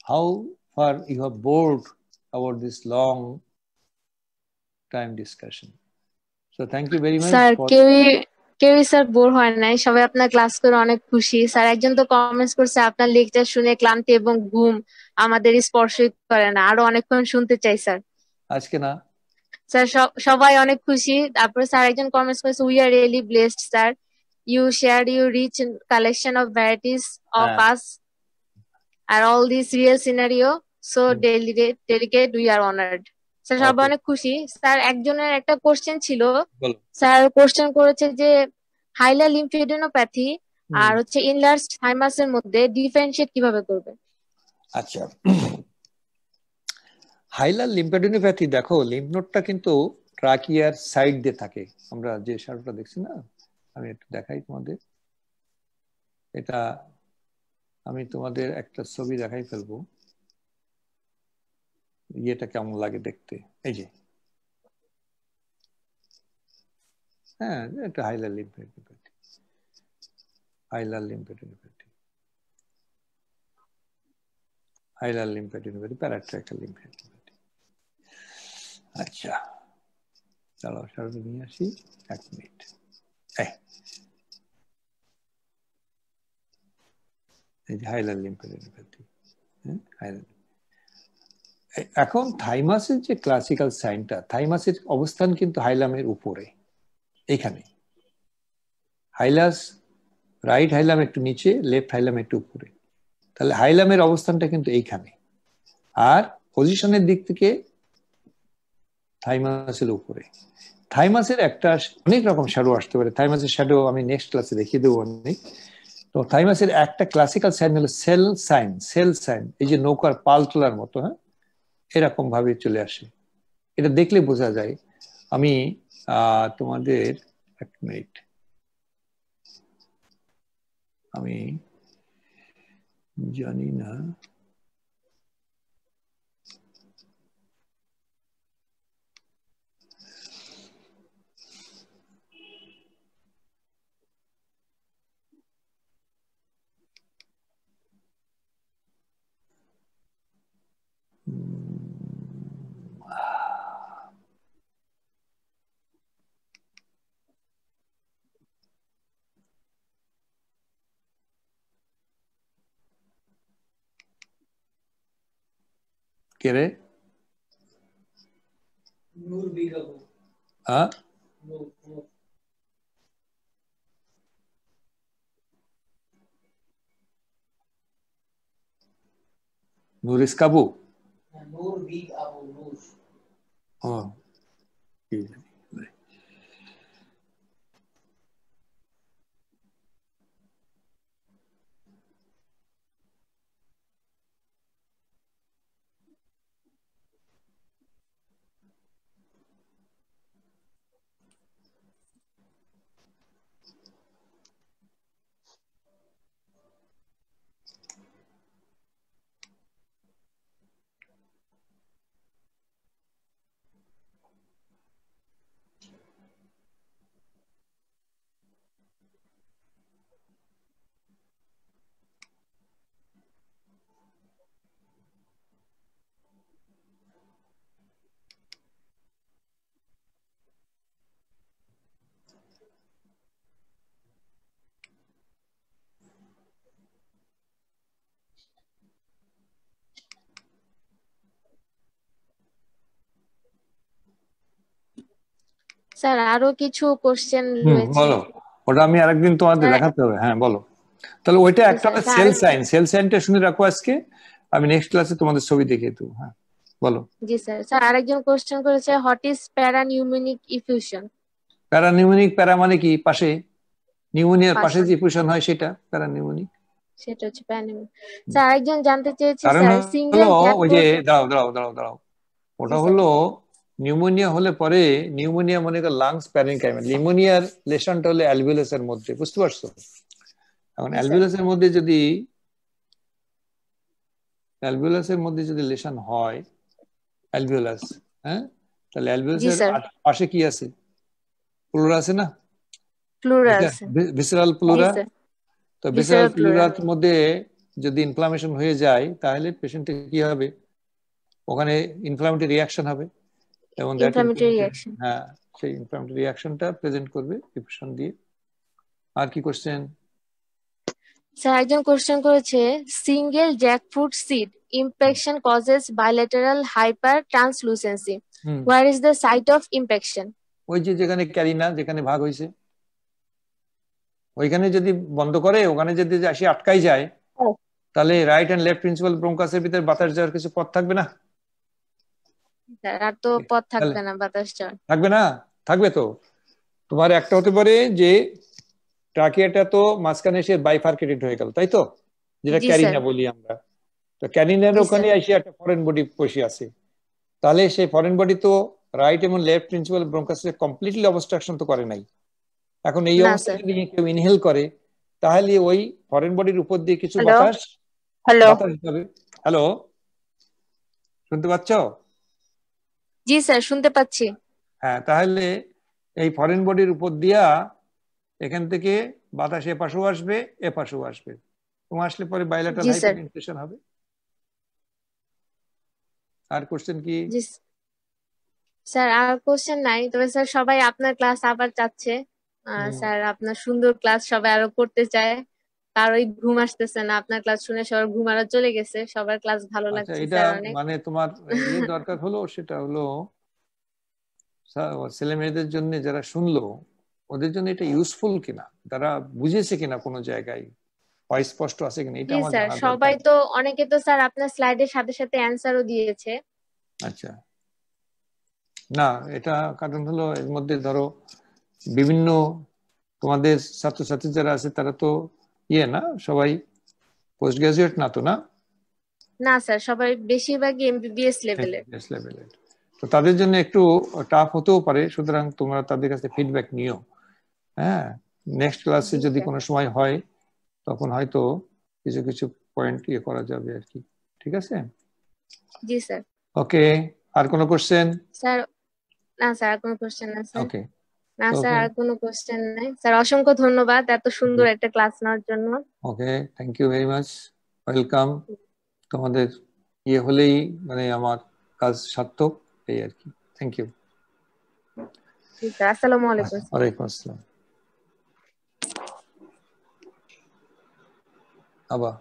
how far you have bored about this long time discussion. So thank you very much. Sir কেউই স্যার বোর হয় নাই, সবাই আপনার ক্লাস করে অনেক খুশি। স্যার একজন তো কমেন্টস করছে আপনার লেকচার শুনে ক্লান্তি এবং ঘুম আমাদের স্পর্শই করে না, আরো অনেকক্ষণ শুনতে চাই স্যার। আজকে না স্যার সবাই অনেক খুশি। তারপরে স্যার একজন কমেন্টস করেছে, we are really blessed sir, you share you rich collection of varieties of us are all this real scenario so delicate, we are honoured. Sir সবাই অনেক খুশি। স্যার একজনের একটা কোশ্চেন ছিল, স্যার কোশ্চেন করেছে যে হাইলার লিম্ফেডিনোপ্যাথি আর হচ্ছে ইনলার্জড থাইমাসের মধ্যে ডিফারেন্সিয়েট কিভাবে করবে? আচ্ছা, হাইলার লিম্ফেডিনোপ্যাথি, দেখো লিম্ফ নোডটা কিন্তু ট্রাকিয়ার সাইড দিয়ে থাকে। আমরা যে শারোটা দেখছি না, আমি একটু দেখাই তোমাদের, এটা আমি তোমাদের একটা ছবি দেখাই ফেলবো, ইয়েটা কেমন লাগে দেখতে। এই যে, হ্যাঁ, এটা হাইলার লিম্ফেডিনোপ্যাথি, হাইলার লিম্ফেডিনোপ্যাথি, হাইলার লিম্ফেডিনোপ্যাথি, প্যারাট্রাক্টাল লিম্ফেডিনোপ্যাথি। আচ্ছা, চলো সরবে নিয়ে আসি, 1 মিনিট। এই যে হাইলার লিম্ফেডিনোপ্যাথি, হাইলার। এখন থাইমাসের যে ক্লাসিক্যাল সাইনটা, থাইমাসের অবস্থান কিন্তু হাইলামের উপরে, এইখানে হাইলাস, রাইট হাইলাম একটু নিচে, লেফট হাইলাম একটু উপরে, তাহলে হাইলামের অবস্থানটা কিন্তু এইখানে, আর পজিশনের দিক থেকে থাইমাসের উপরে। থাইমাসের একটা অনেক রকম শ্যাডো আসতে পারে, থাইমাসের শ্যাডো আমি নেক্সট ক্লাসে দেখিয়ে দেবো অনেক। তো থাইমাসের একটা ক্লাসিক্যাল সাইন হলো সেল সাইন, সেল সাইন, এই যে নৌকার পাল তোলার মতো, হ্যাঁ, এরকম ভাবে চলে আসে, এটা দেখলে বোঝা যায়। আমি তোমাদের 1 মিনিট, আমি জানি না কে রে? নূর ইসকাবু? ও, কি জানি। স্যার আরো কিছু কোশ্চেন রয়েছে। বলো, ওটা আমি আরেকদিন তোমাদের দেখাতে হবে। হ্যাঁ বলো। তাহলে ওইটা একটা সেল সাইন, সেল সাইনটা শুনে রাখো আজকে, আমি নেক্সট ক্লাসে তোমাদের ছবি দেখিয়ে দেবো। হ্যাঁ বলো। জি স্যার। স্যার আরেকজন কোশ্চেন করেছে, হোয়াট ইজ প্যারানিউমোনিক ইফিউশন? প্যারানিউমোনিক, প্যারা মানে কি? পাশে, নিউমোনিয়ার পাশে যে ইফিউশন হয় সেটা প্যারানিউমোনিক, সেটা হচ্ছে প্যারানিউমোনিক। স্যার আরেকজন জানতে চেয়েছে কারণ স্যার সিঙ্গেল ওই যে দাঁড়াও, ওটা হলো নিউমোনিয়া হলে পরে, নিউমোনিয়া মনে করো লাংস প্যারেনকাইমা, নিউমোনিয়ার লেশনটা হলে অ্যালভিওলাসের মধ্যে, বুঝতে পারছো? এখন অ্যালভিওলাসের মধ্যে যদি লেশন হয়, অ্যালভিওলাস, হ্যাঁ, তাহলে অ্যালভিওলাসের পাশে কি আছে? প্লুরা আছে না? প্লুরা আছে, ভিসেরাল প্লুরা। তো ভিসেরাল প্লুরার মধ্যে যদি ইনফ্লামেশন হয়ে যায় তাহলে পেশেন্টের কি হবে? ওখানে ইনফ্লামেটরি রিঅ্যাকশন হবে, এবং হ্যাঁ, সেই ইনফ্লামেটরি রিঅ্যাকশনটা প্রেজেন্ট করবে ইনফেকশন দিয়ে। আর কি কোশ্চেন? স্যার একজন কোশ্চেন করেছে, single jackfruit seed impaction causes bilateral hyper translucency, where is the site of impaction? ওই যে যেখানে ক্যারিনা, যেখানে ভাগ হয়েছে, ওইখানে যদি বন্ধ করে, ওখানে যদি আসি আটকাই যায়, তাহলে রাইট এন্ড লেফট প্রিন্সিপাল ব্রঙ্কাসের ভিতরে বাতাস যাওয়ার কিছু পথ থাকবে না। আর তো পথ থাকবে না, বাতাস যাওয়ার থাকবে না। থাকবে তো, তোমার একটা হতে পারে যে ট্রাকিয়াটা তো মাঝখানে এসে বাইফার্কেটেড হয়ে গেল, তাই তো, যেটা ক্যারিনা বলি আমরা। তো ক্যারিনার ওখানে এসে একটা ফরেন বডি বসে আছে, তাহলে সেই ফরেন বডি তো রাইট এবং লেফট প্রিন্সিপাল ব্রঙ্কাসে কমপ্লিটলি অবস্ট্রাকশন তো করে নাই। এখন এই অবস্থায় যদি কেউ ইনহেল করে, তাহলে ওই ফরেন বডির উপর দিয়ে কিছু বাতাস হ্যালো। হ্যালো, শুনতে পাচ্ছ? জি স্যার, শুনতে পাচ্ছি। হ্যাঁ, তাহলে এই ফরেন বডির উপর দিয়া এখান থেকে বাতাস এপাশেও আসবে এপাশেও আসবে, এবং আসলে পরে বাইলেটারাল জি স্যার। হাইপারইনফ্লেশন হবে। আর কোশ্চেন কি? জি স্যার, আর কোশ্চেন নাই, তবে স্যার সবাই আপনার ক্লাস আবার চাচ্ছে। স্যার আপনার সুন্দর ক্লাস সবাই আরো করতে চায়, কারোই ঘুম আসতেছে না, আপনার ক্লাস শুনে সবার ঘুম আরো চলে গেছে, সবার ক্লাস ভালো আচ্ছা, লাগছে এটা স্যার অনেক। মানে তোমার ইয়ে দরকার হলো, সেটা হলো ছেলে মেয়েদের জন্য যারা শুনলো ওদের জন্য এটা ইউজফুল কিনা, তারা বুঝেছে কিনা কোনো জায়গায়, স্পষ্ট আছে কিনা, এটা জি আমার স্যার, জানা সবাই দরকার। তো, অনেকে তো স্যার আপনার স্লাইডের সাথে সাথে অ্যান্সারও দিয়েছে। আচ্ছা, না এটা কারণ হলো এর মধ্যে ধরো বিভিন্ন তোমাদের ছাত্রছাত্রী যারা আছে তারা তো ইয়ে না, সবাই পোস্ট গ্রাজুয়েট না তো, না? না স্যার, সবাই বেশিরভাগই এমবিবিএস লেভেলের। লেভেলের, তো তাদের জন্য একটু টাফ হতেও পারে, সুতরাং তোমরা তাদের কাছে ফিডব্যাক নিও। হ্যাঁ, নেক্সট ক্লাসে জি যদি স্যার। কোনো সময় হয় তখন হয়তো কিছু কিছু পয়েন্ট ইয়ে করা যাবে আর কি। ঠিক আছে? জি স্যার। ওকে, আর কোনো কোশ্চেন? স্যার, না স্যার, আর কোনো কোশ্চেন না স্যার। ওকে, না স্যার, ওকে, আর কোনো কোশ্চেন নাই স্যার। অসংখ্য ধন্যবাদ এত সুন্দর একটা ক্লাস নেওয়ার জন্য। Okay, thank you very much, welcome. তোমাদের ইয়ে হলেই মানে আমার কাজ সার্থক, এই আর কি। Thank you. জি স্যার, আসসালামু আলাইকুম। ওয়ালাইকুম আসসালাম। আবার